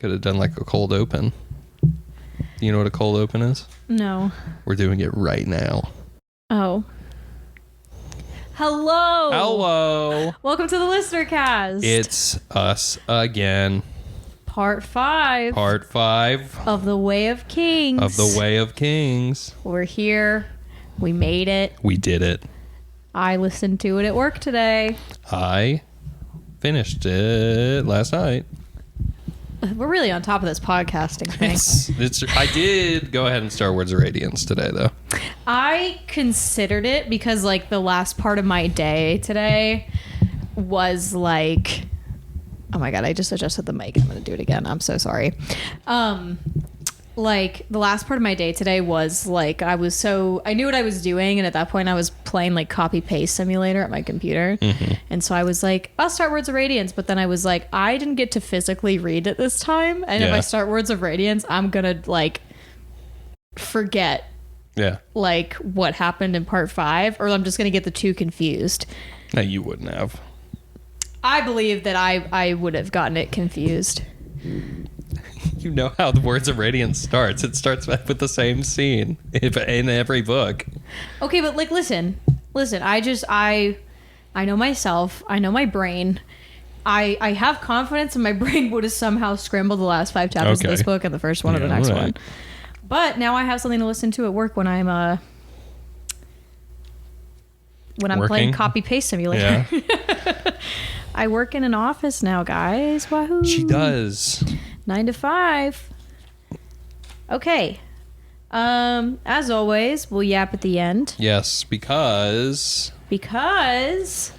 Could have done like a cold open. You know what a cold open is? No. We're doing it right now. Oh. Hello. Hello. Welcome to the Listenercast. It's us again. Part 5. Part 5. Of the Way of Kings. Of the Way of Kings. We're here. We made it. We did it. I listened to it at work today. I finished it last night. We're really on top of this podcasting thing. I did go ahead and start Words of Radiance today, though. I considered it because, like, the last part of my day today was like... Oh my god, I just adjusted the mic. I'm going to do it again. I'm so sorry. Like, the last part of my day today was, like, I knew what I was doing, and at that point I was playing, like, copy-paste simulator at my computer. Mm-hmm. And so I was like, I'll start Words of Radiance, but then I was like, I didn't get to physically read it this time, and if I start Words of Radiance, I'm gonna, like, forget, like, what happened in part 5, or I'm just gonna get the two confused. No, you wouldn't have. I believe that I would have gotten it confused. You know how the Words of Radiance starts. It starts with the same scene in every book. Okay, but, like, listen. I know myself. I know my brain. I have confidence in my brain would have somehow scrambled the last 5 chapters of this book and the first one of the next one. But now I have something to listen to at work when I'm playing copy-paste simulator. Yeah. I work in an office now, guys. Wahoo! She does. 9 to 5. Okay. As always, we'll yap at the end. Yes, because we just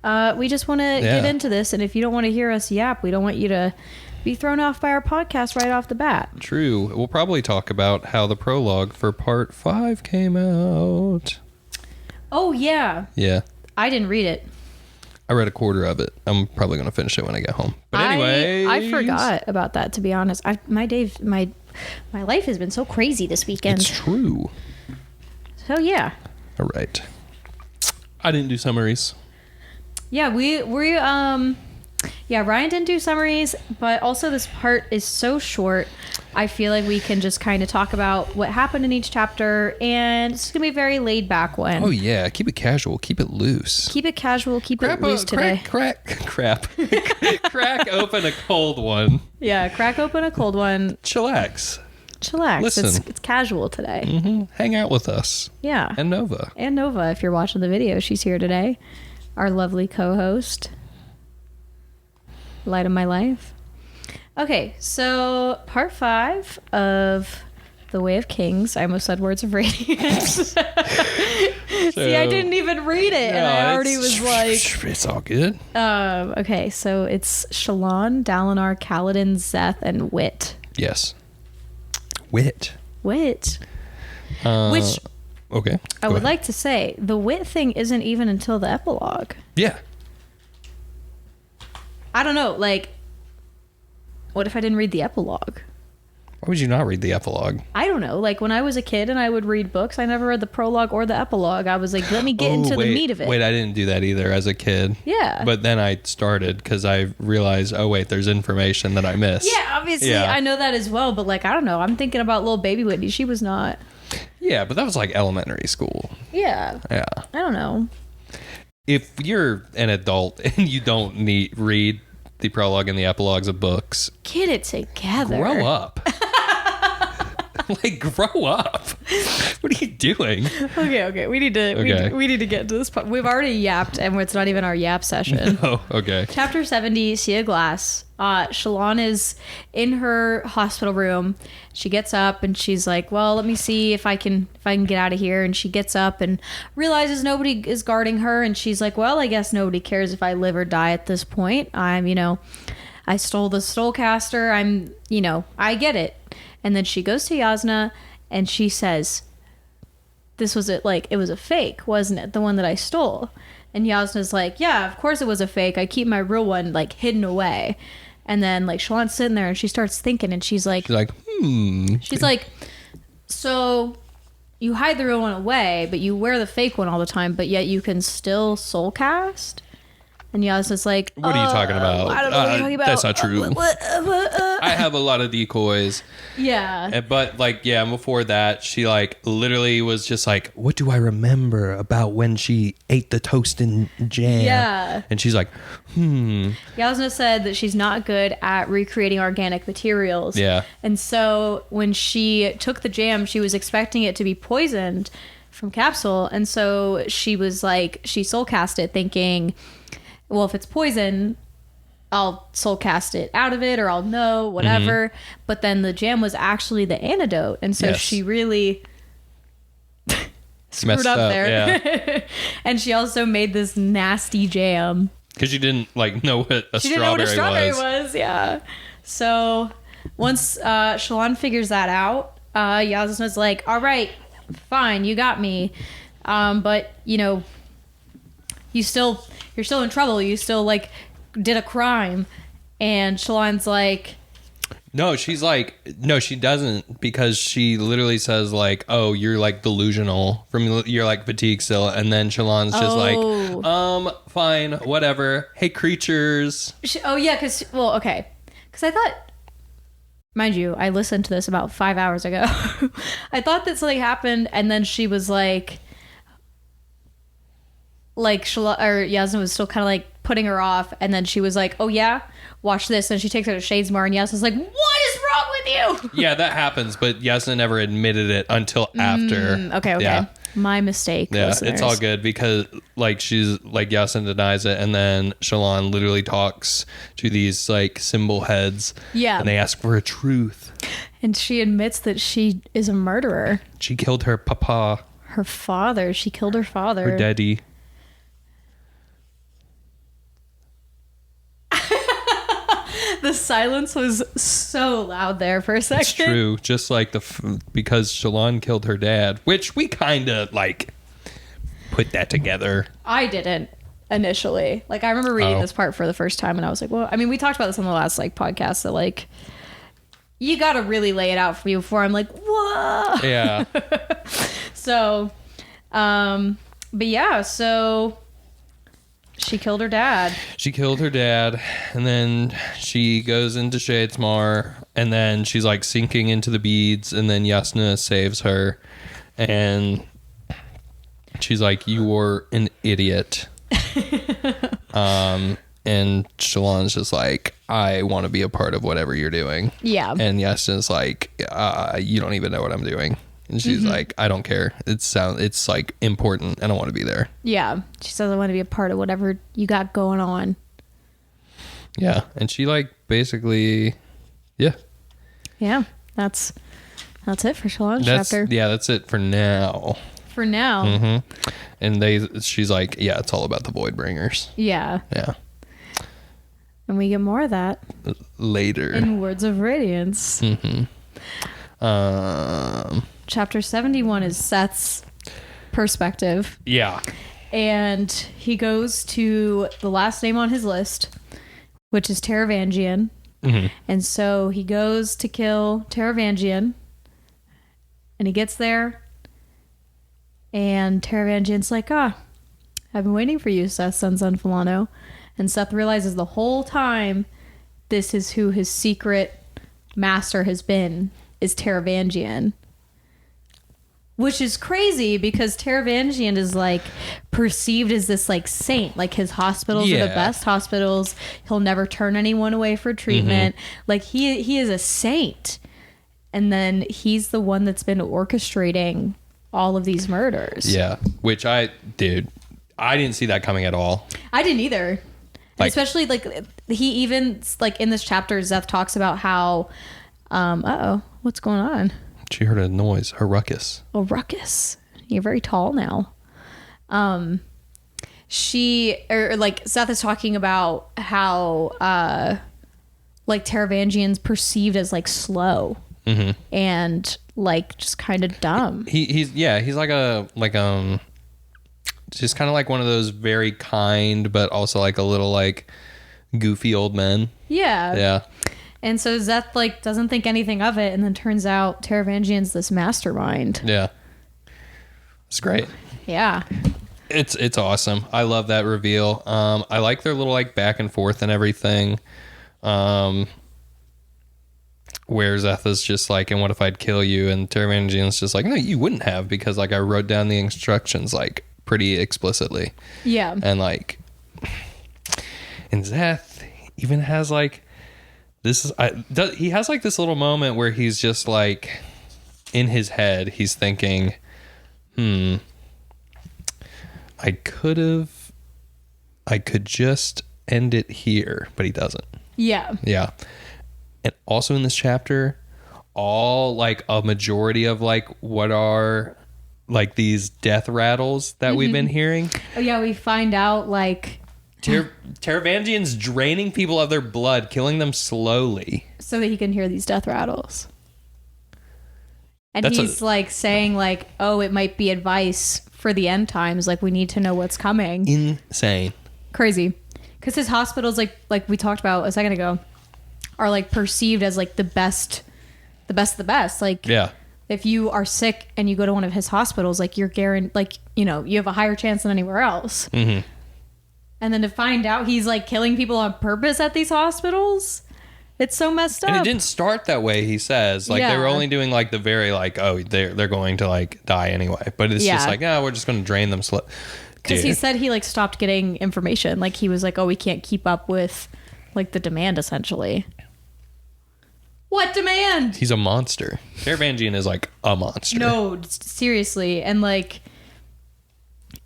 want to get into this, and if you don't want to hear us yap, we don't want you to be thrown off by our podcast right off the bat. True. We'll probably talk about how the prologue for part 5 came out. Oh, yeah. Yeah. I didn't read it. I read a quarter of it. I'm probably going to finish it when I get home. But anyway, I forgot about that, to be honest. My life has been so crazy this weekend. It's true. So yeah. All right. I didn't do summaries. Yeah, Ryan didn't do summaries, but also this part is so short. I feel like we can just kind of talk about what happened in each chapter, and it's going to be a very laid back one. Oh, yeah. Keep it casual. Keep it loose. Keep it casual. Keep it loose today. Crack open a cold one. Yeah, crack open a cold one. Chillax. Listen. It's casual today. Mm-hmm. Hang out with us. Yeah. And Nova, if you're watching the video, she's here today. Our lovely co-host. Light of my life. Okay, so part 5 of The Way of Kings. I almost said Words of Radiance. See, I didn't even read it, and I already was like... It's all good. Okay, so it's Shallan, Dalinar, Kaladin, Szeth, and Wit. Yes. Wit. Which... Okay. I would like to say, the Wit thing isn't even until the epilogue. Yeah. I don't know, like... What if I didn't read the epilogue? Why would you not read the epilogue? I don't know. Like, when I was a kid and I would read books, I never read the prologue or the epilogue. I was like, let me get into the meat of it. Wait, I didn't do that either as a kid. Yeah. But then I started because I realized, oh, wait, there's information that I missed. Yeah, obviously, I know that as well. But, like, I don't know. I'm thinking about little baby Whitney. She was not. Yeah, but that was like elementary school. Yeah. Yeah. I don't know. If you're an adult and you don't read the prologue and the epilogues of books, get it together. Grow up. Like, grow up. What are you doing? Okay. We need to get to this part. We've already yapped, and it's not even our yap session. Oh, okay. Chapter 70, Sea of Glass. Shallan is in her hospital room. She gets up and she's like, well, let me see if I can get out of here. And she gets up and realizes nobody is guarding her. And she's like, well, I guess nobody cares if I live or die at this point. I stole the Soulcaster. I get it. And then she goes to Jasnah and she says, this was it. Like, it was a fake, wasn't it? The one that I stole. And Jasnah's like, yeah, of course it was a fake. I keep my real one, like, hidden away. And then, like, Shallan's sitting there and she starts thinking and she's like, She's like, so you hide the real one away, but you wear the fake one all the time, but yet you can still soul cast? And Yasna's like, what are you talking about? I don't know what you're talking about. That's not true. I have a lot of decoys. Yeah. But like, yeah, before that, she like literally was just like, what do I remember about when she ate the toast and jam? Yeah. And she's like, Yasna said that she's not good at recreating organic materials. Yeah. And so when she took the jam, she was expecting it to be poisoned from capsule. And so she was like, she soul cast it thinking, well, if it's poison, I'll soul cast it out of it or I'll know, whatever. Mm-hmm. But then the jam was actually the antidote. And so she really screwed up there. Yeah. And she also made this nasty jam. Because you didn't like know what a She strawberry didn't know what a strawberry was. was. Yeah. So once Shallan figures that out, Yasna's like, all right, fine, you got me. But, you know, you're still in trouble. You still like did a crime. And Shallan's like, no, she's like, no, she doesn't, because she literally says like, oh, you're like delusional from you're like fatigue still. And then Shallan's just like, fine, whatever. Hey, creatures. because I thought, mind you, I listened to this about 5 hours ago. I thought that something happened, and then she was like Yasna was still kind of like putting her off, and then she was like, oh yeah, watch this, and she takes her to Shadesmar, and Yasna's like, what is wrong with you? Yeah, that happens, but Yasna never admitted it until after. Okay. Yeah. My mistake. Yeah, listeners. it's all good, because like she's like, Yasna denies it, and then Shallan literally talks to these like symbol heads. Yeah. And they ask for a truth. And she admits that she is a murderer. She killed her papa. Her father. She killed her father. Her daddy. The silence was so loud there for a second. It's true. Just like because Shallan killed her dad, which we kind of like put that together. I didn't initially. Like, I remember reading this part for the first time, and I was like, well, I mean, we talked about this on the last like podcast, that like, you got to really lay it out for me before I'm like, whoa. Yeah. So, but yeah, so she killed her dad. And then she goes into Shadesmar, and then she's like sinking into the beads, and then Yasna saves her, and she's like, you were an idiot. And Shallan's just like, I want to be a part of whatever you're doing. Yeah. And Yasna's like, you don't even know what I'm doing. And she's like, I don't care. It's like important, and I want to be there. Yeah. She says, I want to be a part of whatever you got going on. Yeah. And she like basically, yeah. Yeah. That's it for Shallan's chapter. Yeah, that's it for now. For now. Mm-hmm. And she's like, yeah, it's all about the Voidbringers. Yeah. Yeah. And we get more of that later in Words of Radiance. Mm-hmm. Chapter 71 is Seth's perspective. Yeah. And he goes to the last name on his list, which is Taravangian. Mm-hmm. And so he goes to kill Taravangian, and he gets there, and Taravangian's like, I've been waiting for you, Seth, son Fulano. And Seth realizes the whole time this is who his secret master has been, is Taravangian. Which is crazy, because Taravangian is like perceived as this like saint. Like, his hospitals are the best hospitals. He'll never turn anyone away for treatment. Mm-hmm. Like, he is a saint. And then he's the one that's been orchestrating all of these murders. Yeah. Which I didn't see that coming at all. I didn't either. Like, especially like he even like in this chapter, Zeth talks about how what's going on? She heard a noise, a ruckus. A ruckus. You're very tall now. Seth is talking about how like Taravangian's perceived as like slow. Mm-hmm. And like just kind of dumb. He's just kind of like one of those very kind, but also like a little like goofy old men. Yeah. Yeah. And so Zeth like doesn't think anything of it, and then turns out Taravangian's this mastermind. Yeah. It's great. Yeah. It's awesome. I love that reveal. I like their little like back and forth and everything. Where Zetha's just like, and what if I'd kill you? And Taravangian's just like, no, you wouldn't have, because like I wrote down the instructions like pretty explicitly. Yeah. And like, and Zeth even has like he has like this little moment where he's just like in his head, he's thinking, I could just end it here, but he doesn't. Yeah. Yeah. And also in this chapter, all like a majority of like what are like these death rattles that we've been hearing. Oh yeah, we find out like Taravangian's draining people of their blood, killing them slowly, so that he can hear these death rattles. And That's he's like saying like, oh, it might be advice for the end times. Like we need to know what's coming. insane. Crazy. Because his hospitals, like we talked about a second ago, are like perceived as like the best. Like, Yeah. if you are sick and you go to one of his hospitals, like you're guaranteed, like, you know, you have a higher chance than anywhere else. Mm-hmm. And then to find out he's like killing people on purpose at these hospitals, it's so messed up. And it didn't start that way, he says. Like they were only doing like the very like, oh, they're going to like die anyway. But it's just like, we're just going to drain them slow. Because he said he like stopped getting information. Like he was like, oh, we can't keep up with like the demand essentially. What demand? He's a monster. Taravangian is like a monster. No, seriously. And like,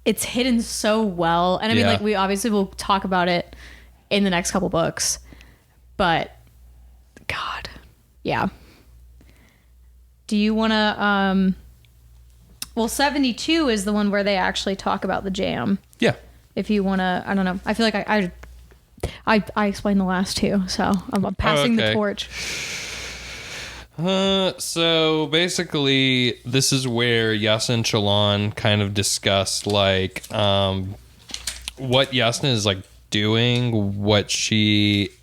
it's hidden so well. And I mean, like, we obviously will talk about it in the next couple books. But, God. Yeah. Do you want to, well, 72 is the one where they actually talk about the jam. Yeah. If you want to, I don't know. I feel like I explained the last two, so I'm passing the torch. So basically, this is where Yasna and Shallan kind of discuss like what Yasna is like doing,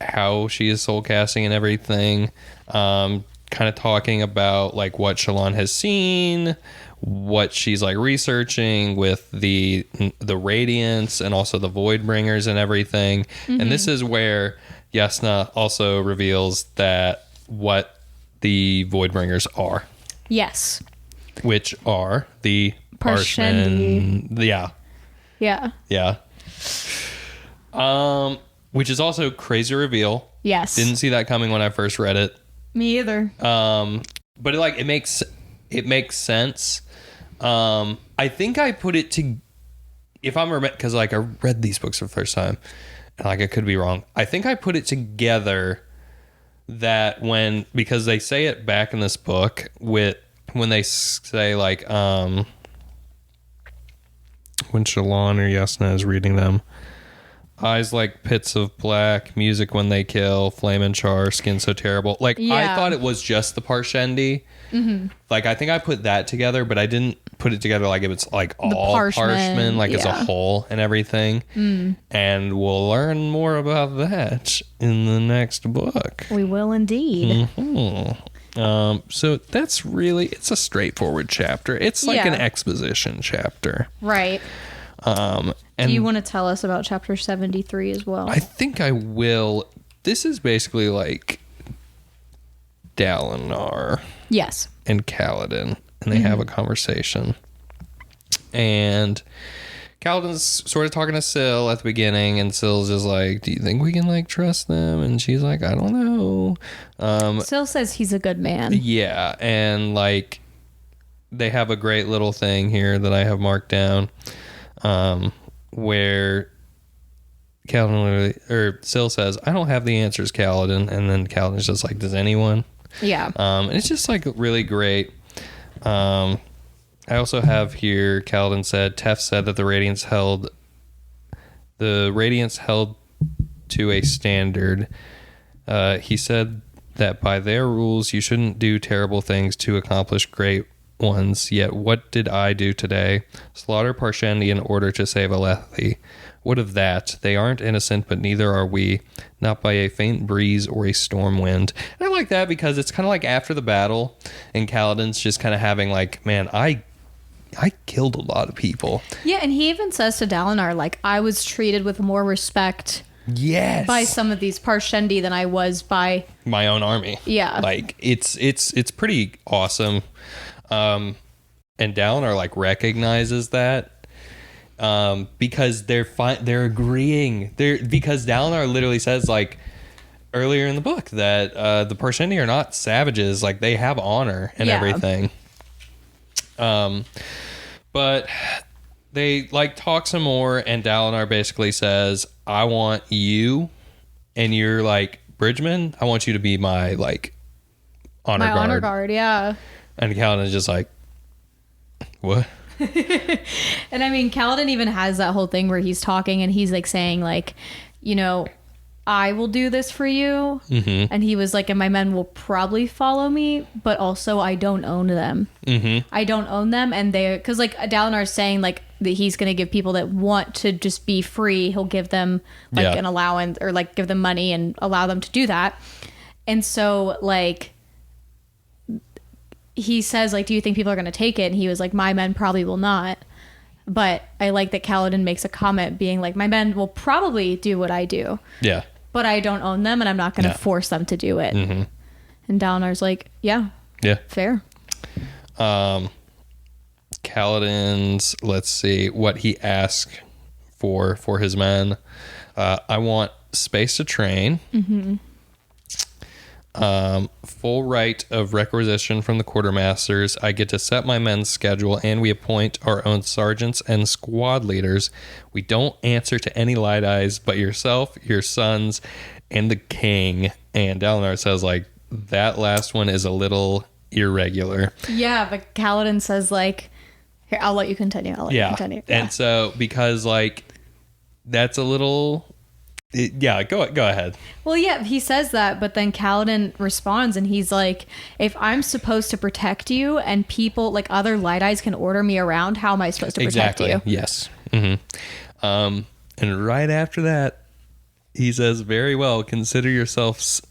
how she is soul casting and everything. Kind of talking about like what Shallan has seen, what she's like researching with the Radiance and also the Voidbringers and everything. Mm-hmm. And this is where Yasna also reveals that what the Voidbringers are. Yes. Which are the Parshendi. Yeah. Yeah. Yeah. Which is also crazy reveal. Yes. Didn't see that coming when I first read it. Me either. But it makes sense. I think I put it to, if I'm because like I read these books for the first time, and like I could be wrong. I think I put it together that because they say it back in this book when they say like when Shallan or Yasna is reading them, eyes like pits of black, music when they kill, flame and char, skin so terrible. Like I thought it was just the Parshendi. Mm-hmm. Like I think I put that together, but I didn't put it together like it was like all Parshmen, like as a whole and everything. And we'll learn more about that in the next book. We will indeed. Mm-hmm. So that's really, it's a straightforward chapter. It's like an exposition chapter. Right. And do you want to tell us about chapter 73 as well? I think I will. This is basically like Dalinar. Yes. And Kaladin. And they have a conversation. And Kaladin's sort of talking to Syl at the beginning, and Syl's just like, do you think we can like trust them? And she's like, I don't know. Syl says he's a good man. Yeah. And like they have a great little thing here that I have marked down. Where Kaladin Syl says, I don't have the answers, Kaladin. And then Kaladin's just like, does anyone? Yeah. And it's just like really great. I also have here, Kaladin said, Tef said that the Radiance held to a standard. He said that by their rules, you shouldn't do terrible things to accomplish great ones. Yet what did I do today? Slaughter Parshendi in order to save Alethi. What of that? They aren't innocent, but neither are we. Not by a faint breeze or a storm wind. And I like that because it's kind of like after the battle, and Kaladin's just kind of having like, man, I I killed a lot of people. Yeah, and he even says to Dalinar, like, I was treated with more respect by some of these Parshendi than I was by my own army. Yeah. Like, it's pretty awesome. And Dalinar, like, recognizes that. Because they're agreeing. Because Dalinar literally says, like, earlier in the book that the Parshendi are not savages. Like, they have honor and everything. But they, like, talk some more, and Dalinar basically says, I want you and your, like, Bridgeman, I want you to be my, like, honor guard. Honor guard, yeah. And Kaladin is just like, what? And I mean, Kaladin even has that whole thing where he's talking and he's like saying, like, you know, I will do this for you. Mm-hmm. And he was like, and my men will probably follow me, but also I don't own them. Mm-hmm. I don't own them. And they, because like Dalinar's saying like that he's going to give people that want to just be free, he'll give them like an allowance or like give them money and allow them to do that. And so like, he says, like, do you think people are going to take it? And he was like, my men probably will not. But I like that Kaladin makes a comment being like, my men will probably do what I do. Yeah. But I don't own them and I'm not going to force them to do it. Mm-hmm. And Dalinar's like, yeah. Fair. Kaladin's, let's see, what he asked for his men. I want space to train. Mm-hmm. Full right of requisition from the quartermasters. I get to set my men's schedule, and we appoint our own sergeants and squad leaders. We don't answer to any light eyes but yourself, your sons, and the king. And Dalinar says, like, that last one is a little irregular. Yeah, but Kaladin says, like, here, I'll let you continue. Yeah. And so, because, like, that's a little... go ahead. Well, yeah, he says that, but then Kaladin responds and he's like, if I'm supposed to protect you and people, like other light eyes can order me around, how am I supposed to protect you? Yes. Mm-hmm. And right after that, he says, very well, consider yourself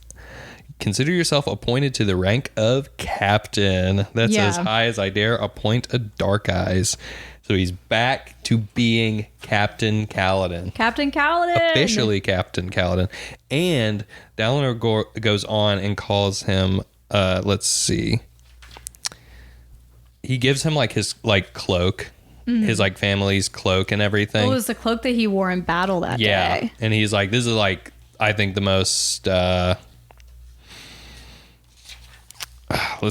appointed to the rank of captain. That's as high as I dare appoint a Dark Eyes. So he's back to being Captain Kaladin. Captain Kaladin! Officially Captain Kaladin. And Dalinar goes on and calls him, let's see. He gives him, like, his, like, cloak. Mm-hmm. His, like, family's cloak and everything. It was the cloak that he wore in battle that day. Yeah. And he's like, this is, like, I think the most, let's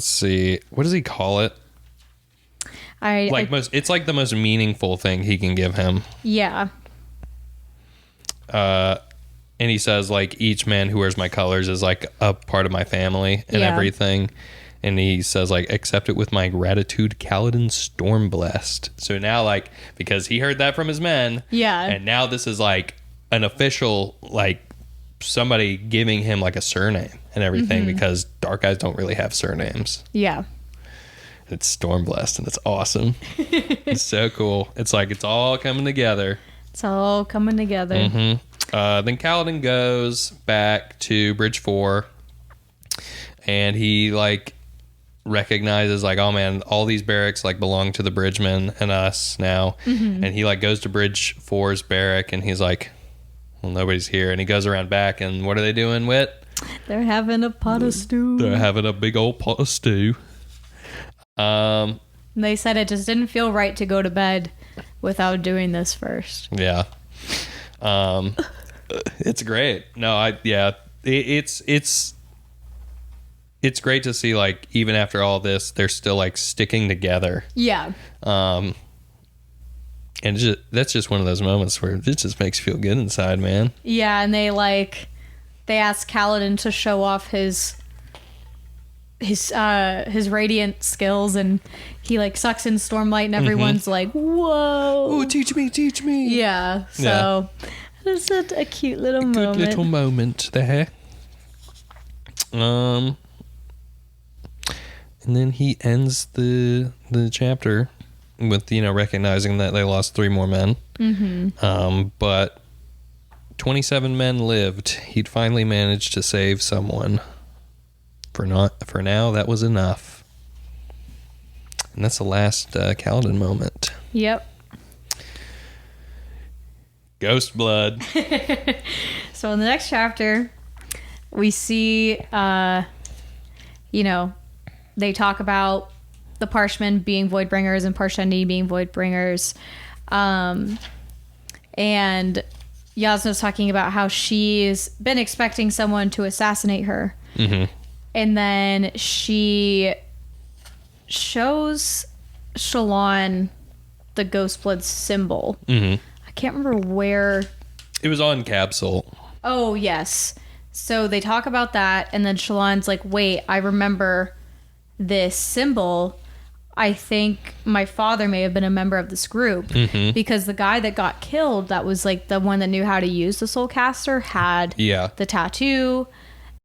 see. What does he call it? It's like the most meaningful thing he can give him. Yeah. And he says, like, each man who wears my colors is like a part of my family and everything. And he says, like, accept it with my gratitude, Kaladin Stormblessed. So now, like, because he heard that from his men. Yeah. And now this is like an official, like, somebody giving him like a surname and everything, because Dark Eyes don't really have surnames. Yeah. It's Stormblessed, and it's awesome. It's so cool. It's like it's all coming together. It's all coming together. Mm-hmm. Then Kaladin goes back to Bridge 4, and he, like, recognizes, like, oh, man, all these barracks, like, belong to the Bridgemen and us now. Mm-hmm. And he, like, goes to Bridge 4's barrack, and he's like, well, nobody's here. And he goes around back, and what are they doing, Whit? They're having a pot of stew. They're having a big old pot of stew. They said it just didn't feel right to go to bed without doing this first. Yeah. It's great. No, it's great to see, like, even after all this, they're still, like, sticking together. Yeah. And that's just one of those moments where it just makes you feel good inside, man. Yeah, and they ask Kaladin to show off his radiant skills, and he, like, sucks in Stormlight, and everyone's like, whoa. Oh, teach me. Yeah. So it's a cute little moment. Good little moment there. And then he ends the chapter with, recognizing that they lost 3 more men. Mm-hmm. But 27 men lived. He'd finally managed to save someone. For now, that was enough. And that's the last Kaladin moment. Yep. Ghost blood. So in the next chapter, we see, they talk about the Parshmen being Voidbringers and Parshendi being Voidbringers. And Yasna's talking about how she's been expecting someone to assassinate her. Mm-hmm. And then she shows Shallan the ghost blood symbol. Mm-hmm. I can't remember where. It was on capsule. Oh, yes. So they talk about that, and then Shallan's like, wait, I remember this symbol. I think my father may have been a member of this group, because the guy that got killed, that was like the one that knew how to use the Soulcaster, had the tattoo.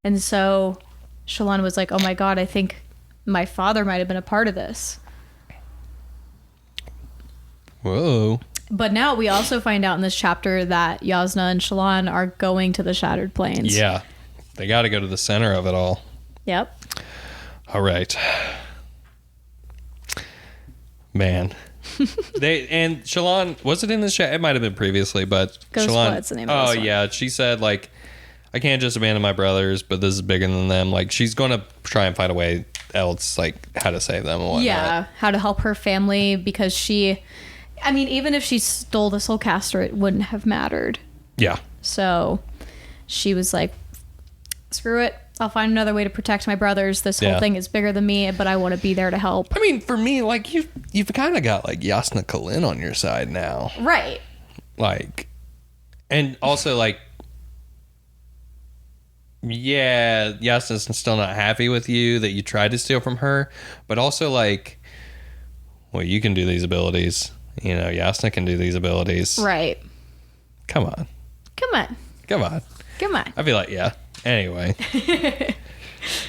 And so Shallan was like, oh my God, I think my father might have been a part of this. Whoa. But now we also find out in this chapter that Yasna and Shallan are going to the Shattered Plains. Yeah. They got to go to the center of it all. Yep. All right. Man. And Shallan, was it in this chat? It might have been previously, but Ghost Shallan. Blood's the name of this one. Yeah. She said, like, I can't just abandon my brothers, but this is bigger than them. Like, she's going to try and find a way else, like, how to save them and whatnot. Yeah. How to help her family, because even if she stole the Soulcaster, it wouldn't have mattered. Yeah. So she was like, screw it. I'll find another way to protect my brothers. This whole thing is bigger than me, but I want to be there to help. I mean, for me, like, you've kind of got, like, Yasna K'Lin on your side now. Right. Like, and also, like, yeah, Yasna's still not happy with you that you tried to steal from her, but also, like, well, you can do these abilities. Yasna can do these abilities. Right. Come on. I feel like, yeah. Anyway.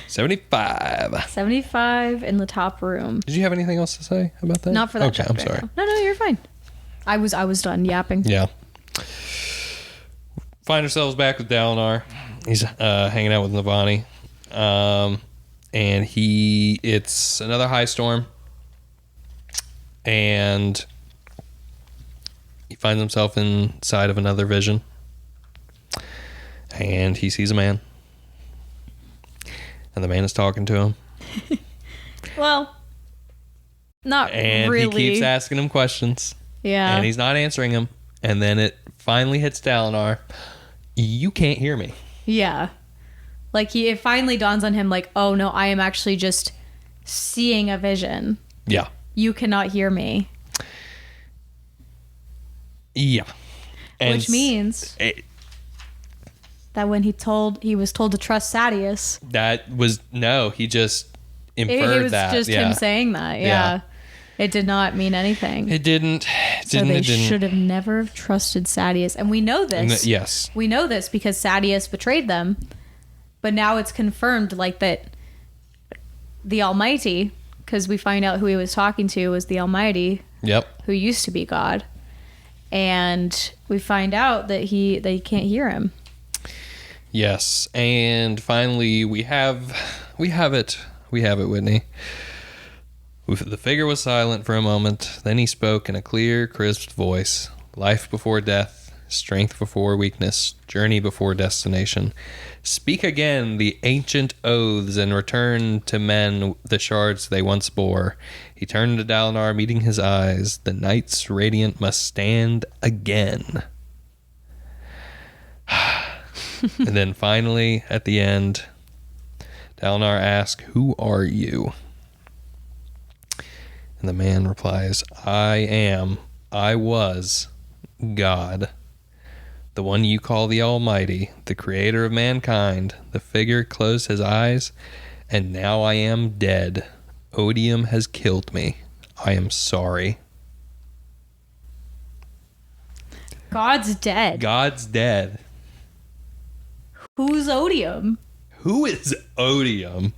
75. 75 in the top room. Did you have anything else to say about that? Not for that chapter. I'm sorry. No, you're fine. I was done yapping. Yeah. Find ourselves back with Dalinar. He's hanging out with Navani. And it's another high storm. And he finds himself inside of another vision. And he sees a man. And the man is talking to him. Well, not and really. And he keeps asking him questions. Yeah. And he's not answering him. And then it finally hits Dalinar. You can't hear me. Yeah. Like, it finally dawns on him, like, oh no, I am actually just seeing a vision. Yeah. You cannot hear me. Yeah. And which means that when he was told to trust Sadeas. He just inferred it was that. just him saying that. Yeah. It did not mean anything. It didn't. So they should have never trusted Sadeas. And we know this. Yes. We know this because Sadeas betrayed them. But now it's confirmed, like, that the Almighty, because we find out who he was talking to was the Almighty. Yep. Who used to be God. And we find out that they can't hear him. Yes. And finally we have it. We have it, Whitney. The figure was silent for a moment. Then he spoke in a clear, crisp voice. Life before death, strength before weakness, journey before destination. Speak again the ancient oaths and return to men the shards they once bore. He turned to Dalinar, meeting his eyes. The nights radiant must stand again. And then finally, at the end, Dalinar asks, "Who are you?" And the man replies, I was God. The one you call the Almighty, the creator of mankind. The figure closed his eyes, and now I am dead. Odium has killed me. I am sorry. God's dead. God's dead. Who's Odium? Who is Odium?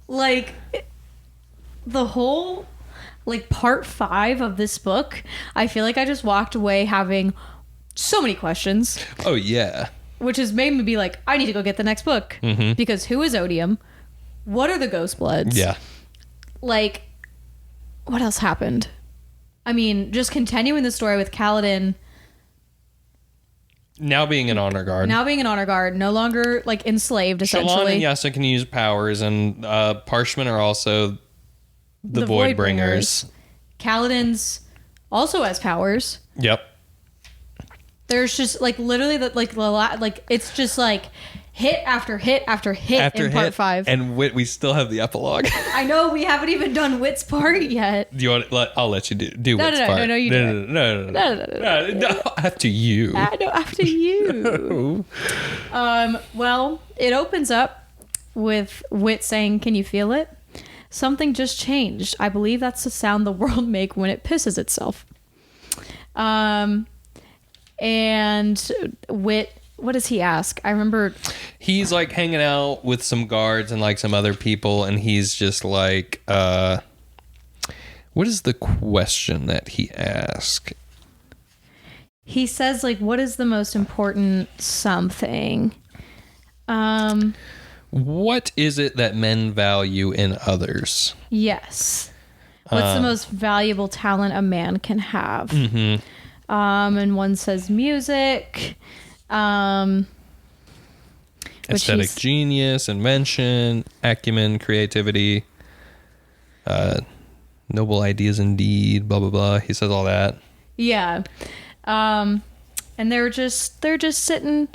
Like, the whole, like, part 5 of this book, I feel like I just walked away having so many questions. Oh, yeah. Which has made me be like, I need to go get the next book. Mm-hmm. Because who is Odium? What are the Ghost Bloods? Yeah. like, what else happened? I mean, just continuing the story with Kaladin now being an honor guard. No longer like enslaved, essentially. Shallan and Yasna can use powers, and Parshmen are also the Void Bringers. Kaladin's also has powers. Yep. There's just like literally that like it's just like hit after hit after hit in part 5. And we still have the epilogue. I know we haven't even done Wit's part yet. Do you want? I'll let you do Wit's part. No, you do it. No. After you. No, after you. Well, it opens up with Wit saying, "Can you feel it? Something just changed. I believe that's the sound the world make when it pisses itself." And Wit, what does he ask? I remember he's like hanging out with some guards and like some other people, and he's just like, what is the question that he asked? He says like, what is the most important something? What is it that men value in others? Yes. What's the most valuable talent a man can have? Mm-hmm. And one says music, aesthetic genius, invention, acumen, creativity, noble ideas indeed, blah blah blah. He says all that. Yeah. And they're just sitting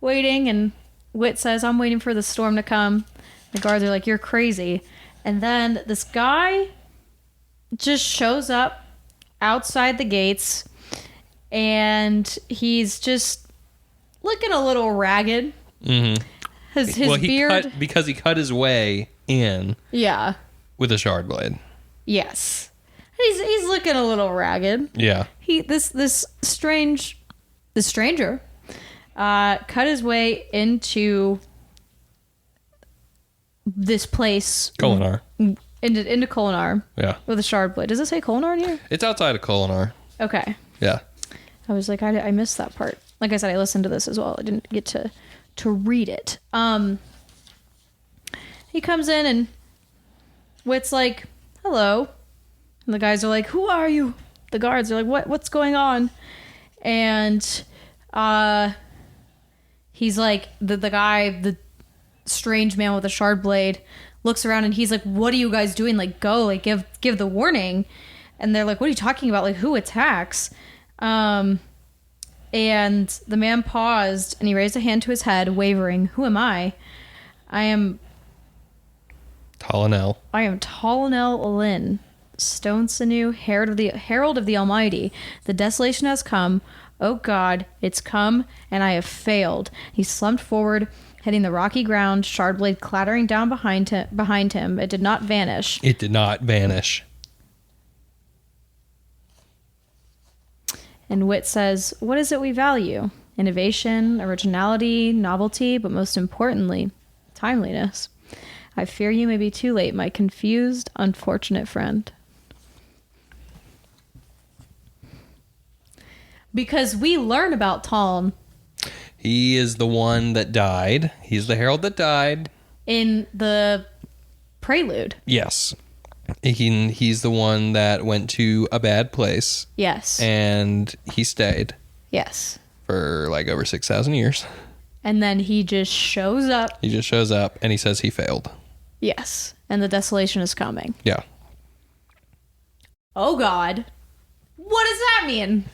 waiting, and Wit says, "I'm waiting for the storm to come." The guards are like, "You're crazy." And then this guy just shows up outside the gates, and he's just looking a little ragged. Mm-hmm. His beard, because he cut his way in. Yeah. With a shard blade. Yes. He's looking a little ragged. Yeah. This stranger cut his way into this place. Kolinar. Into Kolinar. Yeah. With a shard blade. Does it say Kolinar in here? It's outside of Kolinar. Okay. Yeah. I was like, I missed that part. Like I said, I listened to this as well. I didn't get to read it. He comes in and Wit's like, "Hello." And the guys are like, "Who are you?" The guards are like, what's going on? And he's like, the guy, the strange man with the shard blade, looks around and he's like, "What are you guys doing? Like, go, like, give the warning." And they're like, "What are you talking about? Like, who attacks?" And the man paused and he raised a hand to his head, wavering. "Who am I? I am Talanel. I am Talanel Lyn, Stone Sinew, Herald of the Almighty. The desolation has come. Oh God, it's come, and I have failed." He slumped forward, hitting the rocky ground, shard blade clattering down behind him. It did not vanish. It did not vanish. And Wit says, "What is it we value? Innovation, originality, novelty, but most importantly, timeliness. I fear you may be too late, my confused, unfortunate friend." Because we learn about Taln. He is the one that died. He's the herald that died. In the prelude. Yes. He's the one that went to a bad place. Yes. And he stayed. Yes. For like over 6,000 years. And then he just shows up. He just shows up and he says he failed. Yes. And the desolation is coming. Yeah. Oh God. What does that mean?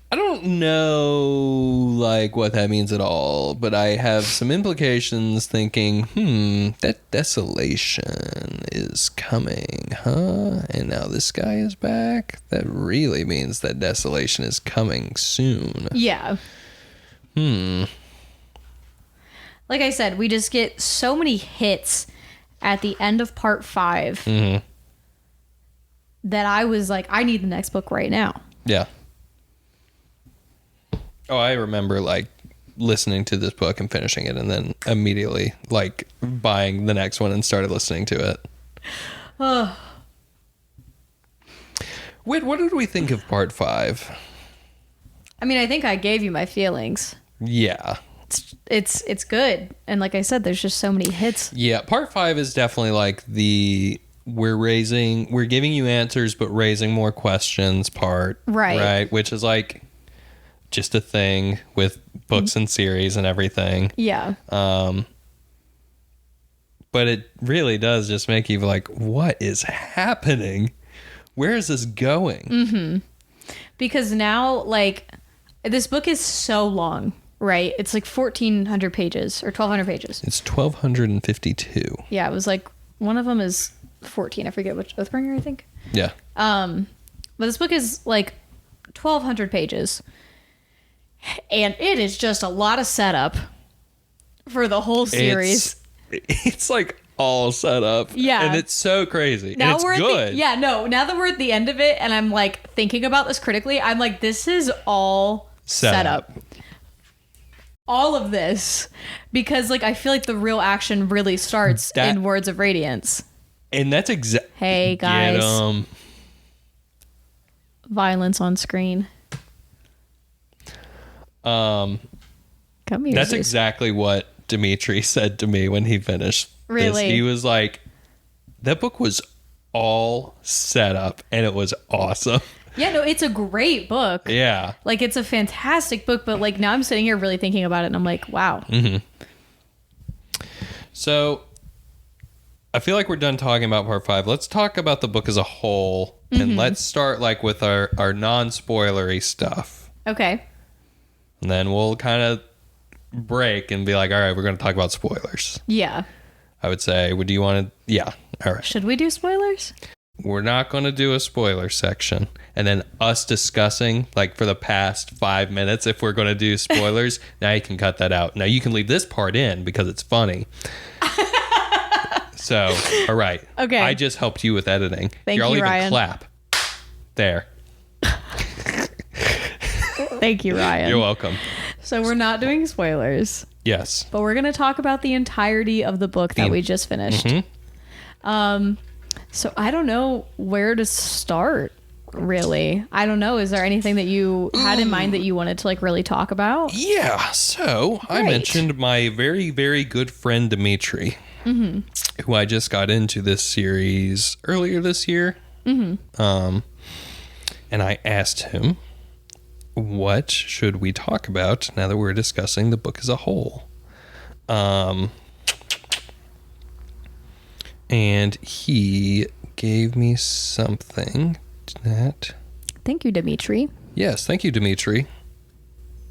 I don't know like what that means at all, but I have some implications thinking, that desolation is coming, huh? And now this guy is back? That really means that desolation is coming soon. Yeah. Like I said, we just get so many hits at the end of part 5 that I was like, I need the next book right now. Yeah. Oh, I remember like listening to this book and finishing it and then immediately like buying the next one and started listening to it. Wait, what did we think of part 5? I mean, I think I gave you my feelings. Yeah. it's good. And like I said, there's just so many hits. Yeah, part 5 is definitely like we're giving you answers but raising more questions part. Right, which is like just a thing with books and series and everything. Yeah. But it really does just make you like, what is happening? Where is this going? Mm-hmm. Because now, like, this book is so long, right? It's like 1,400 pages or 1,200 pages. It's 1,252. Yeah, it was like, one of them is 14. I forget which, Oathbringer, I think. Yeah. But this book is like 1,200 pages. And it is just a lot of setup for the whole series. It's like all set up. Yeah. And it's so crazy. Now and it's good. now that we're at the end of it and I'm like thinking about this critically, I'm like, this is all set up. All of this. Because like I feel like the real action really starts in Words of Radiance. And that's exactly. Hey guys. Violence on screen. Come here. That's exactly what Dimitri said to me when he finished. Really? This. He was like, that book was all set up and it was awesome. Yeah, no, it's a great book. Yeah. Like, it's a fantastic book, but like now I'm sitting here really thinking about it and I'm like, wow. Mm-hmm. So I feel like we're done talking about part 5. Let's talk about the book as a whole. And let's start like with our non-spoilery stuff. Okay. And then we'll kind of break and be like, all right, we're going to talk about spoilers. Yeah. I would say, do you want to? Yeah. All right. Should we do spoilers? We're not going to do a spoiler section. And then us discussing, like, for the past 5 minutes, if we're going to do spoilers, now you can cut that out. Now you can leave this part in because it's funny. So, all right. Okay. I just helped you with editing. Thank You're all you, even Ryan. clap. There. Thank you, Ryan. You're welcome. So we're not doing spoilers. Yes. But we're going to talk about the entirety of the book that we just finished. Mm-hmm. So I don't know where to start, really. I don't know. Is there anything that you had in mind that you wanted to like really talk about? Yeah. So I mentioned my very, very good friend Dimitri, who I just got into this series earlier this year. And I asked him, what should we talk about now that we're discussing the book as a whole? And he gave me something that... Thank you, Dimitri. Yes, thank you, Dimitri.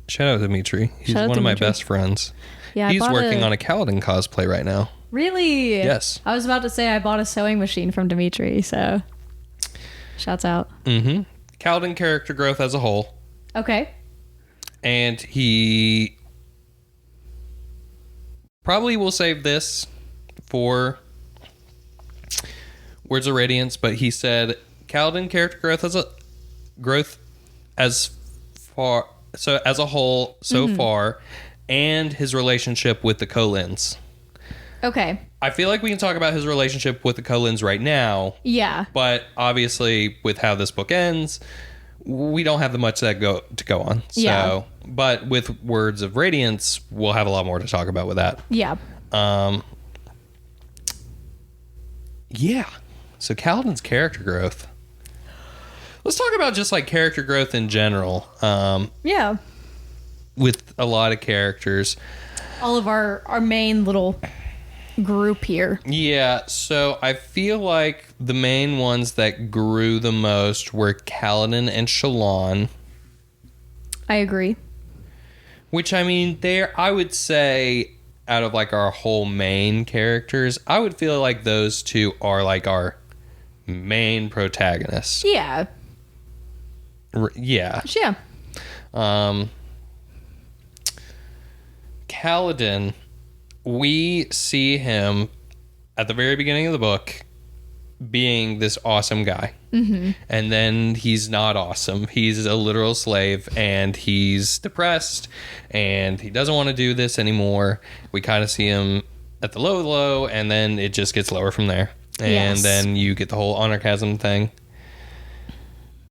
Shout out Dimitri. He's one of my best friends. Yeah, he's working on a Kaladin cosplay right now. Really? Yes. I was about to say I bought a sewing machine from Dimitri, so shouts out. Kaladin character growth as a whole. Okay. And he probably will save this for Words of Radiance, but he said Kaladin character growth as a whole so far, and his relationship with the Kolins. Okay. I feel like we can talk about his relationship with the Kolins right now. Yeah. But obviously, with how this book ends, we don't have much to go on. So, yeah. But with Words of Radiance, we'll have a lot more to talk about with that. Yeah. Yeah. So Kaladin's character growth. Let's talk about just like character growth in general. Yeah. With a lot of characters. All of our main little group here. Yeah, so I feel like the main ones that grew the most were Kaladin and Shallan. I agree. Which, I mean, I would say, out of like our whole main characters, I would feel like those two are like our main protagonists. Yeah. Yeah. Yeah. Kaladin, we see him at the very beginning of the book being this awesome guy. And then he's not awesome. He's a literal slave and he's depressed and he doesn't want to do this anymore. We kind of see him at the low and then it just gets lower from there. And then you get the whole honor chasm thing.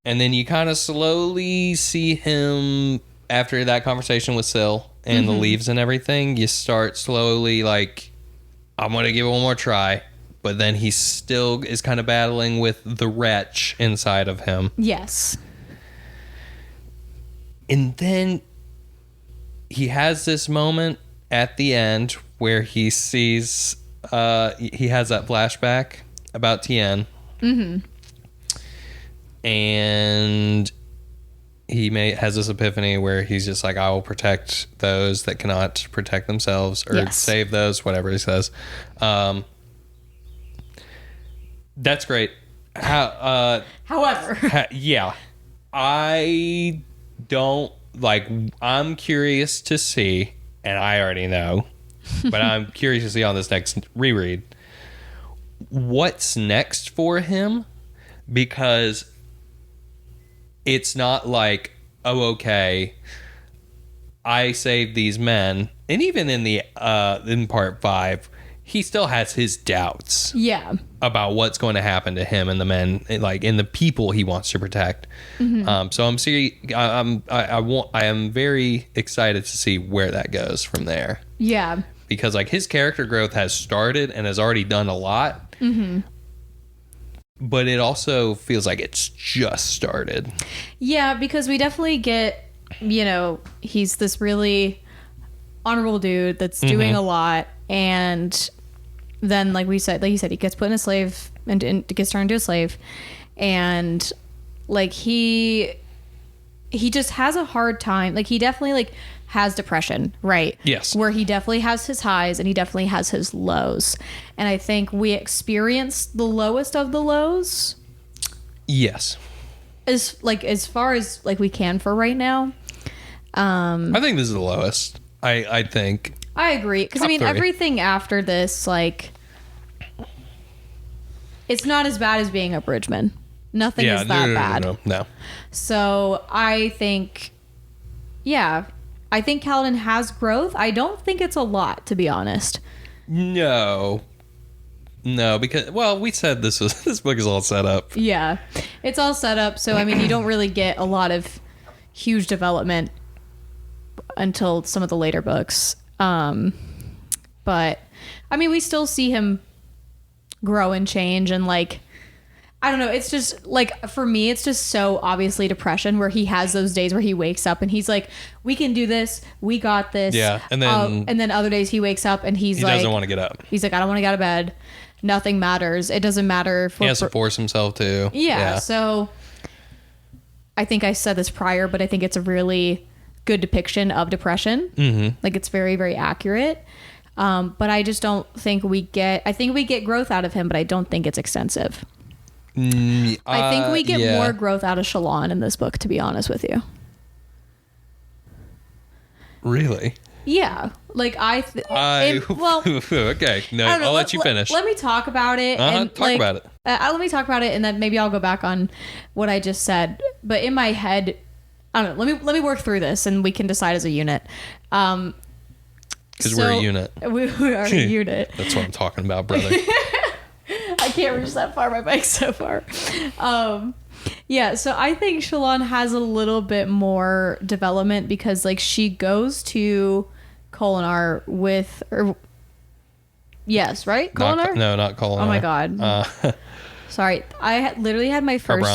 And then you kind of slowly see him after that conversation with Syl and the leaves and everything, you start slowly like, I'm going to give it one more try. But then he still is kind of battling with the wretch inside of him. Yes. And then he has this moment at the end where he sees, he has that flashback about Tien. Mm-hmm. And he has this epiphany where he's just like, I will protect those that cannot protect themselves, or save those, whatever he says. That's great. However, yeah, I don't like. I'm curious to see, and I already know, but I'm curious to see on this next reread what's next for him, because it's not like, oh, okay, I saved these men, and even in the in part 5, he still has his doubts. Yeah. About what's going to happen to him and the men, like, and the people he wants to protect. So I'm serious. I am very excited to see where that goes from there. Yeah. Because like his character growth has started and has already done a lot. But it also feels like it's just started. Yeah, because we definitely get, he's this really honorable dude that's doing a lot, and then like you said, he gets put in a slave and gets turned into a slave, and like he just has a hard time. Like he definitely like has depression, right? Yes. Where he definitely has his highs and he definitely has his lows, and I think we experience the lowest of the lows. Yes. As far as like we can for right now. I think this is the lowest. I think. I agree, because I mean 3. everything after this, like, it's not as bad as being a Bridgman. Nothing is that bad. No. So I think, I think Kaladin has growth. I don't think it's a lot, to be honest. No, because we said this book is all set up. Yeah, it's all set up. So I mean, you don't really get a lot of huge development until some of the later books. But I mean, we still see him grow and change, and like, I don't know, it's just like, for me, it's just so obviously depression, where he has those days where he wakes up and he's like, we can do this, we got this. Yeah. And then other days he wakes up and he doesn't want to get up. He's like, I don't want to get out of bed. Nothing matters. It doesn't matter. He has to force himself to. Yeah. So I think I said this prior, but I think it's a really good depiction of depression. Mm-hmm. Like, it's very, very accurate. But I just don't think I think we get growth out of him, but I don't think it's extensive. I think we get more growth out of Shallan in this book, to be honest with you. Really? Yeah. Like, okay. No, I'll let you finish. Let me talk about it. Talk about it. Let me talk about it, and then maybe I'll go back on what I just said. But in my head, I don't know. Let me work through this, and we can decide as a unit. Because we're a unit. We are a unit. That's what I'm talking about, brother. I can't reach that far. My bike's so far. Yeah, so I think Shallan has a little bit more development, because like she goes to Kholinar with, yes, right? Kholinar? No, not Kholinar. Oh my god. Sorry, I literally had my first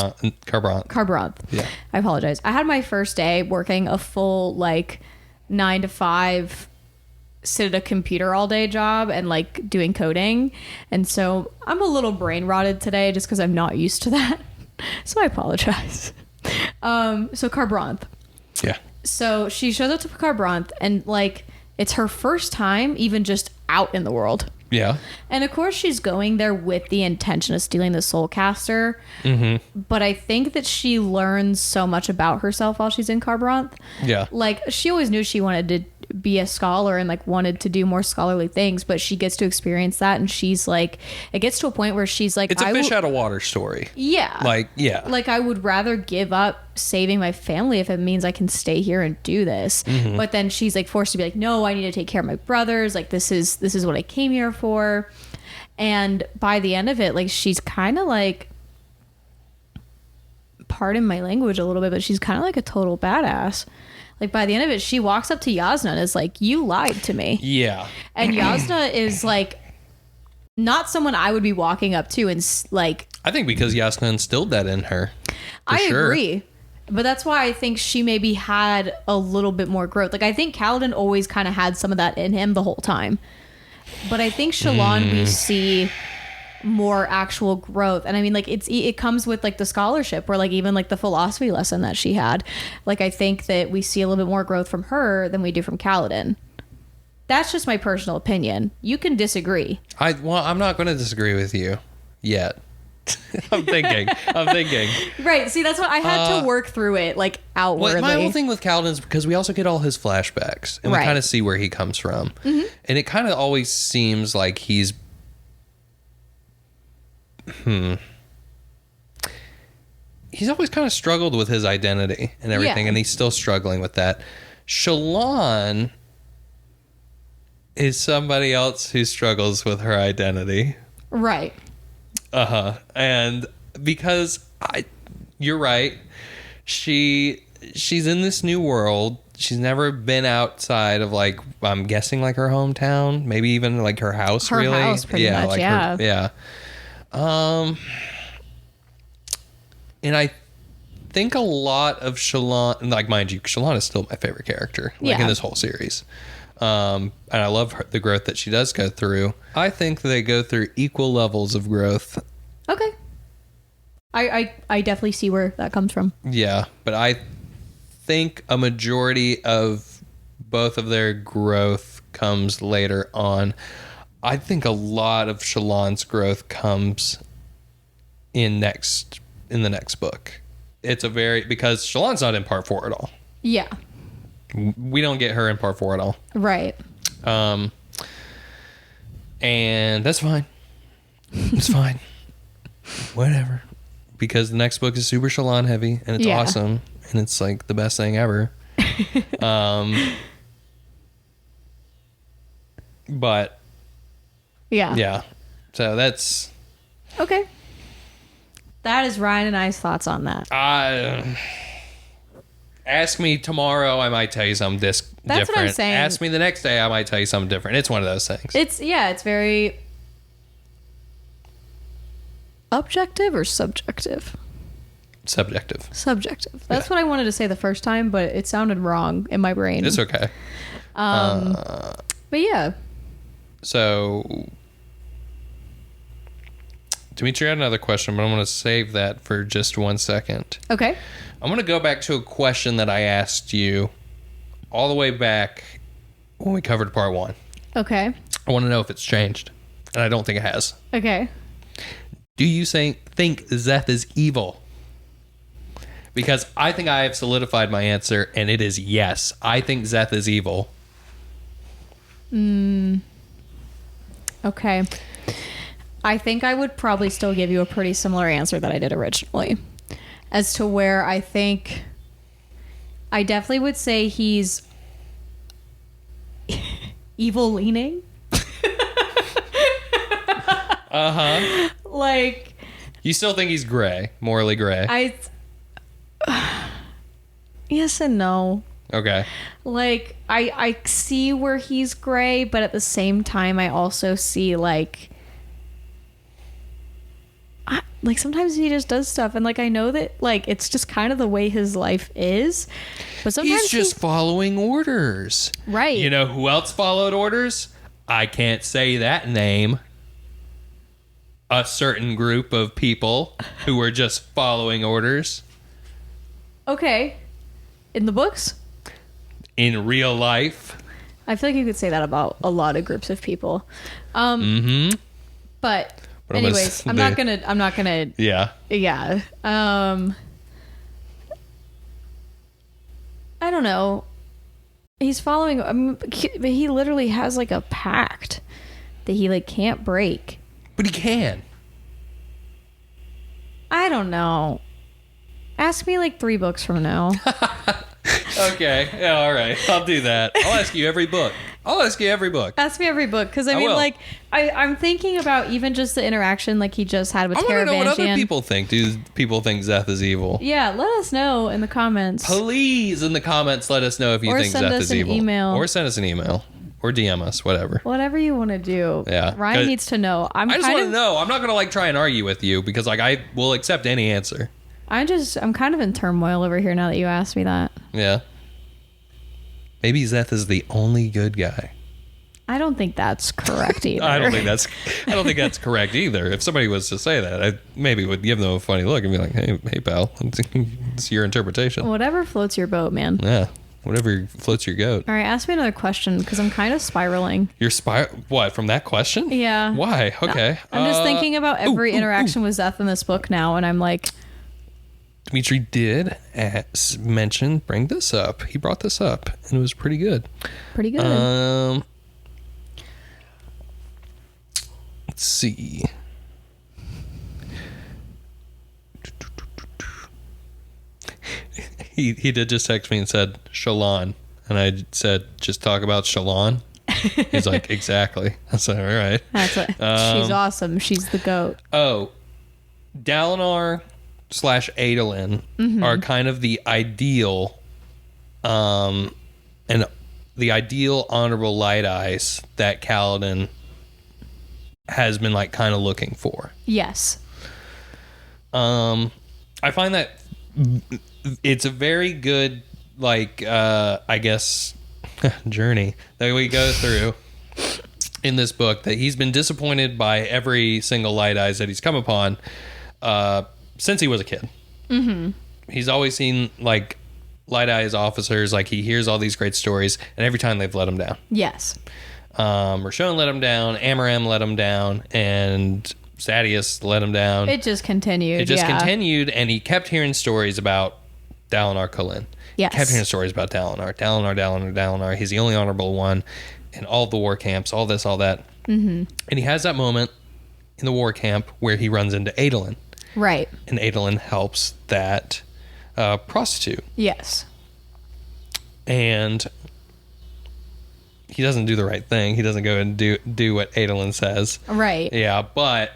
Kharbranth. Yeah, I apologize. I had my first day working a full like 9 to 5 sit at a computer all day job and like doing coding, and so I'm a little brain rotted today just because I'm not used to that. So I apologize. So Kharbranth. Yeah. So she shows up to Kharbranth, and like it's her first time even just out in the world. Yeah. And of course she's going there with the intention of stealing the Soulcaster. Mm-hmm. But I think that she learns so much about herself while she's in Kharbranth. Yeah. Like, she always knew she wanted to be a scholar and like wanted to do more scholarly things, but she gets to experience that, and she's like, it gets to a point where she's like, it's a fish out of water story. Yeah. Like, yeah. Like, I would rather give up saving my family if it means I can stay here and do this. Mm-hmm. But then she's like forced to be like, no, I need to take care of my brothers. Like, this is what I came here for. And by the end of it, like, she's kind of like, pardon my language a little bit, but she's kind of like a total badass. Like by the end of it, she walks up to Yasna and is like, you lied to me. Yeah. And Yasna is like not someone I would be walking up to and like. I think because Yasna instilled that in her. I agree. But that's why I think she maybe had a little bit more growth. Like I think Kaladin always kind of had some of that in him the whole time. But I think Shallan we see more actual growth. And I mean, like it comes with like the scholarship or like even like the philosophy lesson that she had. Like I think that we see a little bit more growth from her than we do from Kaladin. That's just my personal opinion. You can disagree. I'm not going to disagree with you yet. I'm thinking. Right. See, that's what I had to work through it like outwardly. My whole thing with Kaladin is because we also get all his flashbacks and we kind of see where he comes from. Mm-hmm. And it kind of always seems like he's always kind of struggled with his identity and everything, and he's still struggling with that. Shallan is somebody else who struggles with her identity. Right. And because you're right, she's in this new world. She's never been outside of like, I'm guessing like her hometown, maybe even like her house. Her house, pretty much. Like yeah. And I think a lot of Shallan, like mind you, Shallan is still my favorite character, like in this whole series. And I love the growth that she does go through. I think they go through equal levels of growth. Okay. I definitely see where that comes from. Yeah, but I think a majority of both of their growth comes later on. I think a lot of Shallan's growth comes in the next book. It's because Shallan's not in part 4 at all. Yeah. We don't get her in part 4 at all. Right. And that's fine. It's fine. Whatever. Because the next book is super Shallan heavy and it's awesome. And it's like the best thing ever. But yeah. So that's okay. That is Ryan and I's thoughts on that. Ask me tomorrow, I might tell you something different. That's what I'm saying. Ask me the next day, I might tell you something different. It's one of those things. It's very objective or subjective? Subjective. That's what I wanted to say the first time, but it sounded wrong in my brain. It's okay. But yeah. So, Dimitri had another question, but I'm going to save that for just 1 second. Okay. I'm going to go back to a question that I asked you all the way back when we covered part 1. Okay. I want to know if it's changed, and I don't think it has. Okay. Do you think Szeth is evil? Because I think I have solidified my answer, and it is yes. I think Szeth is evil. Okay. I think I would probably still give you a pretty similar answer that I did originally. As to where I think I definitely would say he's evil leaning. Like, you still think he's gray, morally gray? Yes and no. Okay. Like, I see where he's gray, but at the same time, I also see like sometimes he just does stuff, and like I know that like it's just kind of the way his life is, but sometimes he's just following orders. Right. You know who else followed orders? I can't say that name. A certain group of people who were just following orders. Okay. In the books? In real life? I feel like you could say that about a lot of groups of people. But anyways, I'm not gonna. Yeah. Yeah. I don't know. He's following. I mean, he literally has like a pact that he like can't break. But he can. I don't know. Ask me like 3 books from now. Okay. Yeah. All right. I'll do that. I'll ask you every book. I'll ask you every book. Ask me every book, because I mean, will. like, I'm thinking about even just the interaction like he just had with I want to know what other Taravangian. people think. Do people think Zeth is evil? Yeah, let us know in the comments. Please, in the comments, let us know if you Or think send Zeth us is an evil. email. Or send us an email. Or DM us, whatever. Whatever you want to do. Yeah. Ryan needs to know. I just want to know. I'm not going to like try and argue with you because like I will accept any answer. I'm kind of in turmoil over here now that you asked me that. Yeah. Maybe Zeth is the only good guy. I don't think that's correct either. I don't think that's correct either. If somebody was to say that, I maybe would give them a funny look and be like, "Hey, pal, it's your interpretation." Whatever floats your boat, man. Yeah, whatever floats your goat. All right, ask me another question because I'm kind of spiraling. You're what from that question? Yeah. Why? Okay. I'm just thinking about every interaction with Zeth in this book now, and I'm like, Dimitri did bring this up. He brought this up, and it was pretty good. pretty good. Let's see. He did just text me and said Shalon, and I said just talk about Shalon. He's like, exactly. I said, all right. That's what. She's awesome. She's the goat. Oh, Dalinar / Adolin are kind of the ideal, and the ideal honorable light eyes that Kaladin has been like kind of looking for. Yes. I find that it's a very good, like, I guess, journey that we go through in this book, that he's been disappointed by every single light eyes that he's come upon since he was a kid. Mm-hmm. He's always seen, like, light eyes officers, like, he hears all these great stories, and every time they've let him down. Yes. Rashon let him down, Amaram let him down, and Sadeas let him down. It just continued. It just continued, and he kept hearing stories about Dalinar Kholin. Yes. He kept hearing stories about Dalinar. He's the only honorable one in all the war camps, all this, all that. Mm-hmm. And he has that moment in the war camp where he runs into Adolin. Right. And Adolin helps that prostitute. Yes. And he doesn't do the right thing. He doesn't go and do what Adolin says. Right. Yeah, but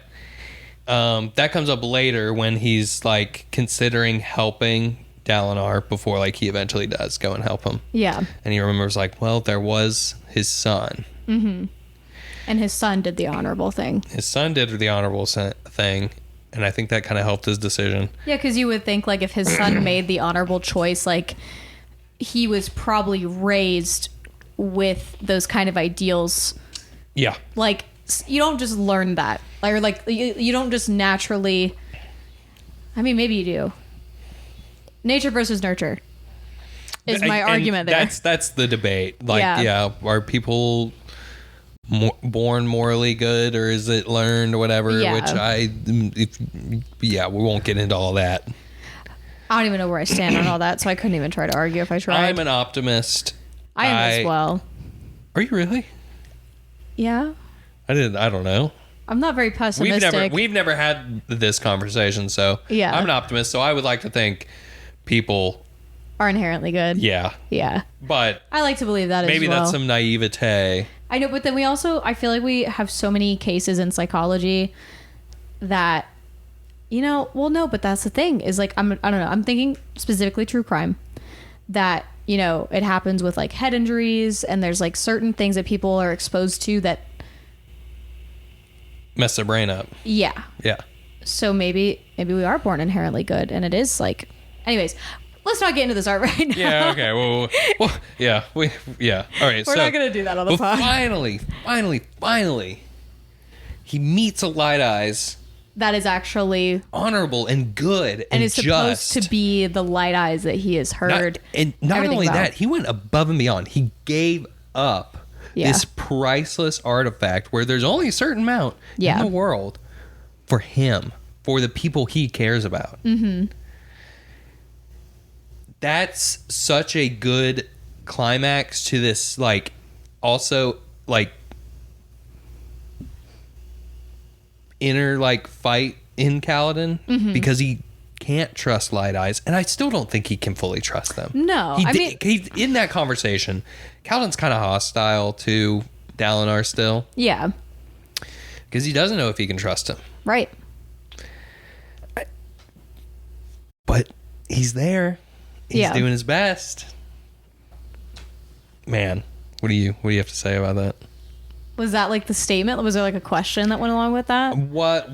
that comes up later when he's like considering helping Dalinar before like he eventually does go and help him. Yeah. And he remembers like, well, there was his son. Mm-hmm. And his son did the honorable thing. His son did the honorable thing, and I think that kind of helped his decision. Yeah, because you would think like if his son made the honorable choice, like he was probably raised with those kind of ideals. Yeah. Like you don't just learn that, or like you don't just naturally. I mean, maybe you do. Nature versus nurture is my argument there. That's the debate. Like, yeah are people born morally good, or is it learned or whatever? Yeah. Which we won't get into all that. I don't even know where I stand on all that, so I couldn't even try to argue if I tried. I'm an optimist. I am as well. Are you really? Yeah. I don't know. I'm not very pessimistic. We've never had this conversation, so yeah. I'm an optimist. So I would like to think people are inherently good. Yeah. Yeah. But I like to believe that maybe as well. that's some naivete. I know, but then I feel like we have so many cases in psychology that, no, but that's the thing is like, I don't know. I'm thinking specifically true crime that, it happens with like head injuries, and there's like certain things that people are exposed to that mess their brain up. Yeah. Yeah. So maybe we are born inherently good, and it is like, anyways, let's not get into this art right now. Yeah. Okay. Well yeah. All right. We're not gonna do that on the pod. Finally, he meets a light eyes that is actually honorable and good and is just. supposed to be the light eyes that he has heard. Not only that, he went above and beyond. He gave up this priceless artifact where there's only a certain amount in the world for him, for the people he cares about. Mm-hmm. That's such a good climax to this, like, also, like, inner, like, fight in Kaladin, because he can't trust Light Eyes, and I still don't think he can fully trust them. No, he in that conversation, Kaladin's kind of hostile to Dalinar still. Yeah. Because he doesn't know if he can trust him. Right. But he's there. He's doing his best. Man, what do you have to say about that? Was that like the statement? Was there like a question that went along with that? What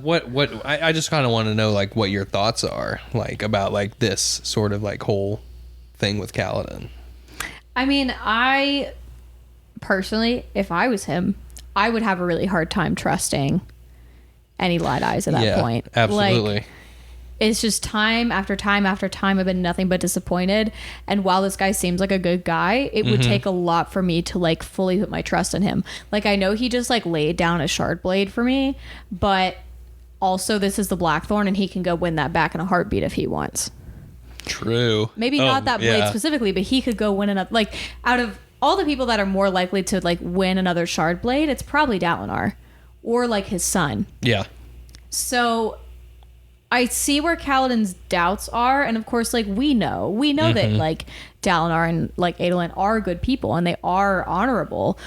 I just kind of want to know like what your thoughts are like about like this sort of like whole thing with Kaladin. I mean, I personally, if I was him, I would have a really hard time trusting any Light Eyes at that point. Absolutely. Like, it's just time after time after time I've been nothing but disappointed. And while this guy seems like a good guy, it would take a lot for me to like fully put my trust in him. Like, I know he just like laid down a shard blade for me, but also this is the Blackthorn and he can go win that back in a heartbeat if he wants. True. Maybe not that blade specifically, but he could go win another. Like, out of all the people that are more likely to like win another shard blade, it's probably Dalinar or like his son. Yeah. So I see where Kaladin's doubts are, and of course, like we know that like Dalinar and like Adolin are good people and they are honorable,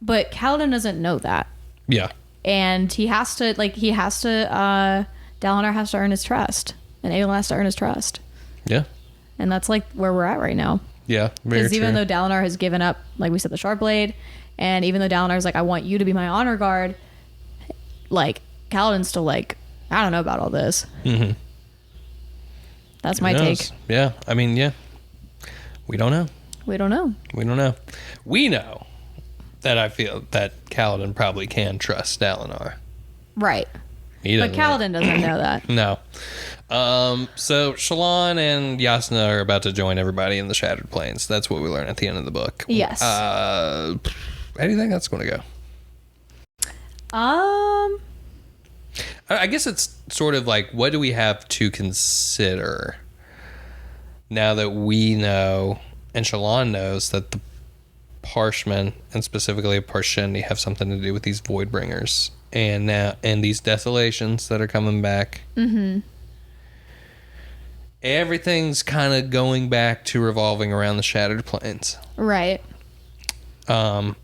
but Kaladin doesn't know that. Yeah, and Dalinar has to earn his trust, and Adolin has to earn his trust. Yeah, and that's like where we're at right now. Yeah, because even though Dalinar has given up, like we said, the shard blade, and even though Dalinar's like, I want you to be my honor guard, like Kaladin's still like, I don't know about all this. Mm-hmm. That's my take. Yeah. I mean, yeah. We don't know. We don't know. We don't know. We know that I feel that Kaladin probably can trust Dalinar. Right. But Kaladin doesn't know that. No. So Shallan and Yasna are about to join everybody in the Shattered Plains. That's what we learn at the end of the book. Yes. How do you think that's going to go? I guess it's sort of like, what do we have to consider now that we know, and Shallan knows, that the Parshmen, and specifically Parshendi, have something to do with these Voidbringers, and these desolations that are coming back. Mm-hmm. Everything's kind of going back to revolving around the Shattered Plains. Right. And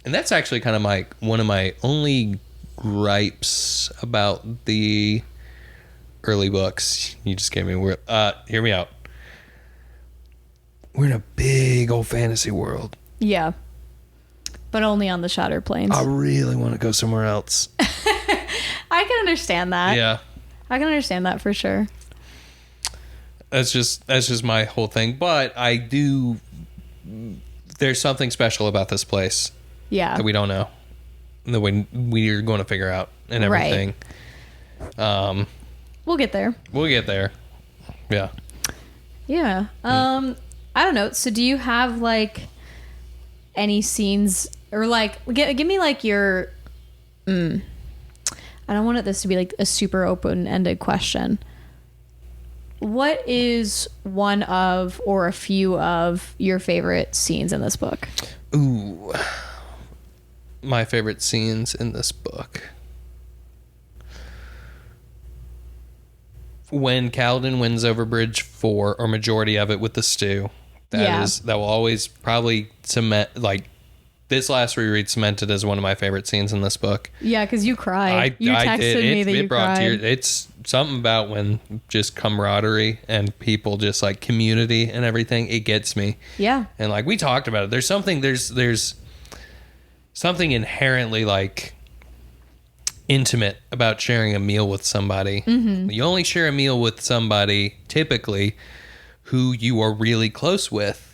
that's actually kind of one of my only gripes about the early books. You just gave me hear me out. We're in a big old fantasy world. Yeah. But only on the Shattered Plains. I really want to go somewhere else. I can understand that. Yeah. I can understand that for sure. That's just my whole thing. But there's something special about this place. Yeah. That we don't know. That we're going to figure out and everything. Right. We'll get there. Yeah. Yeah. I don't know. So do you have like any scenes or like give me like your I don't want this to be like a super open-ended question. What is one of or a few of your favorite scenes in this book? Ooh. My favorite scenes in this book. When Kaladin wins over Bridge 4, or majority of it with the stew. That will always probably cement, like, this last reread cemented as one of my favorite scenes in this book. Yeah, because you cried. You texted me that you brought cried. It's something about when just camaraderie and people just like community and everything, it gets me. Yeah. And like we talked about it, there's something inherently like intimate about sharing a meal with somebody. Mm-hmm. You only share a meal with somebody typically who you are really close with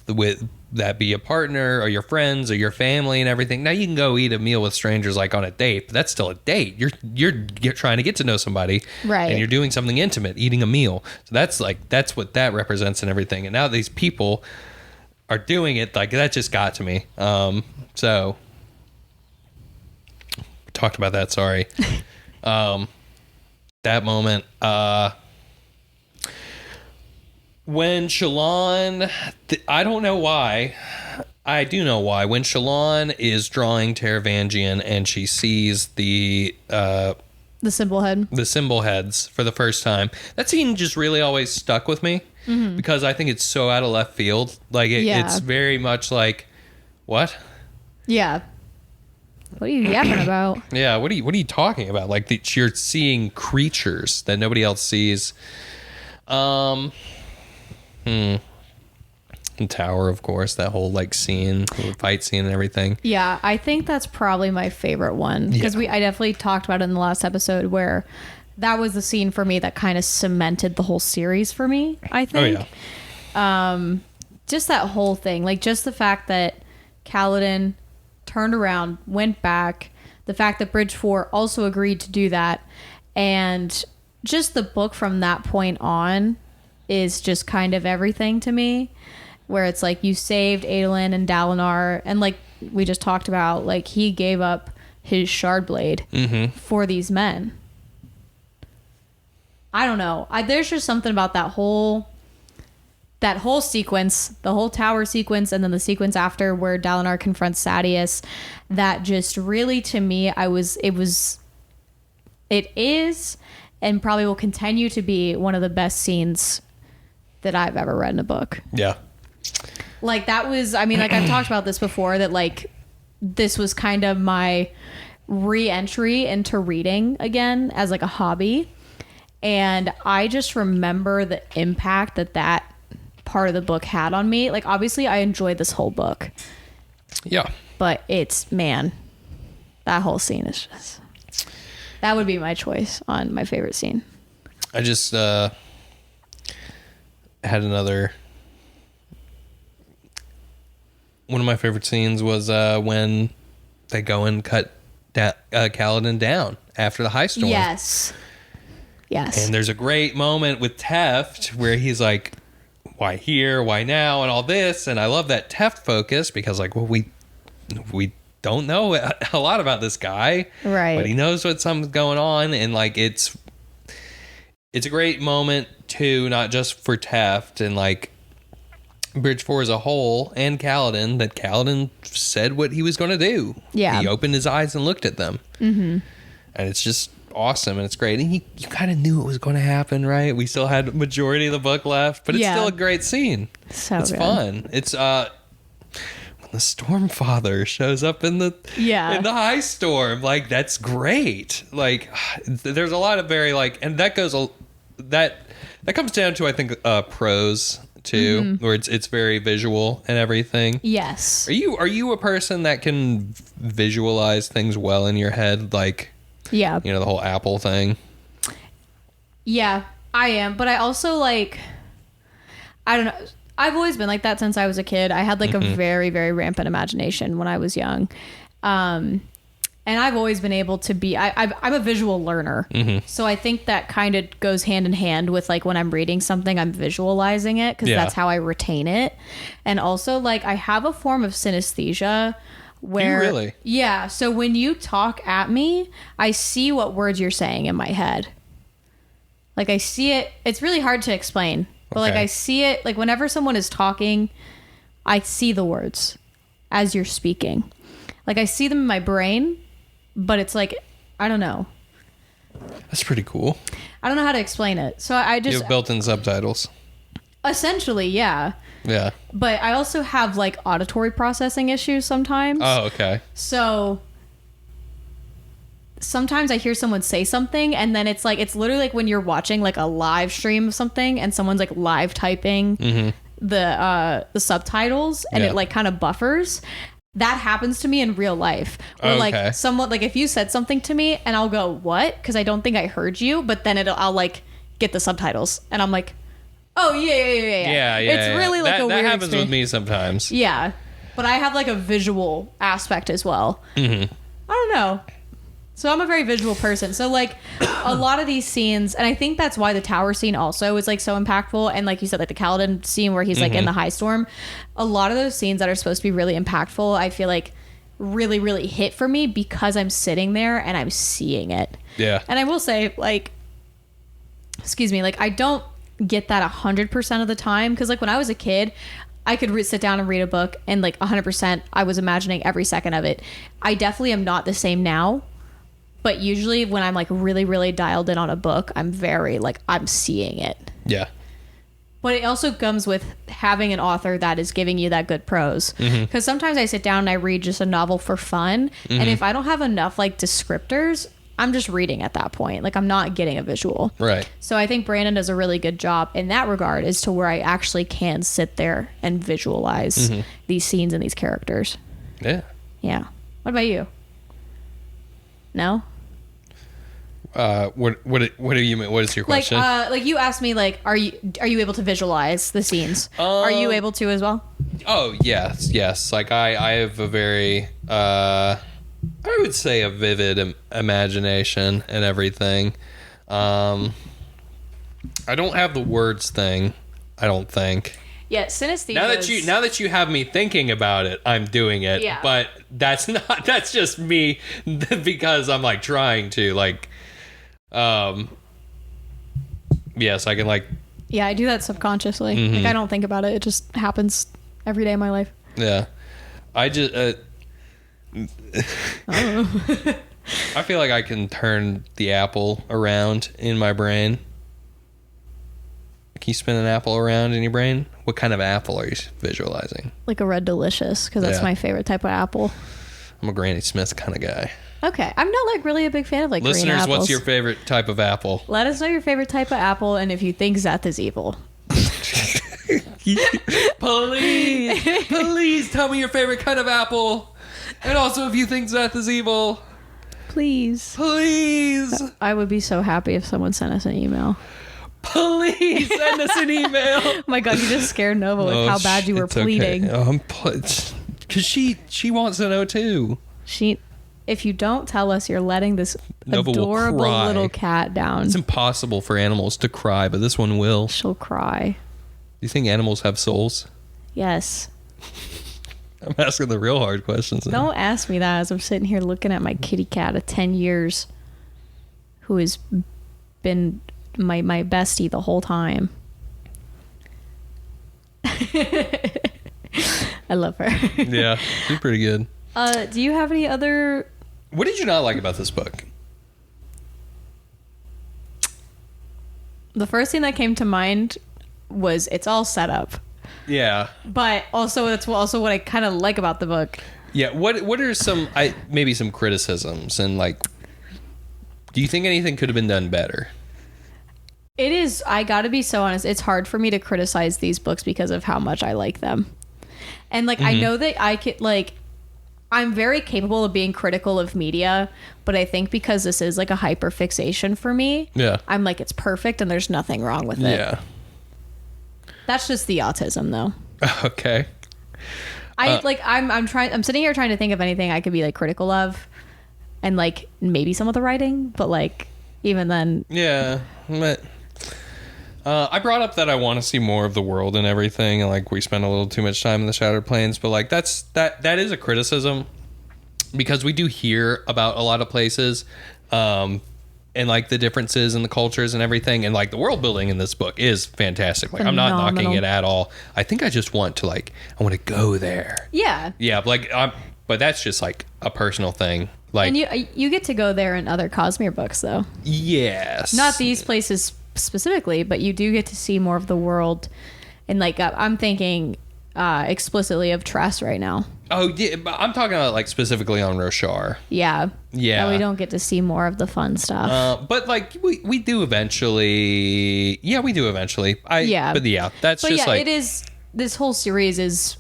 that be a partner or your friends or your family and everything. Now you can go eat a meal with strangers like on a date, but that's still a date. You're trying to get to know somebody, right? And you're doing something intimate, eating a meal. So that's what that represents and everything. And now these people are doing it, like that just got to me. So talked about that. Sorry. That moment. When Shallan, I don't know why. I do know why. When Shallan is drawing Taravangian and she sees the The symbol head. The symbol heads for the first time. That scene just really always stuck with me because I think it's so out of left field. Like it's very much like, what? Yeah. What are you yapping about? Yeah, what are you talking about? Like you're seeing creatures that nobody else sees. And Tower, of course, that whole like scene, fight scene and everything. Yeah, I think that's probably my favorite one because I definitely talked about it in the last episode where that was the scene for me that kind of cemented the whole series for me, I think. Oh, yeah. Just that whole thing, like just the fact that Kaladin turned around, went back, the fact that Bridge 4 also agreed to do that, and just the book from that point on is just kind of everything to me. Where it's like you saved Adolin and Dalinar, and like we just talked about, like he gave up his shard blade for these men. I don't know. There's just something about that whole sequence, the whole tower sequence, and then the sequence after where Dalinar confronts Sadeas, that just really, to me, it is, and probably will continue to be one of the best scenes that I've ever read in a book. Yeah. Like that was, I mean, like I've talked about this before, that like this was kind of my re-entry into reading again as like a hobby. And I just remember the impact that part of the book had on me. Like obviously I enjoyed this whole book. Yeah. But it's, man, that whole scene is just, that would be my choice on my favorite scene. I just had another... One of my favorite scenes was when they go and cut Kaladin down after the high storm. Yes. And there's a great moment with Teft where he's like, why here? Why now? And all this. And I love that Teft focus because like, well, we don't know a lot about this guy. Right. But he knows what something's going on. And like, it's a great moment too, not just for Teft and like, Bridge 4 as a whole, and Kaladin, that Kaladin said what he was going to do. Yeah. He opened his eyes and looked at them. And it's just awesome, and it's great. And you kind of knew it was going to happen, right? We still had majority of the book left, but it's still a great scene. It's good. Fun. It's when the Stormfather shows up in the high storm, like that's great. Like there's a lot of very like, and that comes down to I think prose too, where it's very visual and everything. Yes. Are you a person that can visualize things well in your head, like the whole Apple thing? Yeah, I am, but I also like, I don't know, I've always been like that since I was a kid. I had like a very, very rampant imagination when I was young. And I've always been able to be, I'm a visual learner. So I think that kind of goes hand in hand with like when I'm reading something, I'm visualizing it because that's how I retain it. And also like I have a form of synesthesia where... Do you really? Yeah. So when you talk at me, I see what words you're saying in my head. Like I see it. It's really hard to explain. But like I see it, like whenever someone is talking, I see the words as you're speaking. Like I see them in my brain. But it's like, I don't know. That's pretty cool. I don't know how to explain it. So I just... You have built-in subtitles. Essentially, yeah. Yeah. But I also have like auditory processing issues sometimes. Oh, okay. So sometimes I hear someone say something and then it's literally like when you're watching like a live stream of something and someone's like live typing the subtitles and it like kind of buffers. That happens to me in real life. Where like someone, like if you said something to me and I'll go, what? Because I don't think I heard you. But then I'll like get the subtitles and I'm like, oh yeah. It's really like a weird that happens experience. with me sometimes. Yeah. But I have like a visual aspect as well. I don't know. So I'm a very visual person. So like a lot of these scenes, and I think that's why the tower scene also is like so impactful. And like you said, like the Kaladin scene where he's like in the high storm, a lot of those scenes that are supposed to be really impactful, I feel like really, really hit for me because I'm sitting there and I'm seeing it. Yeah. And I will say like, excuse me, like I don't get that 100% of the time. Because like when I was a kid, I could sit down and read a book and like 100% I was imagining every second of it. I definitely am not the same now. But usually when I'm like really, really dialed in on a book, I'm very like, I'm seeing it. Yeah. But it also comes with having an author that is giving you that good prose. Because sometimes I sit down and I read just a novel for fun. And if I don't have enough like descriptors, I'm just reading at that point. Like I'm not getting a visual. Right. So I think Brandon does a really good job in that regard, as to where I actually can sit there and visualize these scenes and these characters. Yeah. Yeah. What about you? No? What do you mean? What is your question? Like you asked me, like, are you able to visualize the scenes? Are you able to as well? Oh, yes. Like I have a very, I would say a vivid imagination and everything. I don't have the words thing, I don't think. Yeah, synesthesia. Now that you have me thinking about it, I'm doing it. Yeah. But that's just me because I'm like trying to like, yes, I can like. Yeah, I do that subconsciously. Like I don't think about it. It just happens every day of my life. Yeah. I just, I feel like I can turn the apple around in my brain. Can you spin an apple around in your brain? What kind of apple are you visualizing? Like a Red Delicious, because that's my favorite type of apple. I'm a Granny Smith kind of guy. Okay, I'm not like really a big fan of like green Listeners, apples. what's your favorite type of apple? Let us know your favorite type of apple, and if you think Zeth is evil. Please tell me your favorite kind of apple. And also if you think Zeth is evil. Please. I would be so happy if someone sent us an email. Please send us an email. Oh my God, you just scared Nova with how bad you were pleading. Okay. Because she wants to know too. If you don't tell us, you're letting this Nova adorable little cat down. It's impossible for animals to cry, but this one will. She'll cry. Do you think animals have souls? Yes. I'm asking the real hard questions. Don't ask me that as I'm sitting here looking at my kitty cat of 10 years who has been my bestie the whole time. I love her. Yeah, she's pretty good. Do you have any other... What did you not like about this book? The first thing that came to mind was it's all set up. Yeah. But also that's also what I kind of like about the book. Yeah, what are some maybe some criticisms, and like, do you think anything could have been done better? It is, I gotta be so honest, it's hard for me to criticize these books because of how much I like them. And like I know that I could like, I'm very capable of being critical of media, but I think because this is like a hyper fixation for me, I'm like, it's perfect and there's nothing wrong with it. Yeah. That's just the autism though. Okay. I'm sitting here trying to think of anything I could be like critical of, and like maybe some of the writing, but like even then. Yeah. But I brought up that I want to see more of the world and everything, and like we spend a little too much time in the Shattered Plains, but like that is a criticism, because we do hear about a lot of places, and like the differences in the cultures and everything, and like the world building in this book is fantastic. Like Phenomenal. I'm not knocking it at all. I think I just want to I want to go there. Yeah. Yeah, but that's just like a personal thing. Like, and you get to go there in other Cosmere books though. Yes. Not these places specifically, but you do get to see more of the world. And like I'm thinking explicitly of Tress right now. Oh yeah, but I'm talking about like specifically on Roshar. Yeah. And we don't get to see more of the fun stuff. But like we do eventually. Yeah, we do eventually. But that's just yeah, like it is. This whole series is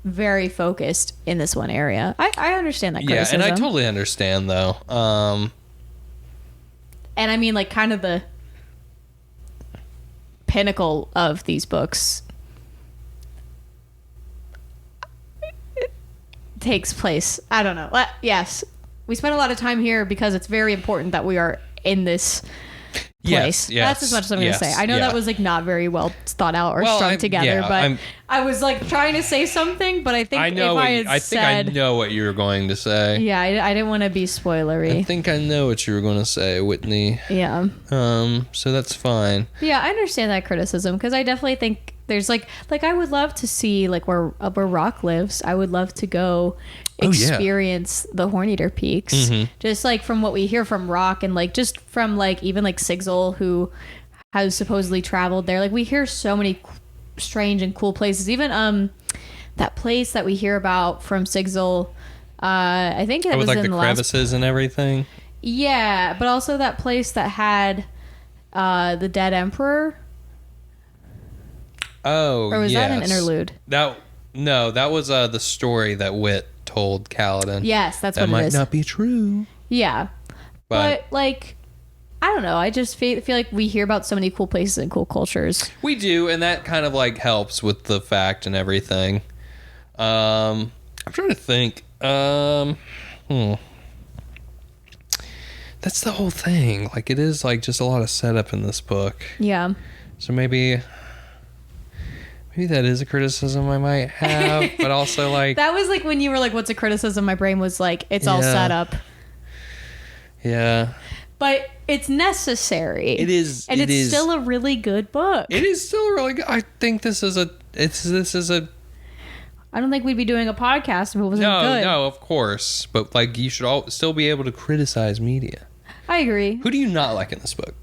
very focused in this one area. I understand that criticism. Yeah, and I totally understand though. And I mean, like, kind of the pinnacle of these books takes place. I don't know. Yes, we spend a lot of time here because it's very important that we are in this place. Yes, that's as much as I'm going to say. I know that was like not very well thought out or strung together, but I was like trying to say something, but I think I think I know what you were going to say. Yeah, I didn't want to be spoilery. I think I know what you were going to say, Whitney. Yeah. So that's fine. Yeah, I understand that criticism because I definitely think There's like I would love to see like where Rock lives. I would love to go experience the Horneater Peaks. Just like from what we hear from Rock and like just from like even like Sigzil, who has supposedly traveled there. Like we hear so many strange and cool places. Even that place that we hear about from Sigzil, I think it was like in the crevices and everything. Yeah, but also that place that had the dead emperor. Oh, or was that an interlude? That was the story that Wit told Kaladin. Yes, that's what it is. That might not be true. Yeah, but like, I don't know. I just feel like we hear about so many cool places and cool cultures. We do, and that kind of like helps with the fact and everything. I'm trying to think. That's the whole thing. Like, it is like just a lot of setup in this book. Yeah. So maybe that is a criticism I might have, but also like that was like when you were like, "What's a criticism?" My brain was like, "It's all set up." Yeah. But it's necessary. It is, and it's still a really good book. It is still really good. I think this is a. I don't think we'd be doing a podcast if it wasn't good. No, of course, but like you should still be able to criticize media. I agree. Who do you not like in this book?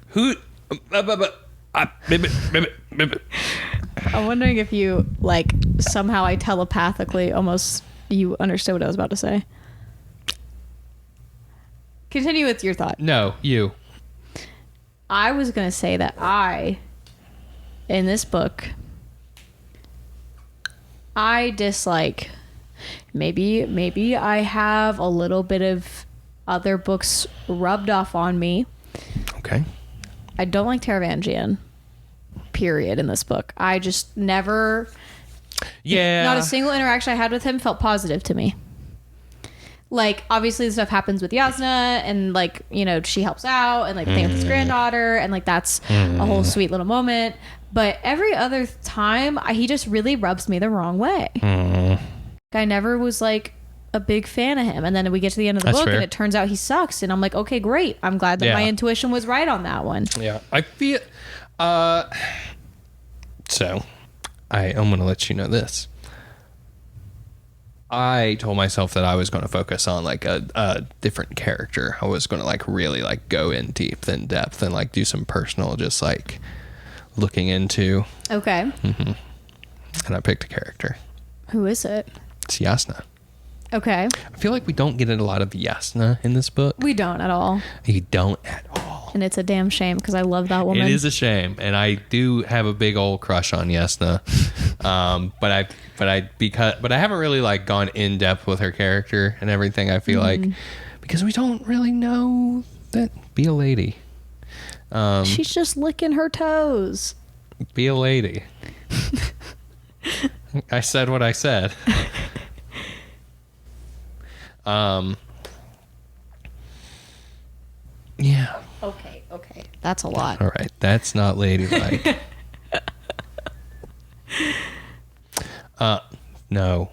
Who? I'm wondering if you like somehow I telepathically almost you understood what I was about to say. Continue with your thought. No, you. I was gonna say that in this book, I dislike. Maybe I have a little bit of other books rubbed off on me. Okay. I don't like Taravangian, period, in this book. I just never... Yeah. Not a single interaction I had with him felt positive to me. Like, obviously, the stuff happens with Yasna, and, like, you know, she helps out, and, like, the thing with his granddaughter, and, like, that's a whole sweet little moment. But every other time, he just really rubs me the wrong way. I never was, like, a big fan of him. And then we get to the end of the book, and it turns out he sucks. And I'm like, okay, great. I'm glad that my intuition was right on that one. Yeah. I feel... So, I'm going to let you know this. I told myself that I was going to focus on like a different character. I was going to like really like go in deep and depth and like do some personal just like looking into. Okay. And I picked a character. Who is it? It's Yasna. Okay. I feel like we don't get a lot of Yasna in this book. We don't at all. You don't at all. And it's a damn shame because I love that woman. It is a shame, and I do have a big old crush on Yasna. But I haven't really like gone in depth with her character and everything. I feel like because we don't really know that. Be a lady. She's just licking her toes. Be a lady. I said what I said. Yeah. Okay. That's a lot. All right. That's not ladylike. No.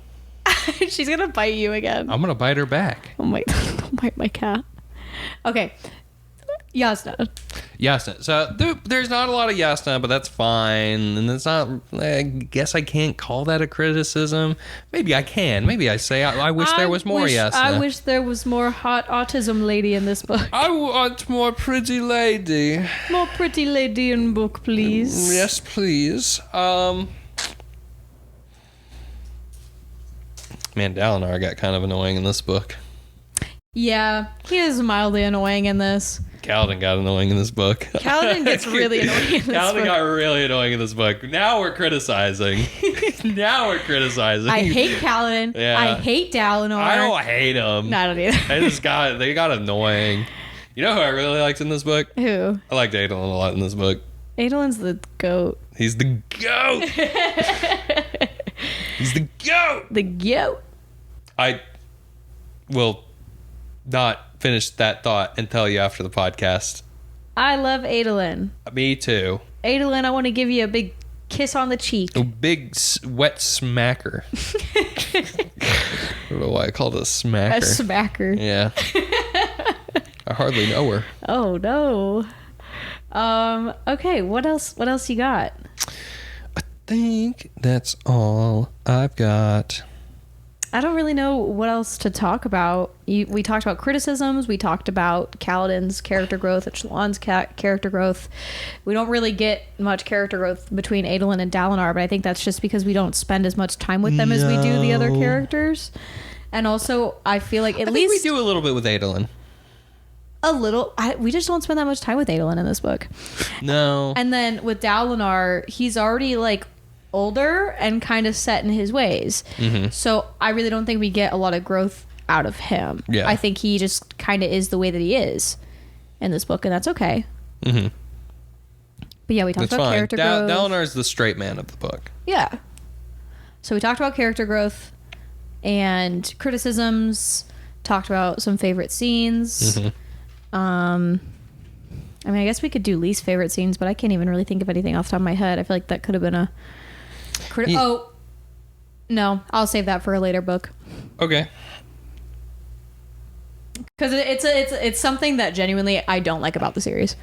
She's going to bite you again. I'm going to bite her back. Oh my, don't bite my cat. Okay. Yasna. So there's not a lot of Yasna, but that's fine. And it's not, I guess I can't call that a criticism. Maybe I can. Maybe I say, I wish there was more Yasna. I wish there was more hot autism lady in this book. I want more pretty lady. More pretty lady in book, please. Yes, please. Man, Dalinar got kind of annoying in this book. Yeah, he is mildly annoying in this. Kaladin got annoying in this book. Kaladin gets really annoying in this book. Kaladin got really annoying in this book. Now we're criticizing. I hate Kaladin. Yeah. I hate Dalinar. I don't hate him. No, I don't either. They got annoying. You know who I really liked in this book? Who? I liked Adolin a lot in this book. Adolin's the goat. He's the goat. He's the goat. The goat. I will not finish that thought and tell you after the podcast. I love Adolin. Me too. Adolin, I want to give you a big kiss on the cheek. A big wet smacker. I don't know why I called it a smacker. A smacker. Yeah. I hardly know her. Oh no. Okay, what else you got? I think that's all I've got. I don't really know what else to talk about. We talked about criticisms. We talked about Kaladin's character growth and Shallan's character growth. We don't really get much character growth between Adolin and Dalinar, but I think that's just because we don't spend as much time with them as we do the other characters. And also, I feel like at least we do a little bit with Adolin. A little. We just don't spend that much time with Adolin in this book. No. And then with Dalinar, he's already like older and kind of set in his ways. Mm-hmm. So I really don't think we get a lot of growth out of him. Yeah. I think he just kind of is the way that he is in this book, and that's okay. Mm-hmm. But yeah, we talked about character growth. Dalinar is the straight man of the book. Yeah. So we talked about character growth and criticisms, talked about some favorite scenes. Mm-hmm. I mean, I guess we could do least favorite scenes, but I can't even really think of anything off the top of my head. I feel like that could have been a... Oh, no. I'll save that for a later book. Okay. Because it's something that genuinely I don't like about the series.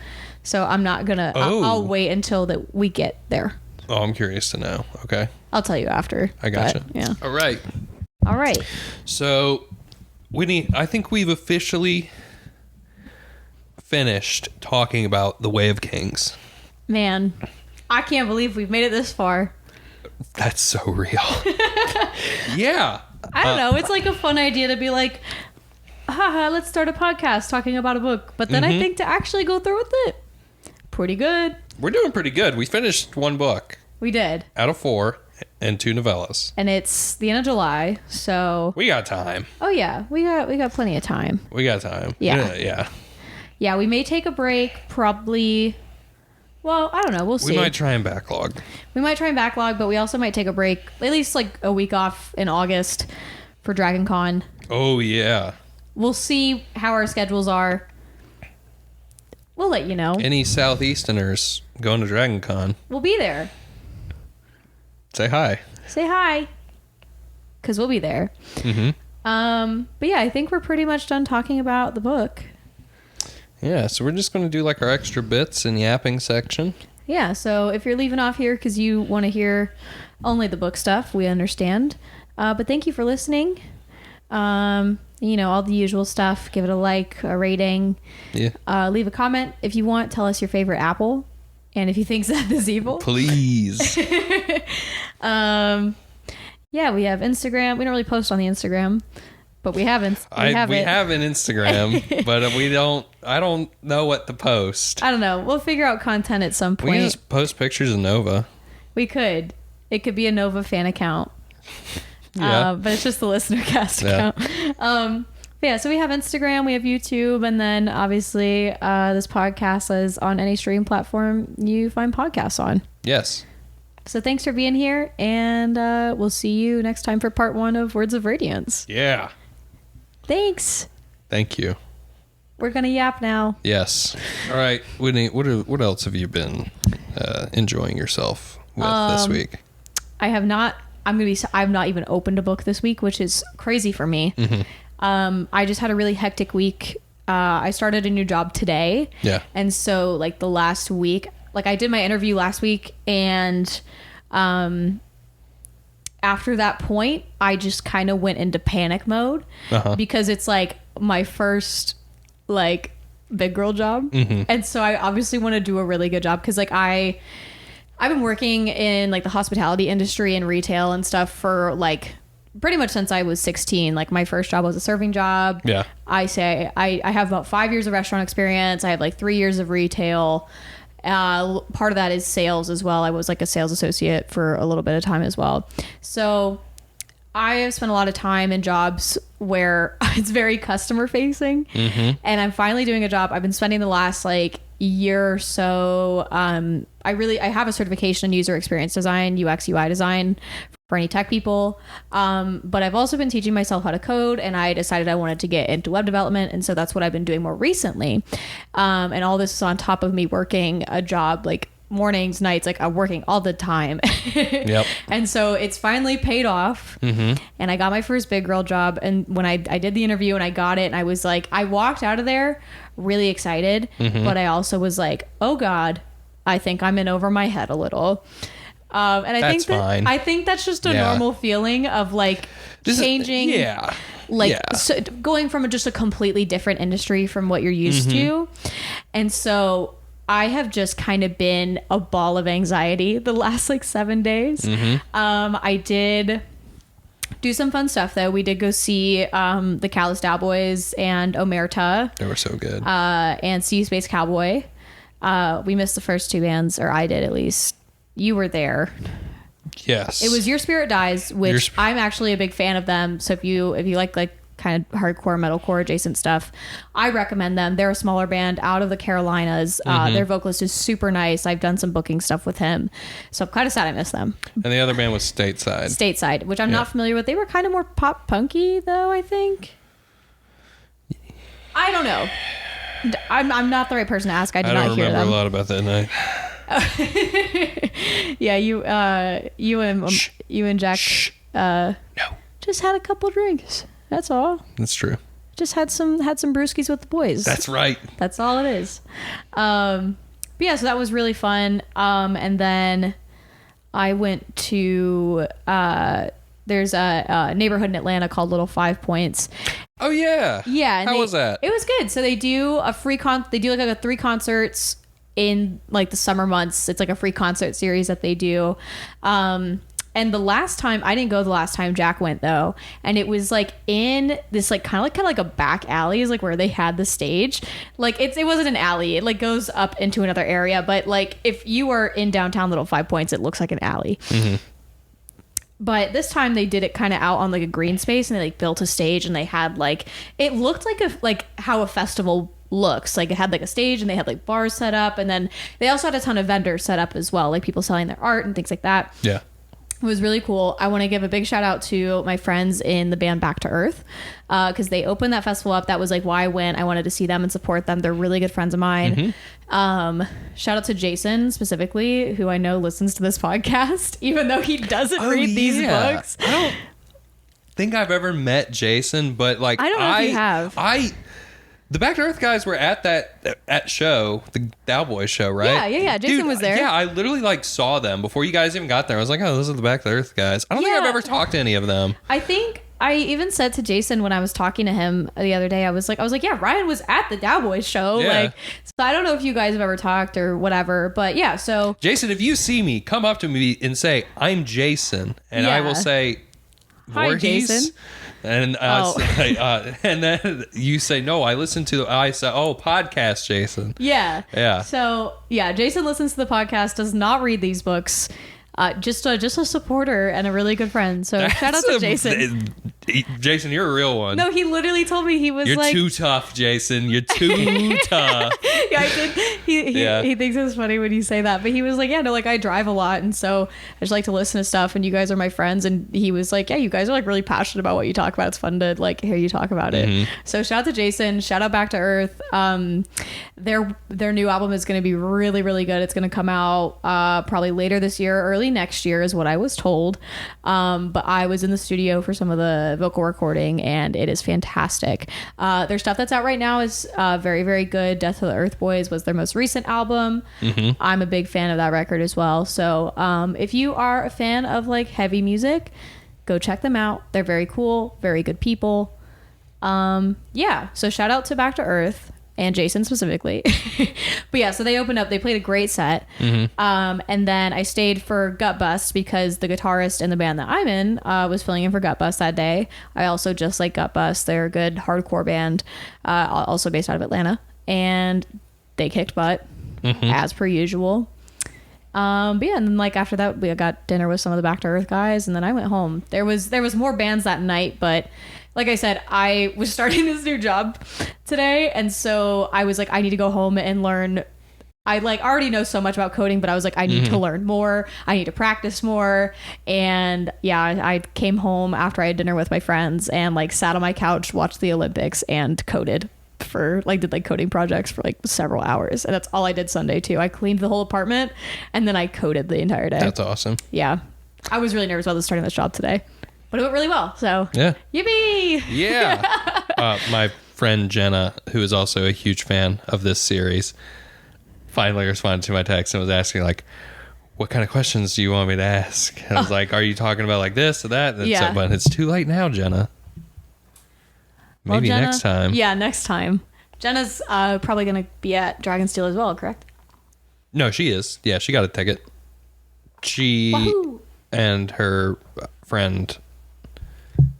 So I'm not going to... I'll wait until that we get there. Oh, I'm curious to know. Okay. I'll tell you after. I gotcha. But, yeah. All right. So, Whitney, I think we've officially finished talking about The Way of Kings. Man, I can't believe we've made it this far. That's so real. Yeah. I don't know. It's like a fun idea to be like, haha, let's start a podcast talking about a book. But then I think to actually go through with it, pretty good. We're doing pretty good. We finished one book. We did. Out of 4 and 2 novellas. And it's the end of July, so... We got time. Oh, yeah. We got plenty of time. We got time. Yeah. Yeah, we may take a break, probably... Well, I don't know. We'll see. We might try and backlog. But we also might take a break, at least like a week off in August for Dragon Con. Oh, yeah. We'll see how our schedules are. We'll let you know. Any Southeasterners going to Dragon Con? We'll be there. Say hi. Say hi. Because we'll be there. Mm-hmm. But yeah, I think we're pretty much done talking about the book. Yeah, so we're just going to do like our extra bits in Yapping section. Yeah, so if you're leaving off here because you want to hear only the book stuff, we understand. But thank you for listening. All the usual stuff. Give it a like, a rating. Yeah. Leave a comment if you want. Tell us your favorite apple. And if you think Zeth is evil. Please. Yeah, we have Instagram. We don't really post on the Instagram. But we haven't. We have an Instagram, but I don't know what to post. I don't know. We'll figure out content at some point. We can just post pictures of Nova. We could. It could be a Nova fan account. Yeah. But it's just the Listenercast account. Yeah, so we have Instagram, we have YouTube, and then obviously this podcast is on any stream platform you find podcasts on. Yes. So thanks for being here, and we'll see you next time for part 1 of Words of Radiance. Yeah. Thanks. Thank you. We're going to yap now. Yes. All right, Whitney, what else have you been enjoying yourself with this week? I have not. I've not even opened a book this week, which is crazy for me. Mm-hmm. I just had a really hectic week. I started a new job today. Yeah. And so like the last week, like I did my interview last week, and after that point, I just kind of went into panic mode because it's like my first like big girl job. Mm-hmm. And so I obviously want to do a really good job because like I've been working in like the hospitality industry and retail and stuff for like pretty much since I was 16. Like my first job was a serving job. Yeah. I have about 5 years of restaurant experience. I have like 3 years of retail. Part of that is sales as well. I was like a sales associate for a little bit of time as well. So I have spent a lot of time in jobs where it's very customer facing. Mm-hmm. And I'm finally doing a job. I've been spending the last like year or so. I have a certification in user experience design, UX, UI design for any tech people. But I've also been teaching myself how to code, and I decided I wanted to get into web development. And so that's what I've been doing more recently. And all this is on top of me working a job like mornings, nights, like I'm working all the time. Yep. And so it's finally paid off. And I got my first big girl job. And when I did the interview and I got it, and I was like, I walked out of there really excited, but I also was like, oh God, I think I'm in over my head a little. And I think that's just a normal feeling of like changing. So going from just a completely different industry from what you're used to. And so I have just kind of been a ball of anxiety the last like 7 days. I did do some fun stuff though. We did go see the Callous Cowboys and Omerta. They were so good. And Sea Space Cowboy. We missed the first two bands, or I did at least. You were there. Yes. It was Your Spirit Dies, which I'm actually a big fan of them. So if you like kind of hardcore metalcore adjacent stuff, I recommend them. They're a smaller band out of the Carolinas. Their vocalist is super nice. I've done some booking stuff with him, so I'm kind of sad I missed them. And the other band was Stateside, which I'm not familiar with. They were kind of more pop punky though, I think. I don't know. I'm not the right person to ask. I did not hear them. I don't remember a lot about that night. Yeah, you and Jack just had a couple drinks. That's all. That's true. Just had some brewskis with the boys. That's right. That's all it is. But yeah, so that was really fun. And then I went to there's a neighborhood in Atlanta called Little 5 Points. Oh yeah. Yeah. How was that? It was good. So they do a free they do like 3 concerts in like the summer months. It's like a free concert series that they do. And the last time, I didn't go the last time Jack went though. And it was like in this like kind of like a back alley is like where they had the stage. Like it wasn't an alley. It like goes up into another area. But like if you are in downtown Little 5 Points, it looks like an alley. But this time they did it kind of out on like a green space, and they like built a stage, and they had like, it looked like how a festival looks. Like it had like a stage, and they had like bars set up, and then they also had a ton of vendors set up as well, like people selling their art and things like that. Yeah. It was really cool. I want to give a big shout out to my friends in the band Back to Earth, because they opened that festival up. That was like why I went. I wanted to see them and support them. They're really good friends of mine. Shout out to Jason specifically, who I know listens to this podcast, even though he doesn't read these books. I don't think I've ever met Jason, but like I don't know if you have. The Back to Earth guys were at that show, the Cowboy show, right? Yeah. Jason was there. Yeah, I literally like saw them before you guys even got there. I was like, oh, those are the Back to Earth guys. I don't think I've ever talked to any of them. I think I even said to Jason when I was talking to him the other day, I was like, yeah, Ryan was at the Cowboy show. Yeah. Like, so I don't know if you guys have ever talked or whatever, but yeah. So Jason, if you see me, come up to me and say, I'm Jason. And I will say, hi, Jason. And and then you say, no, I listen to, I say, oh, podcast, Jason. Yeah. So yeah, Jason listens to the podcast, does not read these books. Just a supporter and a really good friend. So shout out to Jason. Jason, you're a real one. No, he literally told me you're too tough, Jason. You're too tough. Yeah, I did. He thinks it's funny when you say that, but he was like, yeah, no, like I drive a lot, and so I just like to listen to stuff, and you guys are my friends. And he was like, yeah, you guys are like really passionate about what you talk about. It's fun to like hear you talk about it. So shout out to Jason. Shout out Back to Earth. Their new album is going to be really, really good. It's going to come out probably later this year, early next year is what I was told. But I was in the studio for some of the vocal recording, and it is fantastic. Their stuff that's out right now is very, very good. Death to the Earth Boys was their most recent album. I'm a big fan of that record as well. So if you are a fan of like heavy music, go check them out. They're very cool, very good people. Yeah, so shout out to Back to Earth and Jason specifically. But yeah, so they opened up, they played a great set. And then I stayed for Gut Bust because the guitarist in the band that I'm in was filling in for Gut Bust that day. I also just like Gut Bust. They're a good hardcore band, also based out of Atlanta, and they kicked butt as per usual. But yeah, and then like after that we got dinner with some of the Back to Earth guys, and then I went home. There was more bands that night, but like I said, I was starting this new job today, and so I was like, I need to go home and learn. I like already know so much about coding, but I was like, I need to learn more. I need to practice more. And yeah, I came home after I had dinner with my friends and like sat on my couch, watched the Olympics, and coded for like did like coding projects for like several hours, and that's all I did Sunday too. I cleaned the whole apartment and then I coded the entire day. That's awesome. Yeah, I was really nervous about starting this job today, but it went really well. So yeah, yippee! Yeah. My friend Jenna, who is also a huge fan of this series, finally responded to my text and was asking like, what kind of questions do you want me to ask? And I was like, are you talking about like this or that? And Yeah. but it's too late now, Jenna. Maybe Jenna, next time. Yeah, next time. Jenna's probably going to be at Dragonsteel as well, correct? No, she is. Yeah, she got a ticket. She Wahoo! and her friend,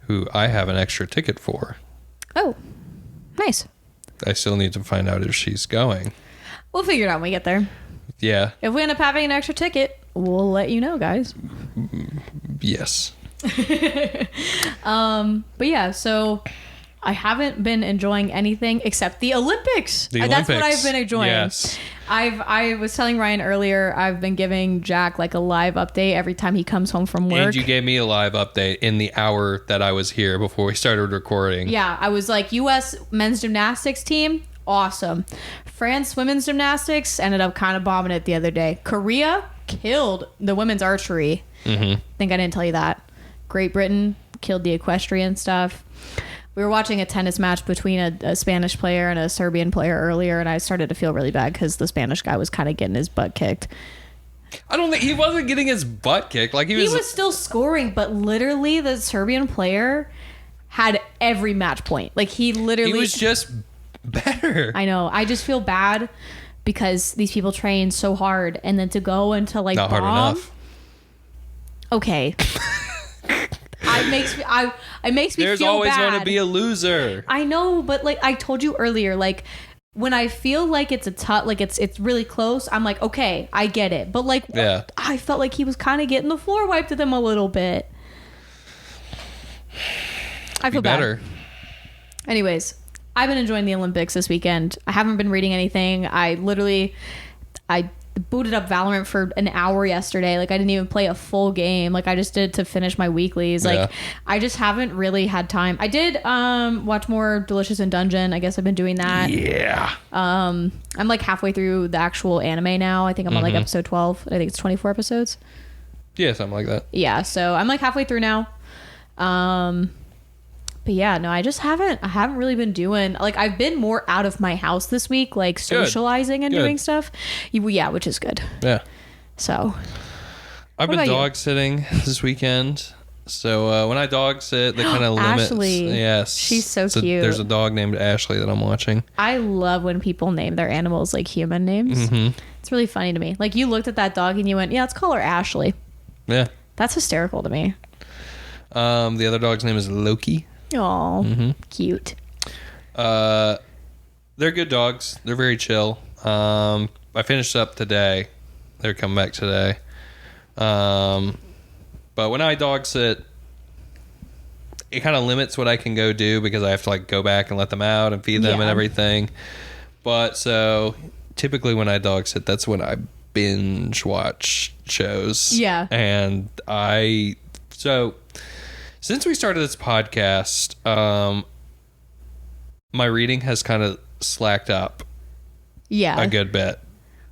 who I have an extra ticket for. Oh, nice. I still need to find out if she's going. We'll figure it out when we get there. Yeah. If we end up having an extra ticket, we'll let you know, guys. Yes. But yeah, so I haven't been enjoying anything except the Olympics. That's what I've been enjoying. Yes. I was telling Ryan earlier, I've been giving Jack like a live update every time he comes home from work. And you gave me a live update in the hour that I was here before we started recording. Yeah, I was like, U.S. men's gymnastics team, awesome. France women's gymnastics ended up kind of bombing it the other day. Korea killed the women's archery. Mm-hmm. Think I didn't tell you that. Great Britain killed the equestrian stuff. We were watching a tennis match between a Spanish player and a Serbian player earlier, and I started to feel really bad because the Spanish guy was kind of getting his butt kicked. I don't think he wasn't getting his butt kicked. Like he was still scoring, but literally the Serbian player had every match point. Like he was just better. I know. I just feel bad because these people train so hard, and then to go into like not bomb, hard enough. Okay. It makes me There's feel always bad. going to be a loser. I know, but like I told you earlier, like when I feel like it's a tough, like it's really close, I'm like, okay, I get it. But like, yeah. I felt like he was kind of getting the floor wiped at him a little bit. I feel better. bad. Anyways, I've been enjoying the Olympics this weekend. I haven't been reading anything. I booted up Valorant for an hour yesterday. Like I didn't even play a full game. Like I just did to finish my weeklies. Like I just haven't really had time. I did watch more Delicious in Dungeon. I guess I've been doing that. Yeah. I'm like halfway through the actual anime now. I think I'm on like episode 12. I think it's 24 episodes. Yeah, something like that. Yeah, so I'm like halfway through now. But yeah, no, I haven't really been doing, like I've been more out of my house this week, like socializing and doing stuff. Yeah, which is good. Yeah. So I've been dog sitting this weekend. So when I dog sit, they kind of limit. Ashley. Yes. She's so cute. There's a dog named Ashley that I'm watching. I love when people name their animals like human names. Mm-hmm. It's really funny to me. Like you looked at that dog and you went, yeah, let's call her Ashley. Yeah. That's hysterical to me. The other dog's name is Loki. Oh, cute. They're good dogs. They're very chill. I finished up today. They're coming back today. But when I dog sit, it kind of limits what I can go do because I have to like go back and let them out and feed them and everything. But so typically when I dog sit, that's when I binge watch shows. Yeah. And since we started this podcast, my reading has kind of slacked up a good bit.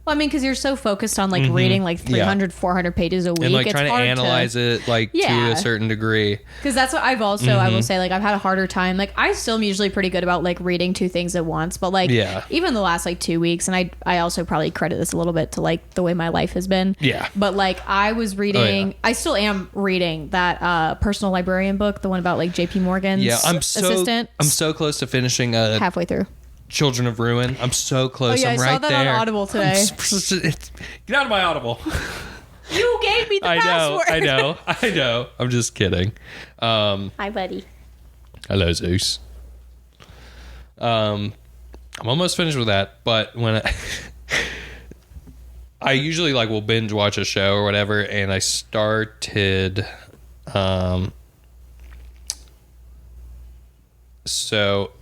Well, I mean, because you're so focused on like reading like 300, 400 pages a week. And like it's trying to analyze it like to a certain degree. Because that's what I've also, I will say, like I've had a harder time. Like I still am usually pretty good about like reading two things at once. But like even the last like 2 weeks, and I also probably credit this a little bit to like the way my life has been. Yeah. But like I was reading, I still am reading that personal librarian book, the one about like JP Morgan's assistant. I'm so close to finishing halfway through. Children of Ruin. I'm so close. I'm right there. I saw that on Audible today. Get out of my Audible. You gave me the password. I know. I'm just kidding. Hi, buddy. Hello, Zeus. I'm almost finished with that, but when I usually like will binge watch a show or whatever, and I started so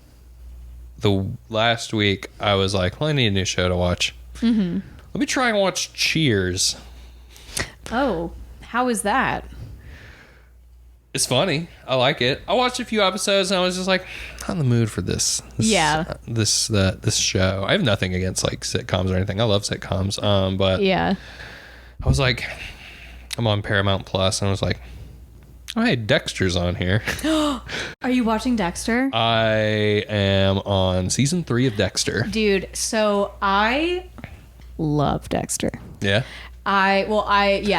the last week I was like, well, I need a new show to watch. Let me try and watch Cheers. Oh, how is that? It's funny. I like it. I watched a few episodes and I was just like, not in the mood for this. This show. I have nothing against like sitcoms or anything. I love sitcoms. But Yeah. I was like, I'm on Paramount Plus and I was like, oh, hey, Dexter's on here. Are you watching Dexter? I am on season 3 of Dexter. Dude, so I love Dexter. Yeah.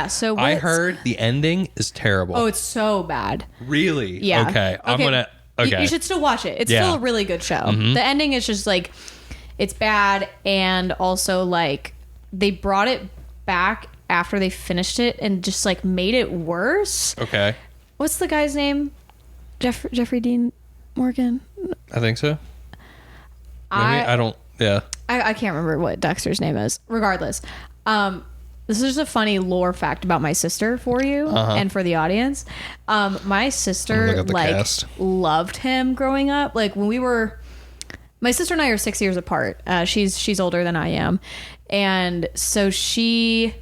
So I heard the ending is terrible. Oh, it's so bad. Really? Yeah. Okay. You should still watch it. It's still a really good show. Mm-hmm. The ending is just like, it's bad, and also like they brought it back after they finished it and just like made it worse. Okay. What's the guy's name? Jeffrey Dean Morgan? I think so. I don't. Yeah. I can't remember what Dexter's name is. Regardless, this is just a funny lore fact about my sister for you and for the audience. My sister loved him growing up. Like when my sister and I are 6 years apart. She's older than I am, and so she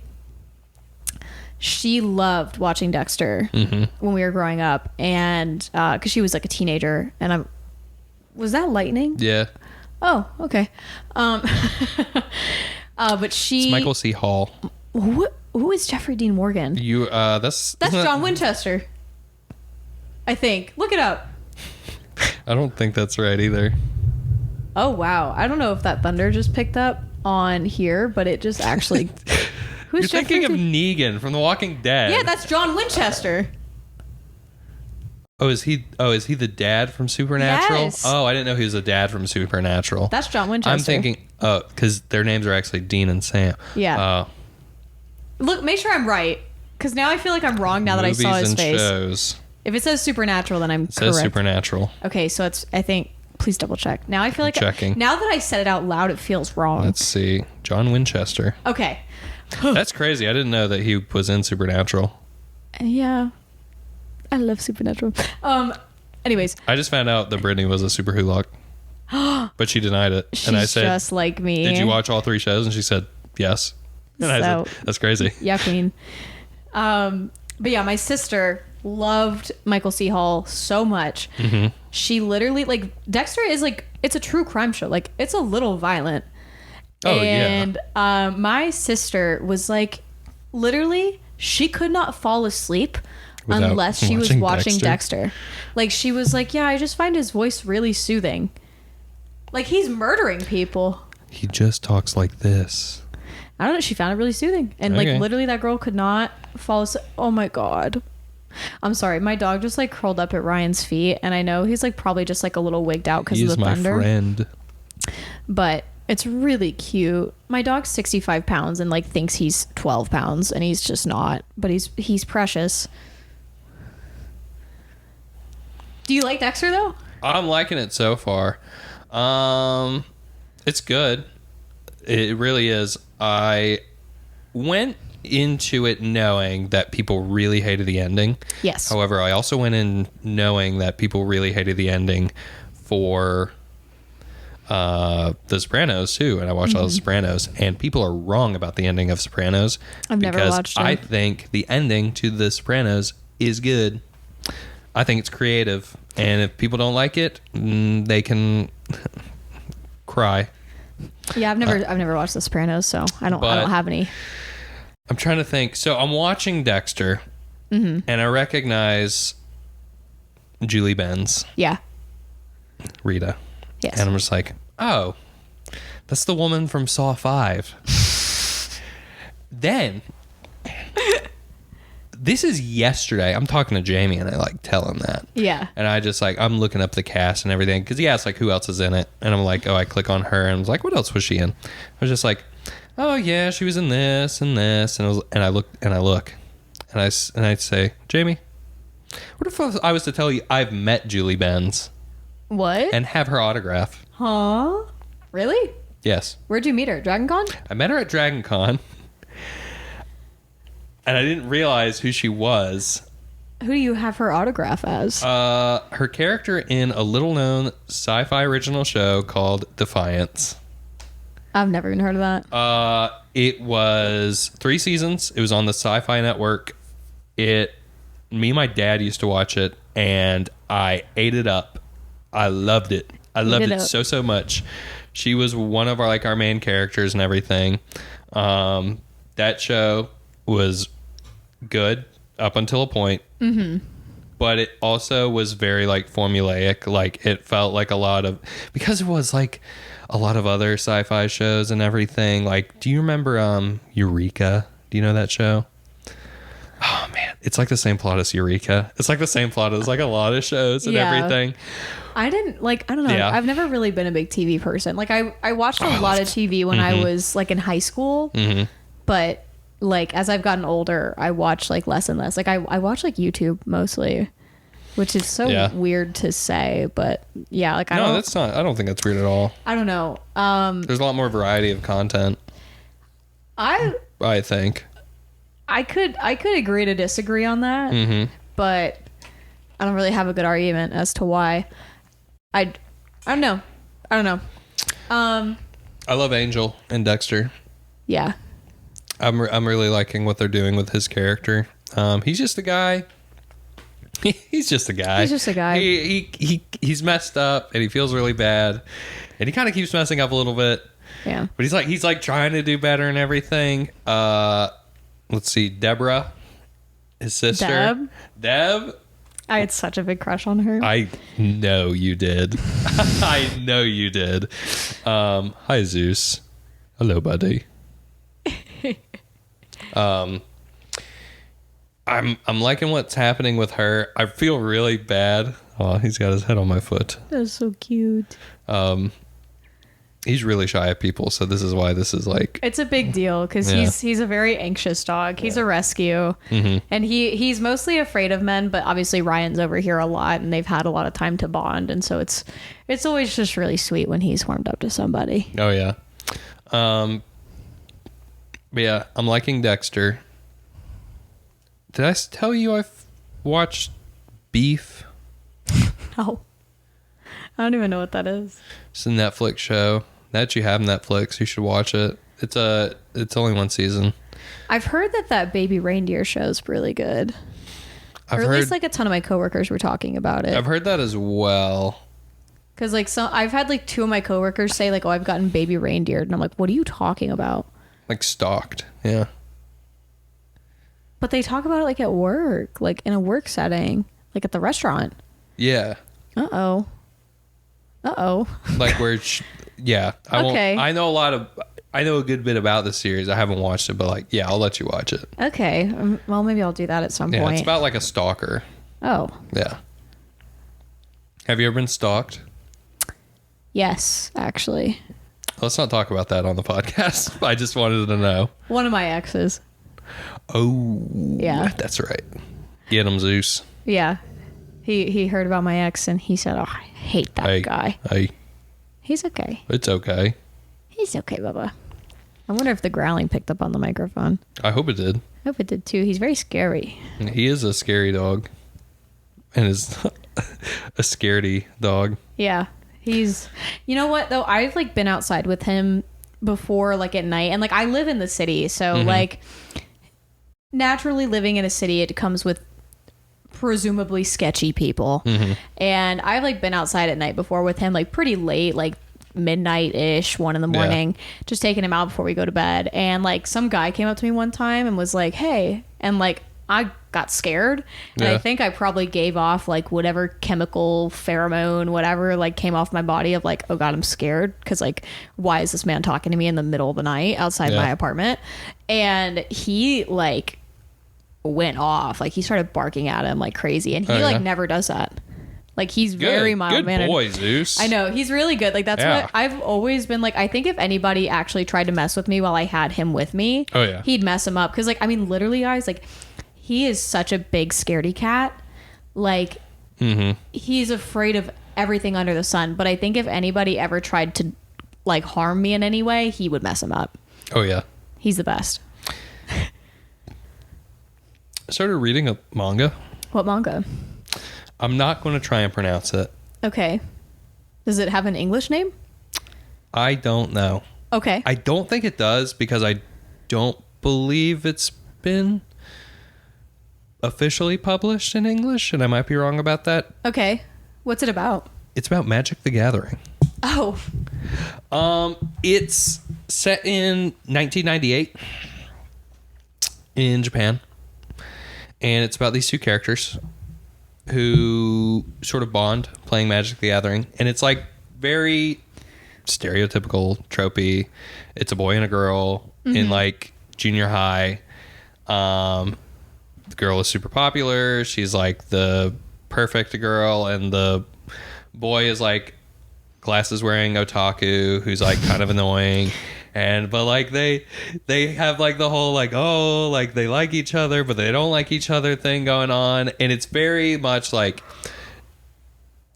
loved watching Dexter when we were growing up, and because she was like a teenager, and was that lightning? Yeah. Oh, okay. But it's Michael C. Hall. Who is Jeffrey Dean Morgan? That's John Winchester, I think. Look it up. I don't think that's right either. Oh wow, I don't know if that thunder just picked up on here, but it just actually. You're thinking of Negan from The Walking Dead. Yeah, that's John Winchester. Oh, is he the dad from Supernatural? Yes. Oh, I didn't know he was the dad from Supernatural. That's John Winchester. I'm thinking, because their names are actually Dean and Sam. Yeah. Look, make sure I'm right, because now I feel like I'm wrong now that I saw his face. Shows. If it says Supernatural, then I'm correct. It says Supernatural. Okay, so I think, please double check. Now I feel like checking. Now that I said it out loud, it feels wrong. Let's see. John Winchester. Okay. That's crazy. I didn't know that he was in Supernatural. Yeah. I love Supernatural. Anyways. I just found out that Brittany was a Super Hulock. But she denied it. She's and I said, just like me. Did you watch all 3 shows? And she said, yes. And I said, that's crazy. Yeah, queen. But yeah, my sister loved Michael C. Hall so much. Mm-hmm. She literally, like, Dexter is like, it's a true crime show. Like, it's a little violent. Oh, and my sister was like, literally, she could not fall asleep unless she was watching Dexter. Like, she was like, yeah, I just find his voice really soothing. Like, he's murdering people. He just talks like this. I don't know. She found it really soothing. And like, literally, that girl could not fall asleep. Oh my God. I'm sorry. My dog just like curled up at Ryan's feet. And I know he's like probably just like a little wigged out because of the thunder. He's my friend. But it's really cute. My dog's 65 pounds and like thinks he's 12 pounds, and he's just not. But he's precious. Do you like Dexter though? I'm liking it so far. It's good. It really is. I went into it knowing that people really hated the ending. Yes. However, I also went in knowing that people really hated the ending for The Sopranos too, and I watched all The Sopranos, and people are wrong about the ending of Sopranos. I've never watched it. I think the ending to The Sopranos is good. I think it's creative, and if people don't like it, they can cry. Yeah, I've never watched The Sopranos, so I don't have any. I'm trying to think. So I'm watching Dexter, and I recognize Julie Benz. Yeah. Rita. Yes. And I'm just like, oh, that's the woman from Saw 5. Then, this is yesterday. I'm talking to Jamie, and I like tell him that. Yeah. And I just like, I'm looking up the cast and everything, because he asked like who else is in it, and I'm like, oh, I click on her, and I was like, what else was she in? I was just like, oh yeah, she was in this and this, and I look, and I say, Jamie, what if I was to tell you I've met Julie Benz? What? And have her autograph. Huh? Really? Yes. Where'd you meet her? Dragon Con? I met her at Dragon Con. And I didn't realize who she was. Who do you have her autograph as? Her character in a little-known sci-fi original show called Defiance. I've never even heard of that. It was 3 seasons. It was on the Sci-Fi Network. It me and my dad used to watch it, and I ate it up. I loved it. I loved it so much. She was one of our main characters and everything. That show was good up until a point. Mm-hmm. But it also was very formulaic. Like it felt like because it was like a lot of other sci-fi shows and everything. Like, do you remember Eureka? Do you know that show? Oh man, it's like the same plot as Eureka. It's like the same plot as like a lot of shows and everything. I don't know. Yeah. I've never really been a big TV person. Like I watched a lot of TV when I was like in high school, but like as I've gotten older, I watch like less and less. Like I watch like YouTube mostly, which is so weird to say, but yeah, like that's not. I don't think that's weird at all. I don't know. There's a lot more variety of content. I think. I could agree to disagree on that, but I don't really have a good argument as to why. I don't know. I love Angel and Dexter. Yeah. I'm really liking what they're doing with his character. He's just a guy. He's just a guy. He's messed up and he feels really bad, and he kind of keeps messing up a little bit. Yeah. But he's trying to do better and everything. Let's see, Deborah, his sister. Deb. I had such a big crush on her. I know you did. I know you did. Hi, Zeus. Hello, buddy. I'm liking what's happening with her. I feel really bad. Oh, he's got his head on my foot. That's so cute. He's really shy of people, so this is why this is like... It's a big deal, because he's a very anxious dog. He's a rescue, and he's mostly afraid of men, but obviously Ryan's over here a lot, and they've had a lot of time to bond, and so it's always just really sweet when he's warmed up to somebody. Oh, yeah. But yeah, I'm liking Dexter. Did I tell you I've watched Beef? No. I don't even know what that is. It's a Netflix show. That you have Netflix, you should watch it. It's only one season. I've heard that Baby Reindeer show is really good. At least like a ton of my coworkers were talking about it. I've heard that as well. Because I've had like two of my coworkers say like, "Oh, I've gotten baby reindeered," and I'm like, "What are you talking about?" Like stalked, yeah. But they talk about it like at work, like in a work setting, like at the restaurant. Yeah. Uh-oh. Like where, yeah. Okay. I know a good bit about the series. I haven't watched it, but like, yeah, I'll let you watch it. Okay. Well, maybe I'll do that at some point. Yeah, it's about like a stalker. Oh. Yeah. Have you ever been stalked? Yes, actually. Let's not talk about that on the podcast. I just wanted to know. One of my exes. Oh. Yeah. That's right. Get him, Zeus. Yeah. He heard about my ex and he said, "Oh, I hate that guy." Hey. He's okay. It's okay. He's okay, Bubba. I wonder if the growling picked up on the microphone. I hope it did. I hope it did too. He's very scary. He is a scary dog. And is a scaredy dog. Yeah. He's, you know what though? I've like been outside with him before, like at night, and like I live in the city, so like naturally living in a city, it comes with presumably sketchy people. And I've like been outside at night before with him, like pretty late, like midnight-ish, 1 a.m, just taking him out before we go to bed. And like some guy came up to me one time and was like, "Hey," and like I got scared, and I think I probably gave off like whatever chemical pheromone, whatever, like came off my body of like, oh god, I'm scared, because like, why is this man talking to me in the middle of the night outside my apartment? And he like went off, like he started barking at him like crazy, and he never does that. Like he's very mild mannered. Good boy, Zeus. I know, he's really good. Like that's what I've always been like. I think if anybody actually tried to mess with me while I had him with me, he'd mess him up. Because like, I mean, literally, guys, like he is such a big scaredy cat. Like he's afraid of everything under the sun. But I think if anybody ever tried to like harm me in any way, he would mess him up. Oh yeah, he's the best. I started reading a manga. What manga? I'm not going to try and pronounce it. Okay. Does it have an English name? I don't know. Okay. I don't think it does, because I don't believe it's been officially published in English, and I might be wrong about that. Okay. What's it about? It's about Magic the Gathering. Oh. It's set in 1998 in Japan, and it's about these two characters who sort of bond playing Magic the Gathering, and it's like very stereotypical, tropey. It's a boy and a girl in like junior high. The girl is super popular. She's like the perfect girl, and the boy is like glasses wearing otaku who's like kind of annoying. But like they have like the whole like, oh, like they like each other but they don't like each other thing going on, and it's very much like,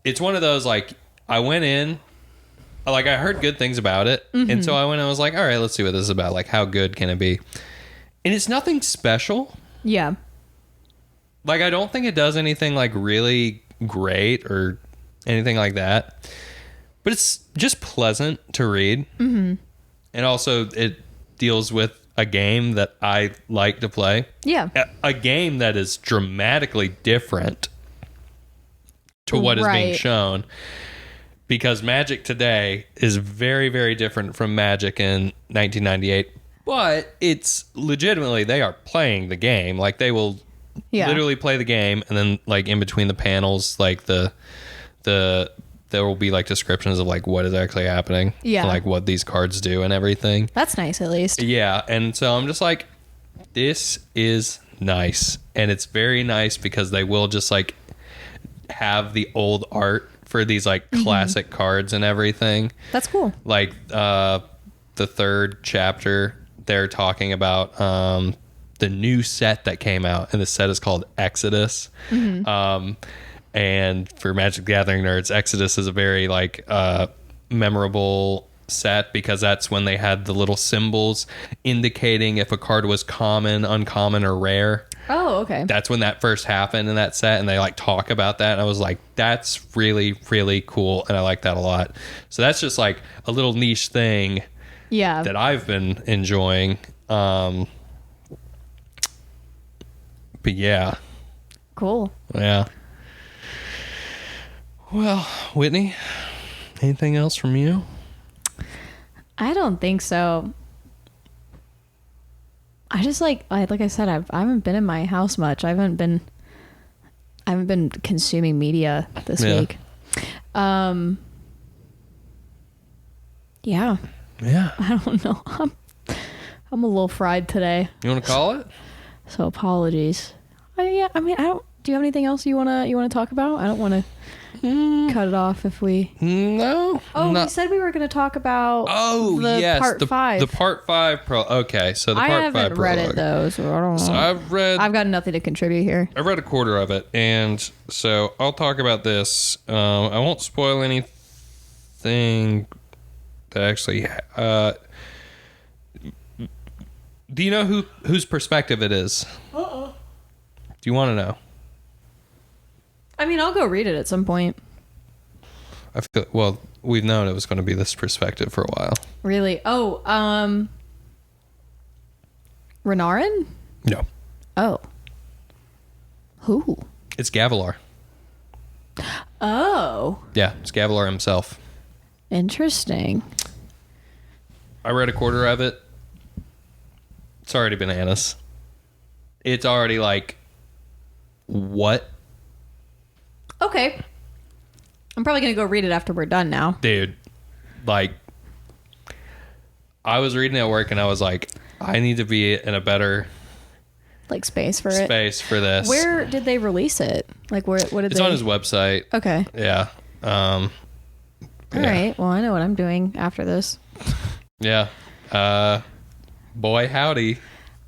it's one of those like, I went in, like I heard good things about it, and so I went and I was like, all right, let's see what this is about, like how good can it be. And it's nothing special. Yeah. Like I don't think it does anything like really great or anything like that, but it's just pleasant to read. And also it deals with a game that I like to play. Yeah. A game that is dramatically different to what is being shown, because Magic today is very, very different from Magic in 1998. But it's legitimately, they are playing the game. Like they will literally play the game, and then like in between the panels, like the there will be like descriptions of like what is actually happening, and, like what these cards do and everything. That's nice, at least. Yeah, and so I'm just like, this is nice, and it's very nice because they will just like have the old art for these like classic cards and everything. That's cool. Like the third chapter, they're talking about the new set that came out, and the set is called Exodus. And for Magic the Gathering nerds, Exodus is a very like memorable set because that's when they had the little symbols indicating if a card was common, uncommon, or rare. Oh, okay. That's when that first happened in that set, and they like talk about that, and I was like, that's really, really cool, and I like that a lot. So that's just like a little niche thing that I've been enjoying. But yeah. Cool. Yeah. Well, Whitney, anything else from you? I don't think so. I just like I said, I haven't been in my house much. I haven't been consuming media this week. Yeah. I don't know. I'm a little fried today. You want to call it? So apologies. I mean, I don't. Do you have anything else you wanna talk about? I don't want to cut it off if we. No. We said we were going to talk about. Part 5. The part 5 pro. Okay, so the part 5 prologue. I haven't read it though, so I don't know. So I've got nothing to contribute here. I read a quarter of it, and so I'll talk about this. I won't spoil anything. That actually. Do you know whose perspective it is? Do you want to know? I mean, I'll go read it at some point. I feel, well, we've known it was going to be this perspective for a while. Really? Oh, Renarin? No. Oh. Who? It's Gavilar. Oh. Yeah, it's Gavilar himself. Interesting. I read a quarter of it. It's already bananas. It's already like, what? Okay. I'm probably going to go read it after we're done now. Dude, like, I was reading at work and I was like, I need to be in a better like space for this. Where did they release it? Like, what did it's on his website. Okay. Yeah. All right. Well, I know what I'm doing after this. Yeah. Boy howdy.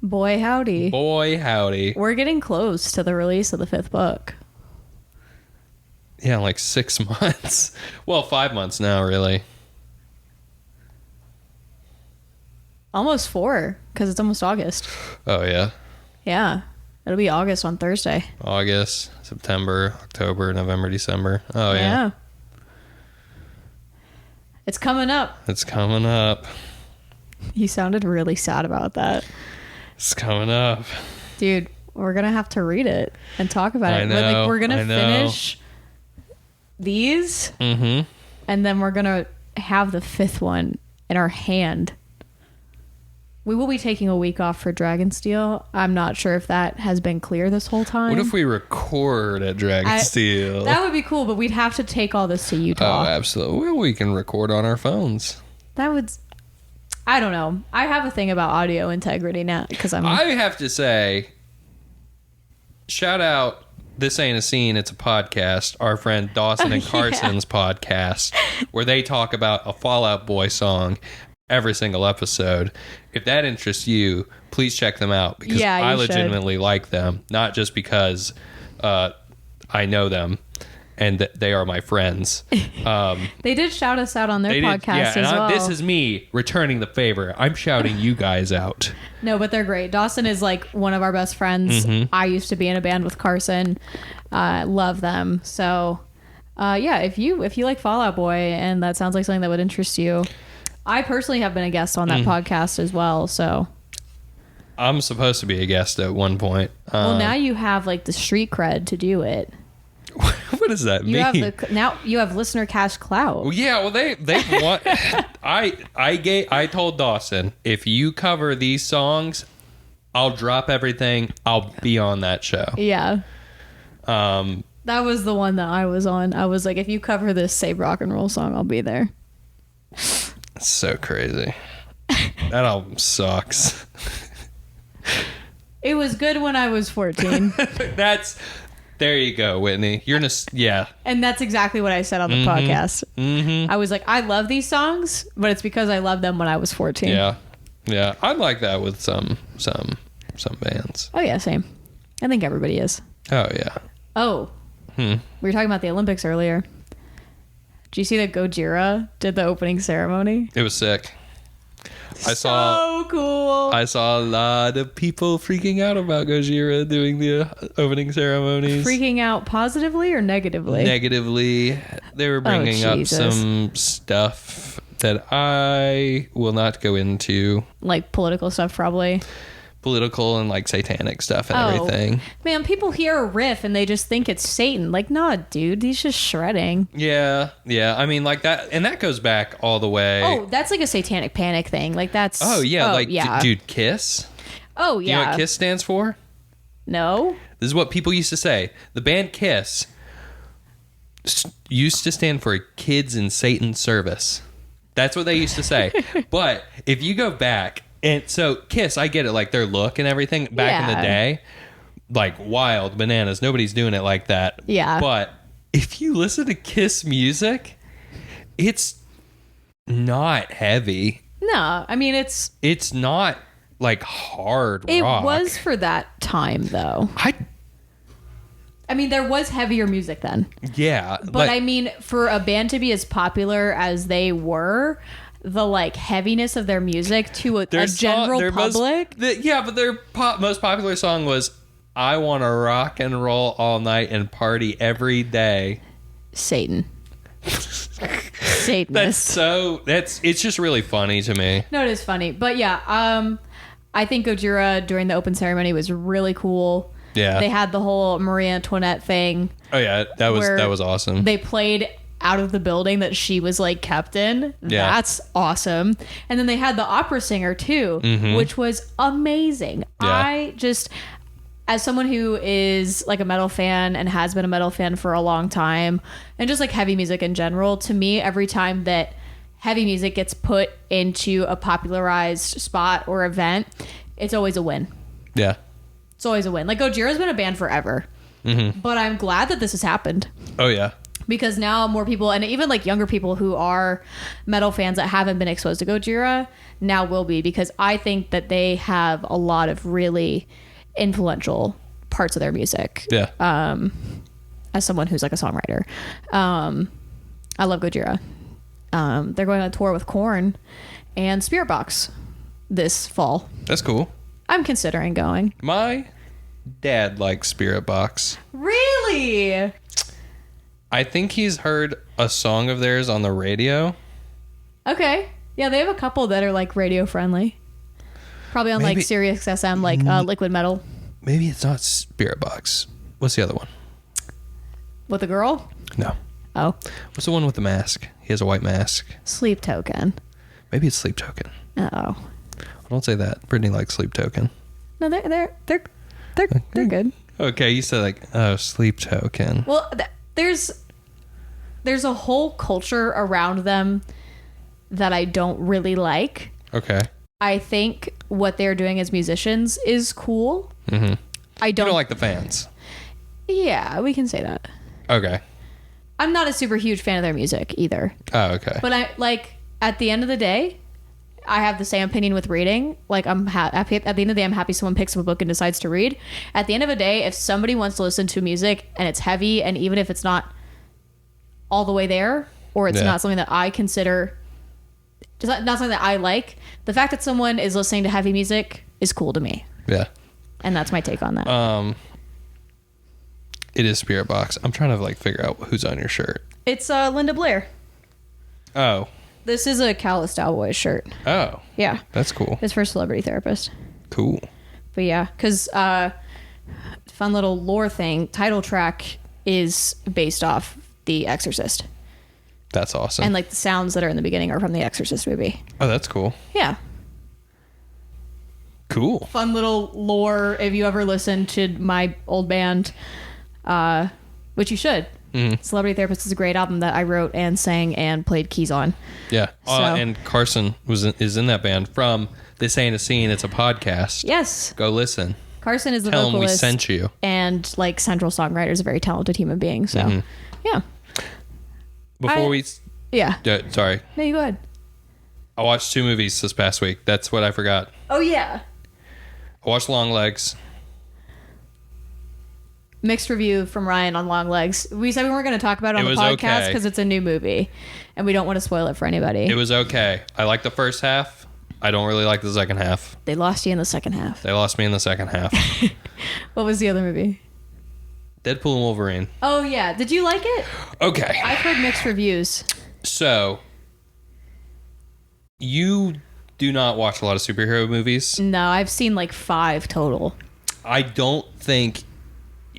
Boy howdy. Boy howdy. We're getting close to the release of the 5th book. Yeah, like 6 months. Well, 5 months now, really. Almost 4, because it's almost August. Oh, yeah? Yeah. It'll be August on Thursday. August, September, October, November, December. Oh, yeah. It's coming up. It's coming up. You sounded really sad about that. It's coming up. Dude, we're gonna have to read it and talk about it. Know, like we're gonna I know. finish these, and then we're gonna have the 5th one in our hand. We will be taking a week off for Dragonsteel. I'm not sure if that has been clear this whole time. What if we record at Dragonsteel? That would be cool, but we'd have to take all this to Utah. Oh, absolutely. Well, we can record on our phones. That would... I don't know. I have a thing about audio integrity now because I have to say, shout out, This Ain't a Scene, It's a Podcast, our friend Dawson and Carson's podcast, where they talk about a Fall Out Boy song every single episode. If that interests you, please check them out because I legitimately like them, not just because I know them and they are my friends. They did shout us out on their podcast as well. This is me returning the favor. I'm shouting you guys out. No, but they're great. Dawson is like one of our best friends. I used to be in a band with Carson. Love them. So if you like Fall Out Boy and that sounds like something that would interest you, I personally have been a guest on that podcast as well. So I'm supposed to be a guest at one point. Well, now you have like the street cred to do it. What does that mean? Now you have Listenercast clout. Well, yeah. Well, they want. I told Dawson, if you cover these songs, I'll drop everything. I'll be on that show. Yeah. That was the one that I was on. I was like, if you cover this Save Rock and Roll song, I'll be there. That's so crazy. That album sucks. It was good when I was 14. There you go, Whitney. Yeah. And that's exactly what I said on the podcast. I was like, I love these songs, but it's because I loved them when I was 14. Yeah. Yeah. I'm like that with some bands. Oh, yeah, same. I think everybody is. Oh, yeah. Oh. We were talking about the Olympics earlier. Did you see that Gojira did the opening ceremony? It was sick. So cool. I saw a lot of people freaking out about Gojira doing the opening ceremonies. Freaking out positively or negatively? Negatively. They were bringing up some stuff that I will not go into. Like political stuff, probably. Political and like satanic stuff and everything. Man, people hear a riff and they just think it's Satan. Like, nah, dude, he's just shredding. Yeah, yeah. I mean, like that, and that goes back all the way. Oh, that's like a satanic panic thing. Like that's. Oh yeah, dude, Kiss. Oh yeah. You know what Kiss stands for? No. This is what people used to say. The band Kiss used to stand for Kids in Satan's Service. That's what they used to say. But if you go back. And so Kiss, I get it, like their look and everything back in the day, like wild bananas. Nobody's doing it like that. Yeah. But if you listen to Kiss music, it's not heavy. No, I mean it's not like hard rock. It was for that time though. I mean there was heavier music then. Yeah. But I mean for a band to be as popular as they were, the like heaviness of their music to a general public. But their most popular song was "I Want to Rock and Roll All Night and Party Every Day." Satan. Satanist. It's just really funny to me. No, it is funny, but yeah, I think Gojira during the open ceremony was really cool. Yeah, they had the whole Marie Antoinette thing. Oh yeah, that was awesome. They played out of the building that she was like kept in. Yeah. That's awesome. And then they had the opera singer too, which was amazing. Yeah. I just, as someone who is like a metal fan and has been a metal fan for a long time and just like heavy music in general, to me, every time that heavy music gets put into a popularized spot or event, it's always a win. Yeah. It's always a win. Like Gojira's been a band forever, but I'm glad that this has happened. Oh yeah. Because now more people, and even like younger people who are metal fans that haven't been exposed to Gojira, now will be, because I think that they have a lot of really influential parts of their music. Yeah. As someone who's like a songwriter, I love Gojira. They're going on tour with Korn and Spirit Box this fall. That's cool. I'm considering going. My dad likes Spirit Box. Really? I think he's heard a song of theirs on the radio. Okay. Yeah, they have a couple that are like radio friendly. Probably on like Sirius XM, like Liquid Metal. maybe it's not Spirit Box. What's the other one? With the girl? No. Oh. What's the one with the mask? He has a white mask. Sleep Token. Maybe it's Sleep Token. Oh. Don't say that. Brittany likes Sleep Token. No, they're good. Okay, you said like, oh, Sleep Token. Well, there's a whole culture around them that I don't really like. Okay. I think what they're doing as musicians is cool. Mm-hmm. I don't You don't like the fans. Yeah, we can say that. Okay. I'm not a super huge fan of their music either. Oh, okay. But I like at the end of the day, I have the same opinion with reading. Like I'm happy at the end of the day, I'm happy someone picks up a book and decides to read. At the end of the day, if somebody wants to listen to music and it's heavy, and even if it's not all the way there, or it's not something that I consider, just not something that I like, the fact that someone is listening to heavy music is cool to me. Yeah. And that's my take on that. It is Spirit Box. I'm trying to like figure out who's on your shirt. It's Linda Blair. Oh. This is a Callous Cowboys shirt. Oh. Yeah. That's cool. It's for Celebrity Therapist. Cool. But yeah, because fun little lore thing, title track is based off The Exorcist. That's awesome. And like the sounds that are in the beginning are from the Exorcist movie. Oh, that's cool. Yeah. Cool. Fun little lore. If you ever listen to my old band, which you should. Mm-hmm. Celebrity Therapist is a great album that I wrote and sang and played keys on. Yeah. And Carson is in that band from This Ain't a Scene. It's a podcast. Yes. Go listen. Carson is the vocalist. Tell him we sent you. And like central songwriter is a very talented human being. So, yeah. Sorry. No, you go ahead. I watched 2 movies this past week. That's what I forgot. Oh, yeah. I watched Long Legs. Mixed review from Ryan on Long Legs. We said we weren't going to talk about it on the podcast because it's a new movie and we don't want to spoil it for anybody. It was okay. I liked the first half. I don't really like the second half. They lost you in the second half. They lost me in the second half. What was the other movie? Deadpool and Wolverine. Oh, yeah. Did you like it? Okay. I've heard mixed reviews. So, you do not watch a lot of superhero movies? No, I've seen like 5 total. I don't think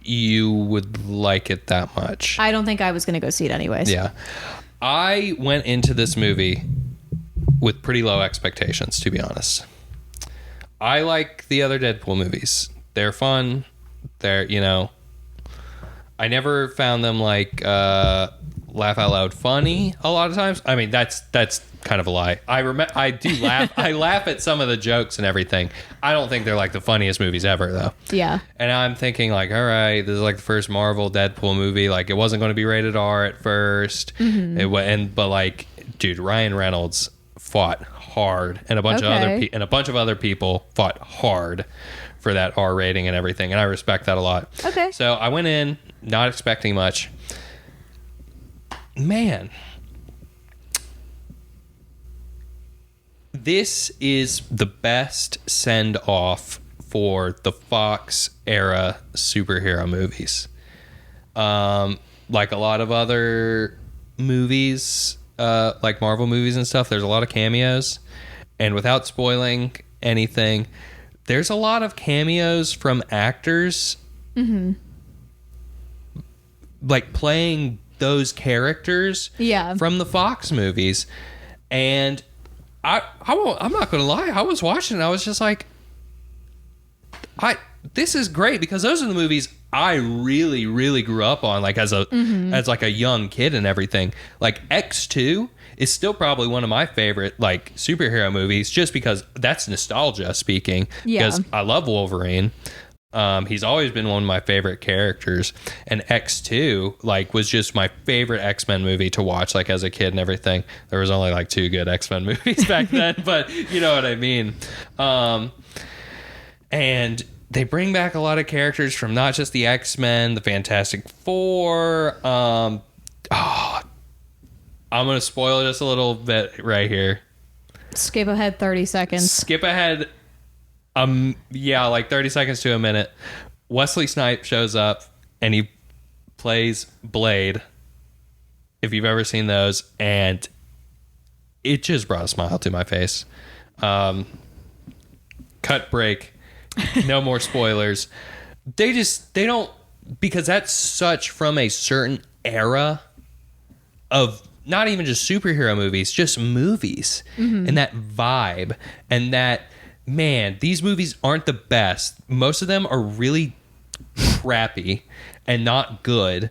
you would like it that much. I don't think I was going to go see it anyways. Yeah. I went into this movie with pretty low expectations, to be honest. I like the other Deadpool movies. They're fun. They're, I never found them like laugh out loud funny a lot of times. I mean, that's kind of a lie. I do laugh. I laugh at some of the jokes and everything. I don't think they're like the funniest movies ever, though. Yeah. And I'm thinking like, all right, this is like the first Marvel Deadpool movie. Like, it wasn't going to be rated R at first. Mm-hmm. But like, dude, Ryan Reynolds fought hard, and a bunch of other people fought hard for that R rating and everything, and I respect that a lot. Okay. So I went in not expecting much. Man, this is the best send-off for the Fox era superhero movies. Like a lot of other movies, like Marvel movies and stuff, there's a lot of cameos. And without spoiling anything, there's a lot of cameos from actors like playing those characters from the Fox movies. And I'm not going to lie, I was watching and I was just like, this is great, because those are the movies I really, really grew up on, like as like a young kid and everything. Like X2 is still probably one of my favorite like superhero movies, just because that's nostalgia speaking. Because I love Wolverine. He's always been one of my favorite characters, and X2 like was just my favorite X-Men movie to watch like as a kid and everything. There was only like 2 good X-Men movies back then, but you know what I mean. And they bring back a lot of characters from not just the X-Men, the Fantastic Four. I'm going to spoil just a little bit right here. Skip ahead 30 seconds. Skip ahead, like 30 seconds to a minute. Wesley Snipes shows up and he plays Blade, if you've ever seen those, and it just brought a smile to my face. Cut break. No more spoilers. they don't, because that's such from a certain era of not even just superhero movies, just movies, and that vibe, and that, man, these movies aren't the best. Most of them are really crappy and not good,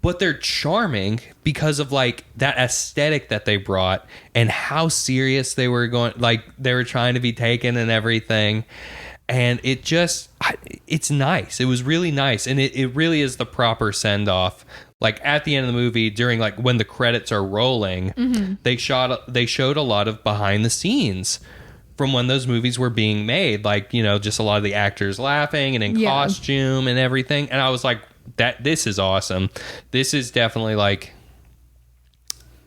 but they're charming because of like that aesthetic that they brought and how serious they were going, like they were trying to be taken and everything. And it just, it's nice. It was really nice. And it really is the proper send off. Like at the end of the movie, during like when the credits are rolling, they showed a lot of behind the scenes from when those movies were being made. Like, you know, just a lot of the actors laughing and in costume and everything. And I was like, this is awesome. This is definitely like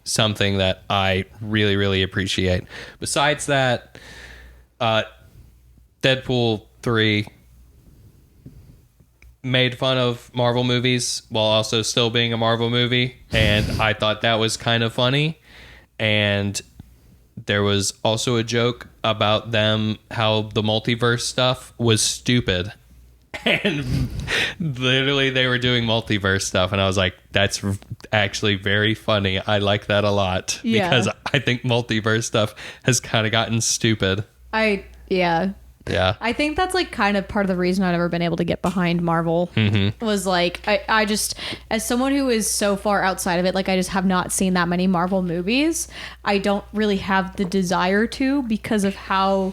something that I really, really appreciate. Besides that, Deadpool 3 made fun of Marvel movies while also still being a Marvel movie, and I thought that was kind of funny. And there was also a joke about them, how the multiverse stuff was stupid, and literally they were doing multiverse stuff, and I was like, that's actually very funny. I like that a lot, because I think multiverse stuff has kind of gotten stupid. Yeah. I think that's like kind of part of the reason I've never been able to get behind Marvel, was like, I just, as someone who is so far outside of it, like I just have not seen that many Marvel movies. I don't really have the desire to, because of how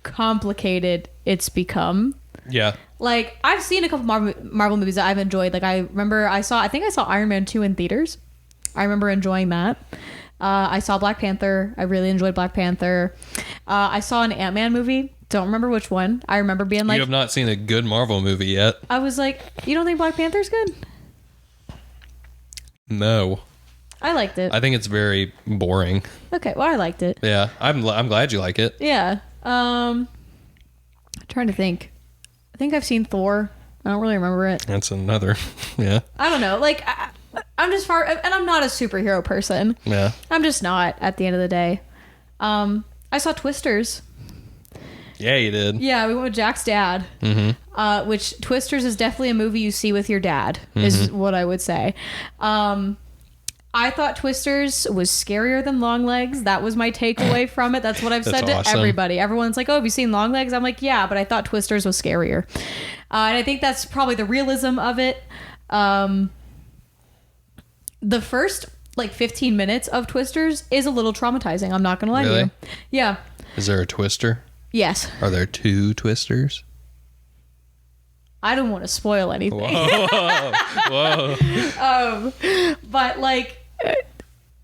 complicated it's become. Yeah. Like I've seen a couple Marvel movies that I've enjoyed. Like I remember I think I saw Iron Man 2 in theaters. I remember enjoying that. I saw Black Panther. I really enjoyed Black Panther. I saw an Ant-Man movie. Don't remember which one. I remember being like... You have not seen a good Marvel movie yet. I was like, you don't think Black Panther's good? No. I liked it. I think it's very boring. Okay, well, I liked it. Yeah, I'm glad you like it. Yeah. I'm trying to think. I think I've seen Thor. I don't really remember it. That's another... Yeah. I don't know. Like, I'm just far... And I'm not a superhero person. Yeah. I'm just not, at the end of the day. I saw Twisters. Yeah, you did. Yeah, we went with Jack's dad. Which Twisters is definitely a movie you see with your dad, is what I would say. I thought Twisters was scarier than Longlegs. That was my takeaway from it. That's what I've said to everybody. Everyone's like, oh, have you seen Longlegs? I'm like, yeah, but I thought Twisters was scarier. And I think that's probably the realism of it. The first like 15 minutes of Twisters is a little traumatizing. I'm not going to lie to you. Yeah. Is there a twister? Yes. Are there two twisters? I don't want to spoil anything. Whoa. But like,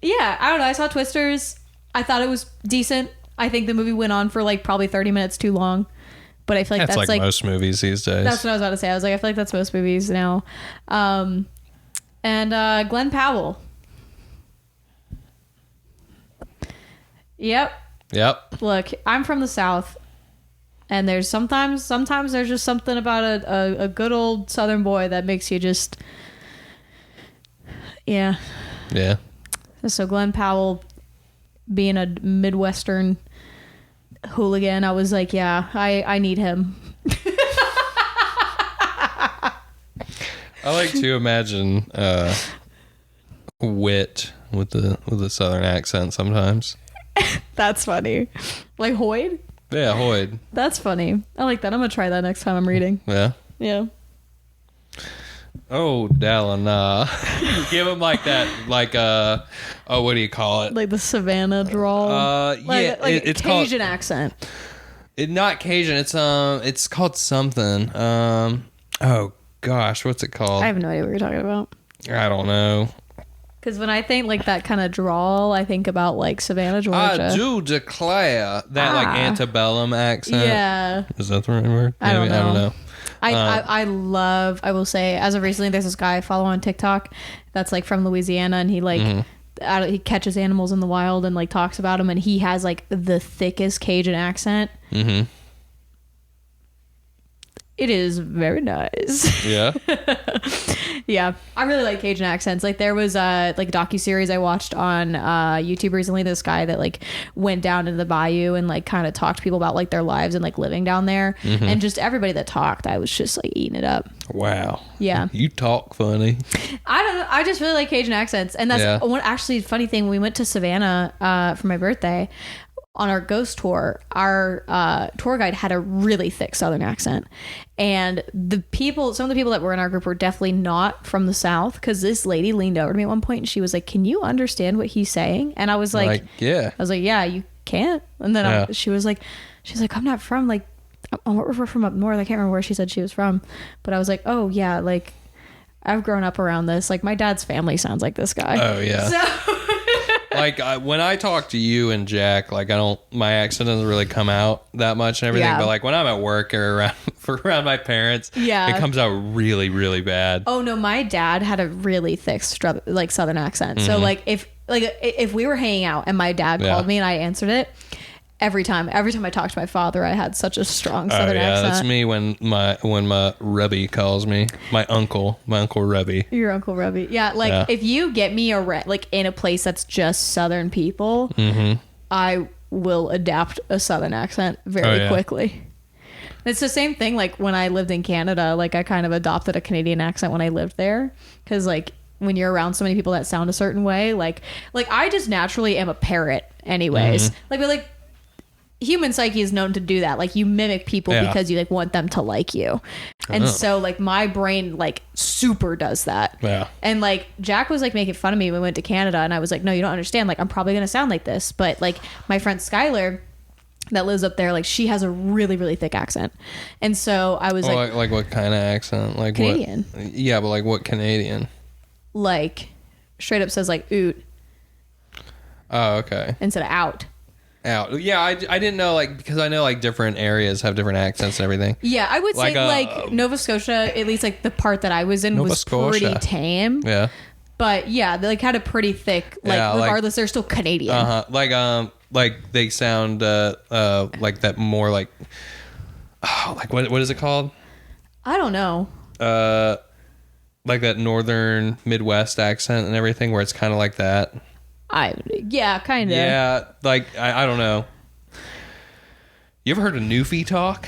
yeah, I don't know. I saw Twisters. I thought it was decent. I think the movie went on for like probably 30 minutes too long. But I feel like that's like most movies these days. That's what I was about to say. I was like, I feel like that's most movies now. And Glenn Powell. Yep. Look, I'm from the South, and there's sometimes there's just something about a good old Southern boy that makes you just, yeah. So Glenn Powell being a Midwestern hooligan, I was like, yeah, I need him. I like to imagine Wit with the Southern accent sometimes. That's funny. Like Hoyd? Yeah, Hoyd. That's funny. I like that. I'm going to try that next time I'm reading. Yeah? Yeah. Oh, Dallin. Give him like that, like, what do you call it? Like the Savannah drawl? Yeah. Like it's Cajun called, accent. Not Cajun. It's called something. Oh, gosh. What's it called? I have no idea what you're talking about. I don't know. Because when I think like that kind of drawl, I think about like Savannah, Georgia. I do declare that like antebellum accent. Yeah. Is that the right word? I don't know. I I will say, as of recently, there's this guy I follow on TikTok that's like from Louisiana, and he like he catches animals in the wild and like talks about them, and he has like the thickest Cajun accent. It is very nice. Yeah. Yeah, I really like Cajun accents. Like there was a docuseries I watched on YouTube recently. This guy that like went down into the bayou and like kind of talked to people about like their lives and like living down there, and just everybody that talked, I was just like eating it up. Wow. Yeah. You talk funny. I don't know. I just really like Cajun accents, and that's one actually funny thing. When we went to Savannah for my birthday. On our ghost tour, our tour guide had a really thick Southern accent, and some of the people that were in our group were definitely not from the South, because this lady leaned over to me at one point and she was like, "Can you understand what he's saying?" And I was like, "Yeah." I was like, "Yeah, you can't." And then she was like, "I'm not from like, we're from up north." I can't remember where she said she was from, but I was like, "Oh yeah, like I've grown up around this. Like my dad's family sounds like this guy." Oh yeah. So. Like when I talk to you and Jack, like my accent doesn't really come out that much and everything. But like when I'm at work or around my parents, it comes out really, really bad. Oh no, my dad had a really thick Southern accent. So like if we were hanging out and my dad called me and I answered it, every time I talked to my father, I had such a strong Southern accent. That's me when my Rebby calls me. My uncle Rebby. Your Uncle Rebby. Yeah, if you get me in a place that's just Southern people, I will adapt a Southern accent very quickly. It's the same thing like when I lived in Canada, like I kind of adopted a Canadian accent when I lived there, because like when you're around so many people that sound a certain way, like I just naturally am a parrot anyways. Like human psyche is known to do that. Like you mimic people because you like want them to like you. And so like my brain like super does that. Yeah. And like Jack was like making fun of me when we went to Canada, and I was like, "No, you don't understand. Like I'm probably going to sound like this." But like my friend Skylar that lives up there, like she has a really, really thick accent. And so I was like what kind of accent? Like Canadian. What? Yeah, but like what Canadian? Like straight up says like oot. Oh, okay. Instead of out. Out. Yeah, I didn't know, like, because I know like different areas have different accents and everything. Yeah, I would say like Nova Scotia, at least like the part that I was in, was pretty tame. Yeah. But yeah, they like had a pretty thick, like regardless, they're still Canadian. Like they sound like that more like, like what is it called? I don't know. Like that northern Midwest accent and everything, where it's kind of like that. Kind of. Yeah, like I don't know. You ever heard of Newfie talk?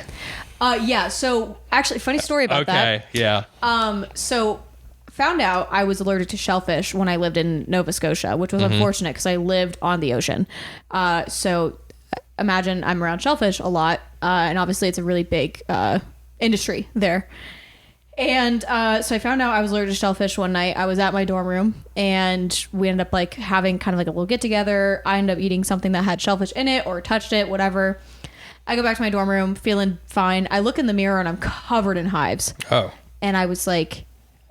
Yeah. So actually, funny story about that. Okay. Yeah. So found out I was allergic to shellfish when I lived in Nova Scotia, which was unfortunate because I lived on the ocean. So imagine I'm around shellfish a lot, and obviously it's a really big industry there. And so I found out I was allergic to shellfish one night. I was at my dorm room, and we ended up like having kind of like a little get together. I ended up eating something that had shellfish in it or touched it, whatever. I go back to my dorm room feeling fine. I look in the mirror and I'm covered in hives. Oh. And I was like,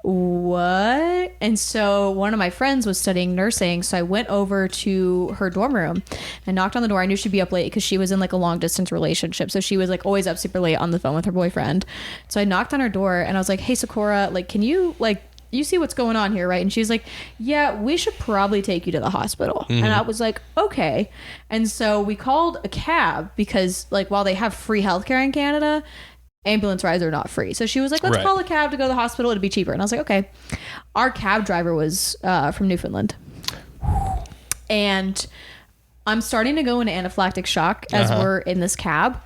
what? And so one of my friends was studying nursing, so I went over to her dorm room and knocked on the door. I knew she'd be up late because she was in like a long distance relationship, so she was like always up super late on the phone with her boyfriend. So I knocked on her door and I was like, "Hey Sakura, like can you like you see what's going on here, right?" And she's like, "Yeah, we should probably take you to the hospital." And I was like, "Okay." And so we called a cab because like while they have free healthcare in Canada, ambulance rides are not free. So she was like, "Let's call a cab to go to the hospital. It'd be cheaper." And I was like, "Okay." Our cab driver was from Newfoundland. And I'm starting to go into anaphylactic shock as we're in this cab.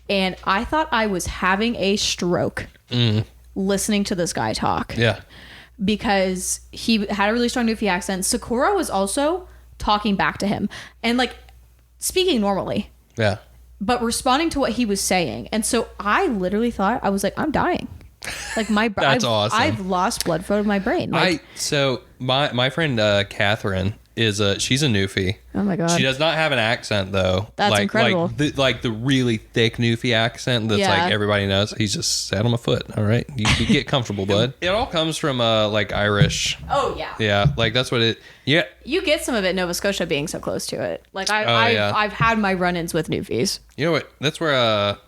And I thought I was having a stroke listening to this guy talk. Yeah. Because he had a really strong Newfie accent. Sakura was also talking back to him and like speaking normally. Yeah. But responding to what he was saying. And so I literally thought, I was like, I'm dying. Like That's awesome. I've lost blood flow to my brain. Like, so my friend Catherine she's a Newfie. Oh my god. She does not have an accent though. That's incredible. Like the really thick Newfie accent that's like everybody knows. He's just sat on my foot. All right, you get comfortable, bud. It all comes from like Irish. Oh yeah. Yeah, like that's what it. Yeah. You get some of it in Nova Scotia being so close to it. Like I've had my run-ins with Newfies. You know what? That's where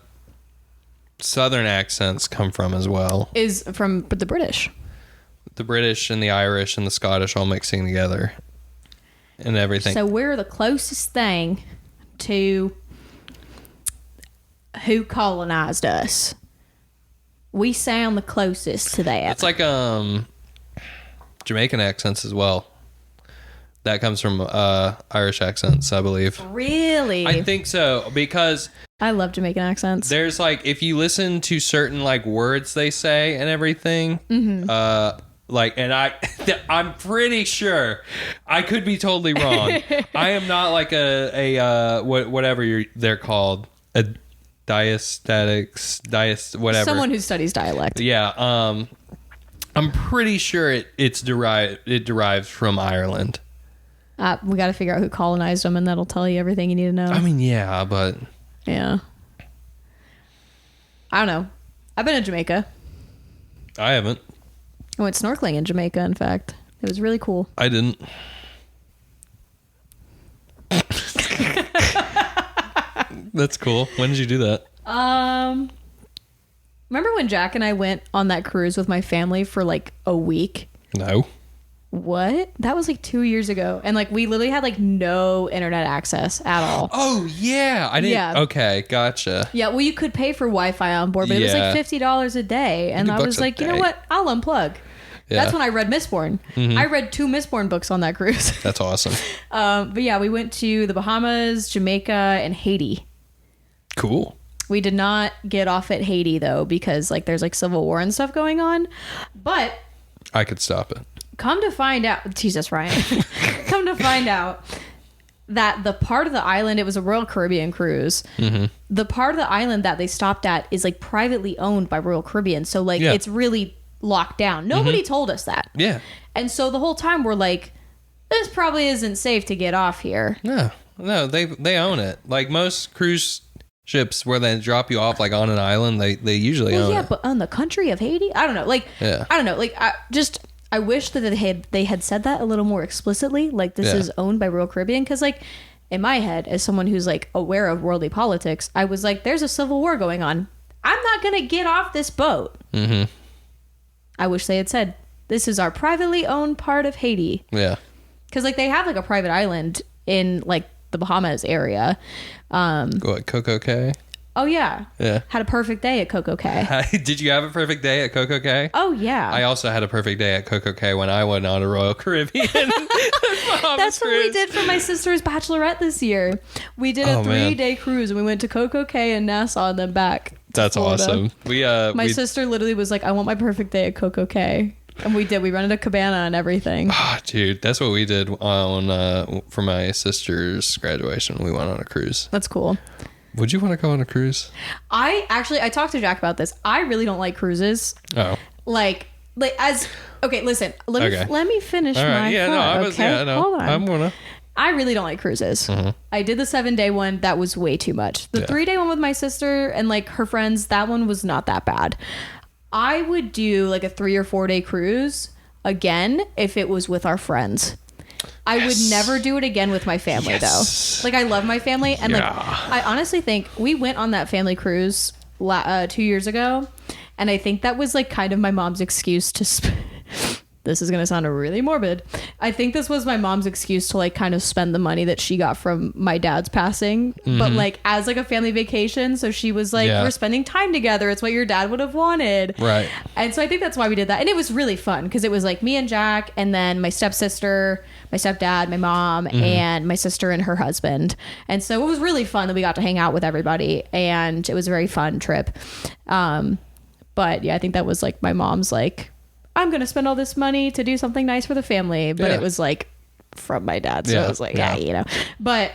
Southern accents come from as well. Is from the British. The British and the Irish and the Scottish all mixing together. And everything. So we're the closest thing to who colonized us. We sound the closest to that. It's like Jamaican accents as well. That comes from Irish accents, I believe. Really? I think so, because I love Jamaican accents. there's like, if you listen to certain like words they say and everything, like, and I'm pretty sure, I could be totally wrong. I am not like whatever they're called, a whatever. Someone who studies dialect. Yeah, I'm pretty sure it derives from Ireland. We got to figure out who colonized them, and that'll tell you everything you need to know. I mean, yeah, but yeah, I don't know. I've been to Jamaica. I haven't. I went snorkeling in Jamaica. In fact, it was really cool. I didn't. That's cool. When did you do that? Remember when Jack and I went on that cruise with my family for like a week? No. What? That was like 2 years ago. And like we literally had like no internet access at all. Oh, yeah. I didn't. Yeah. Okay. Gotcha. Yeah. Well, you could pay for Wi-Fi on board, but it was like $50 a day. And I was like, you know what? I'll unplug. Yeah. That's when I read Mistborn. Mm-hmm. I read 2 Mistborn books on that cruise. That's awesome. But yeah, we went to the Bahamas, Jamaica, and Haiti. Cool. We did not get off at Haiti though, because like there's like civil war and stuff going on. But I could stop it. Come to find out, Jesus, Ryan. Come to find out that the part of the island, it was a Royal Caribbean cruise. Mm-hmm. The part of the island that they stopped at is like privately owned by Royal Caribbean. So like it's really locked down. Nobody told us that. Yeah. And so the whole time we're like, this probably isn't safe to get off here. No, they own it. Like most cruise ships where they drop you off like on an island, they usually own it. Yeah, but on the country of Haiti? I don't know. Like, I don't know. Like, I wish that they had said that a little more explicitly. Like, this is owned by Royal Caribbean. Because, like, in my head, as someone who's, like, aware of worldly politics, I was like, there's a civil war going on. I'm not going to get off this boat. Mm-hmm. I wish they had said, this is our privately owned part of Haiti. Yeah. Because, like, they have, like, a private island in, like, the Bahamas area. What, Coco Cay? Oh, yeah. Yeah. Had a perfect day at Coco Cay. Did you have a perfect day at Coco Cay? Oh, yeah. I also had a perfect day at Coco Cay when I went on a Royal Caribbean. That's what we did for my sister's bachelorette this year. We did a 3-day cruise, and we went to Coco Cay and Nassau and then back. That's awesome. My sister literally was like, I want my perfect day at Coco Cay. And we did. We rented a cabana and everything. Oh, dude, that's what we did for my sister's graduation. We went on a cruise. That's cool. Would you want to go on a cruise? I talked to Jack about this. I really don't like cruises. Oh. Like okay, listen. Let me finish my thought. Hold on. I really don't like cruises. Mm-hmm. I did the 7-day one. That was way too much. The 3-day one with my sister and like her friends, that one was not that bad. I would do like a 3 or 4 day cruise again if it was with our friends. I would never do it again with my family though. Like I love my family and like I honestly think we went on that family cruise 2 years ago, and I think that was like kind of my mom's excuse to this is going to sound really morbid. I think this was my mom's excuse to like kind of spend the money that she got from my dad's passing, but like as like a family vacation. So she was like, we're spending time together. It's what your dad would have wanted. Right. And so I think that's why we did that. And it was really fun because it was like me and Jack and then my stepsister, my stepdad, my mom, and my sister and her husband. And so it was really fun that we got to hang out with everybody, and it was a very fun trip. But yeah, I think that was like my mom's like, I'm going to spend all this money to do something nice for the family. But it was like from my dad. So I was like, you know. But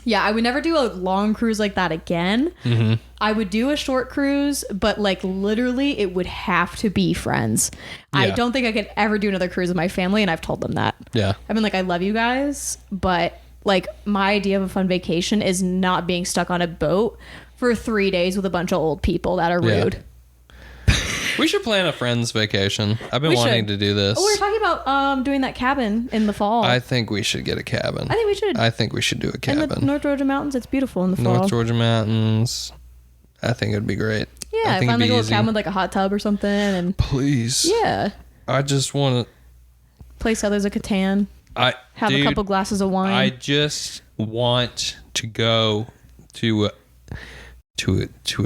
yeah, I would never do a long cruise like that again. Mm-hmm. I would do a short cruise, but like literally it would have to be friends. Yeah. I don't think I could ever do another cruise with my family. And I've told them that. Yeah. I've been like, I love you guys. But like my idea of a fun vacation is not being stuck on a boat for 3 days with a bunch of old people that are rude. Yeah. We should plan a friend's vacation. I've been wanting to do this. Oh, we were talking about doing that cabin in the fall. I think we should get a cabin. I think we should. I think we should do a cabin. In the North Georgia mountains, it's beautiful in the fall. North Georgia mountains. I think it'd be great. Yeah, I find like a little cabin with like a hot tub or something. And please. Yeah. I just want to play Settlers of Catan. Have a couple glasses of wine. I just want to go to a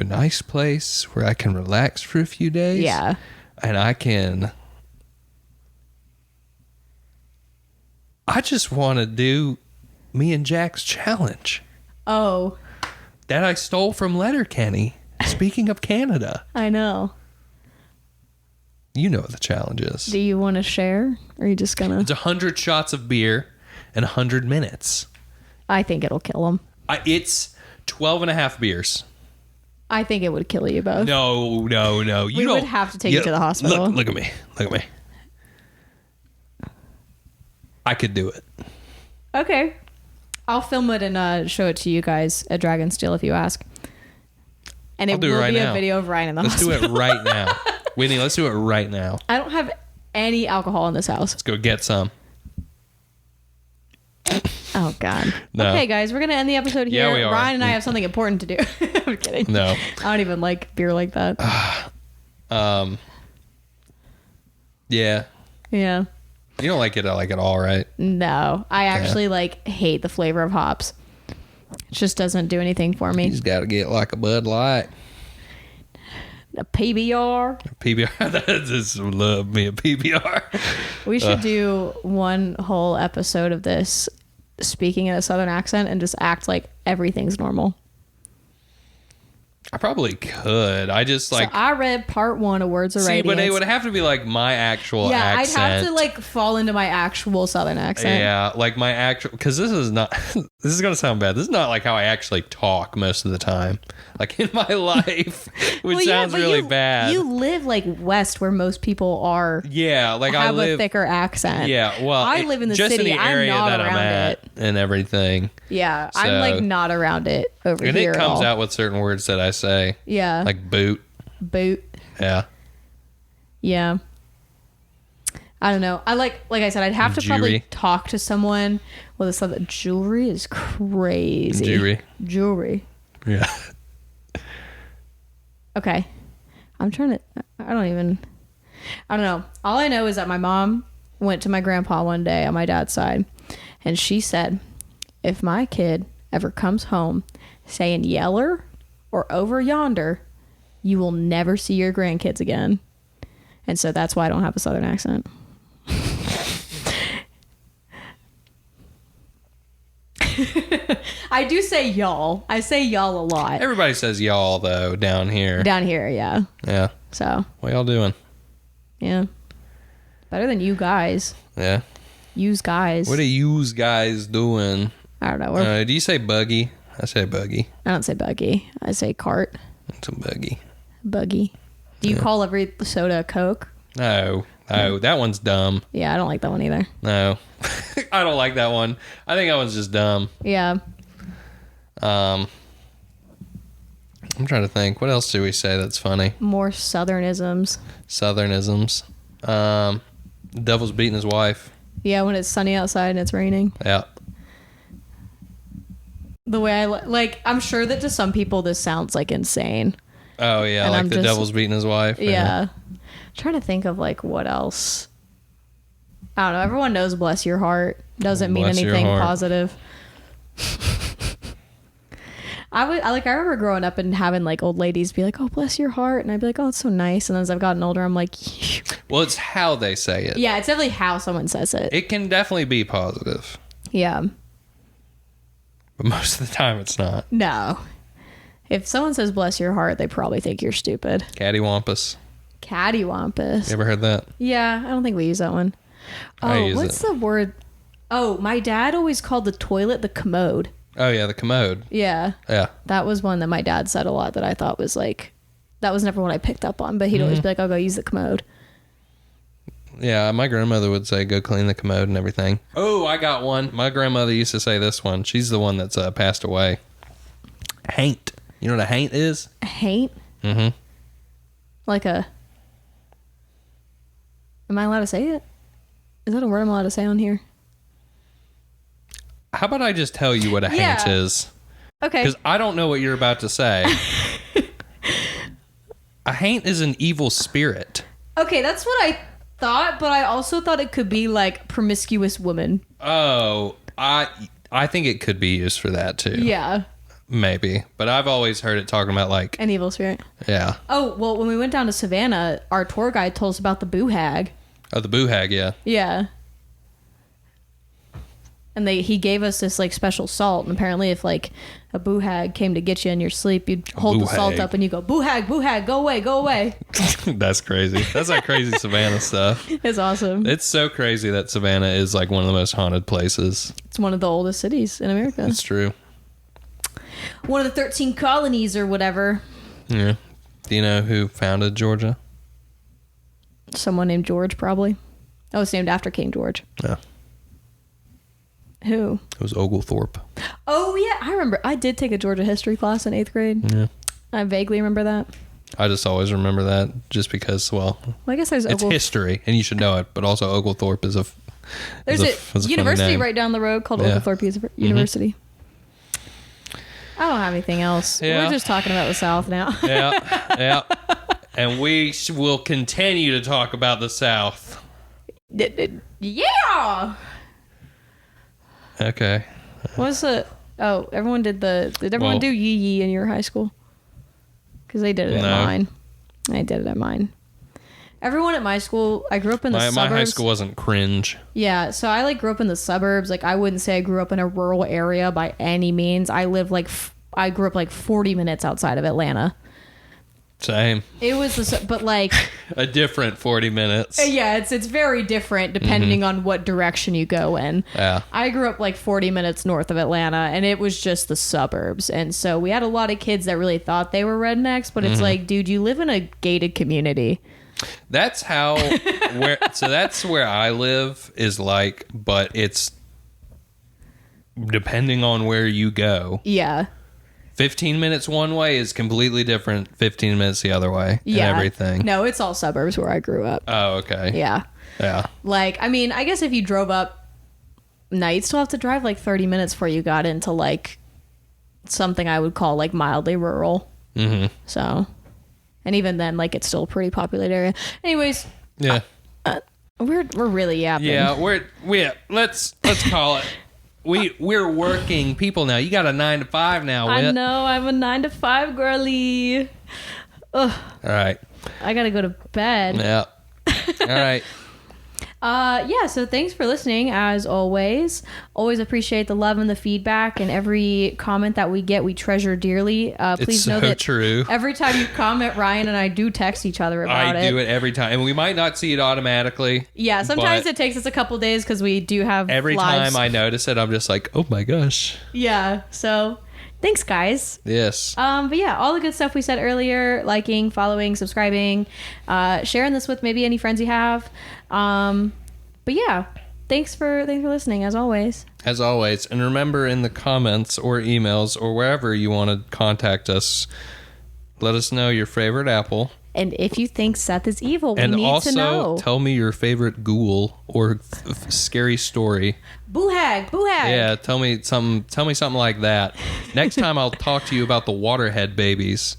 nice place where I can relax for a few days. Yeah. And I can I just want to do me and Jack's challenge Oh, that I stole from Letterkenny. Speaking of Canada. I know. You know what the challenge is. Do you want to share? Or are you just gonna? It's 100 shots of beer in 100 minutes. I think it'll kill him. It's 12 and a half beers. I think it would kill you both. No. You We don't, would have to take you to the hospital. Look at me. I could do it. Okay. I'll film it and show it to you guys at Dragonsteel if you ask. And it will be a video of Ryan in the hospital. Let's do it right now. Whitney, let's do it right now. I don't have any alcohol in this house. Let's go get some. Oh, God. No. Okay, guys, we're going to end the episode here. Yeah, we are. Ryan and I have something important to do. I'm kidding. No. I don't even like beer like that. Yeah. Yeah. You don't like it all, right? No. I actually hate the flavor of hops. It just doesn't do anything for me. You just got to get like a Bud Light. A PBR. PBR. I just love me a PBR. We should do one whole episode of this speaking in a Southern accent and just act like everything's normal. I probably could. I just So I read part 1 of Words of Radiance. but it would have to be like my actual accent. I'd have to fall into my actual Southern accent. Yeah, like my actual, because this is not, this is going to sound bad. This is not like how I actually talk most of the time. Like in my life, which sounds really bad. You live west where most people are. Yeah, like have I live a thicker accent. Yeah, well, I live in the just city. in the area I'm not that around I'm at it. and everything. Yeah, So- I'm not around it over And here. it comes at all. out with certain words that I say. Yeah. Like boot. Boot. Yeah. Yeah. I don't know. I like I said, I'd have to probably Jewelry. talk to someone with a Southern. Jewelry is crazy. Jewelry. Yeah. Okay. I'm trying to. I don't know. All I know is that my mom went to my grandpa one day on my dad's side, and she said, if my kid ever comes home saying yeller or over yonder, you will never see your grandkids again. And so that's why I don't have a Southern accent. I do say y'all. I say y'all a lot. Everybody says y'all though down here. Down here, yeah. Yeah. So, What y'all doing? yeah. Better than you guys. Yeah. Use guys. What are you guys doing? I don't know. Do you say buggy? I say buggy. I don't say buggy. I say cart. It's a buggy. Buggy. Do you call every soda a Coke? No, that one's dumb. Yeah, I don't like that one either. No, I don't like that one. I think that one's just dumb. Yeah. I'm trying to think. What else do we say that's funny? More Southernisms. Southernisms. Devil's beating his wife. Yeah, when it's sunny outside and it's raining. Yeah. The way I I'm sure that to some people this sounds insane. Oh yeah, And like I'm the just- devil's beating his wife. Yeah. Trying to think of what else. I don't know. Everyone knows "bless your heart" doesn't mean Bless your anything heart. positive. I remember growing up and having old ladies be like, "Oh, bless your heart," and I'd be like, "Oh, it's so nice." And as I've gotten older, I'm like, Well, it's how they say it. yeah, it's definitely how someone says it. It can definitely be positive, Yeah. but most of the time it's not. No. If someone says "bless your heart," they probably think you're stupid. Cattywampus. Cattywampus. You ever heard that? Yeah, I don't think we use that one. I Oh, use what's it. the word? Oh, my dad always called the toilet the commode. Oh yeah, the commode. Yeah. Yeah. That was one that my dad said a lot that I thought was that was never one I picked up on, but he'd always be like, I'll go use the commode. Yeah, my grandmother would say, go clean the commode and everything. Oh, I got one. My grandmother used to say this one. She's the one that's passed away. Haint. You know what a haint is? Haint? Mm-hmm. Am I allowed to say it? Is that a word I'm allowed to say on here? How about I just tell you what a haint Yeah. is? Okay. Because I don't know what you're about to say. A haint is an evil spirit. Okay, that's what I thought, but I also thought it could be promiscuous woman. Oh, I think it could be used for that too. Yeah. Maybe. But I've always heard it talking about An evil spirit. yeah. Oh, well, when we went down to Savannah, our tour guide told us about the boo hag. Oh, the boo hag, yeah. Yeah. And he gave us this like special salt, and apparently if like a boo hag came to get you in your sleep, you'd hold the salt up and you go, boo hag, go away, go away. That's crazy. That's like crazy Savannah stuff. It's awesome. It's so crazy that Savannah is like one of the most haunted places. It's one of the oldest cities in America. It's true. One of the 13 colonies or whatever. Yeah. Do you know who founded Georgia? Someone named George, probably. Oh, it's named after King George. Yeah. Who? It was Oglethorpe. Oh, yeah. I remember. I did take a Georgia history class in 8th grade. Yeah. I vaguely remember that. I just always remember that just because, well I guess there's it's history and you should know it, but also Oglethorpe is there's a university right down the road called Oglethorpe University. I don't have anything else. Yeah. We're just talking about the South now. Yeah. And we will continue to talk about the South. Yeah. Okay. What's the... Oh, everyone did Did everyone do yee yee in your high school? Because they did it at mine. I did it at mine. Everyone at my school, I grew up in the suburbs. My high school wasn't cringe. Yeah, so I grew up in the suburbs. Like, I wouldn't say I grew up in a rural area by any means. I grew up 40 minutes outside of Atlanta. Same. It was but like a different 40 minutes. Yeah, it's very different depending on what direction you go in. Yeah. I grew up 40 minutes north of Atlanta, and it was just the suburbs. And so we had a lot of kids that really thought they were rednecks, but it's like, dude, you live in a gated community. That's that's where I live is like, but it's depending on where you go. Yeah. 15 minutes one way is completely different 15 minutes the other way and everything. No, it's all suburbs where I grew up. Oh, okay. Yeah. Yeah. I mean, I guess if you drove up, no, you'd still have to drive 30 minutes before you got into something I would call mildly rural. Mm-hmm. So, and even then, it's still a pretty populated area. Anyways. Yeah. We're really yapping. Yeah, let's call it. We're working people now. You got a 9 to 5 now, Whit. I know. I'm a 9 to 5 girly. Ugh. All right. I gotta go to bed. Yeah. All right. So thanks for listening, as always. Always appreciate the love and the feedback, and every comment that we get, we treasure dearly. Please know that true. Every time you comment, Ryan and I do text each other about it. I do it every time, and we might not see it automatically. Yeah, sometimes it takes us a couple days because we do have every lives. time I notice it, I'm just like, oh my gosh. Yeah, so thanks, guys. Yes. But yeah, all the good stuff we said earlier, liking, following, subscribing, sharing this with maybe any friends you have. But yeah, thanks for listening, as always. As always. And remember, in the comments or emails or wherever you want to contact us, let us know your favorite apple. And if you think Seth is evil, we need to know. And also, tell me your favorite ghoul or scary story. Boo hag. Yeah, tell me something like that. Next time I'll talk to you about the waterhead babies.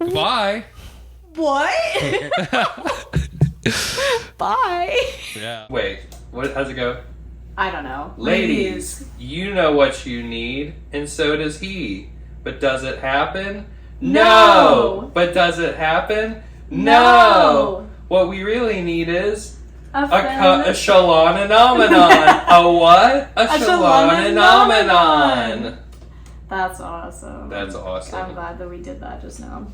Goodbye. What? Bye. Yeah. Wait, how's it go? I don't know. Ladies, you know what you need, and so does he. But does it happen? No! But does it happen? No! What we really need is a shalonanomenon. A what? A shalonanomenon. That's awesome. That's awesome. I'm glad that we did that just now.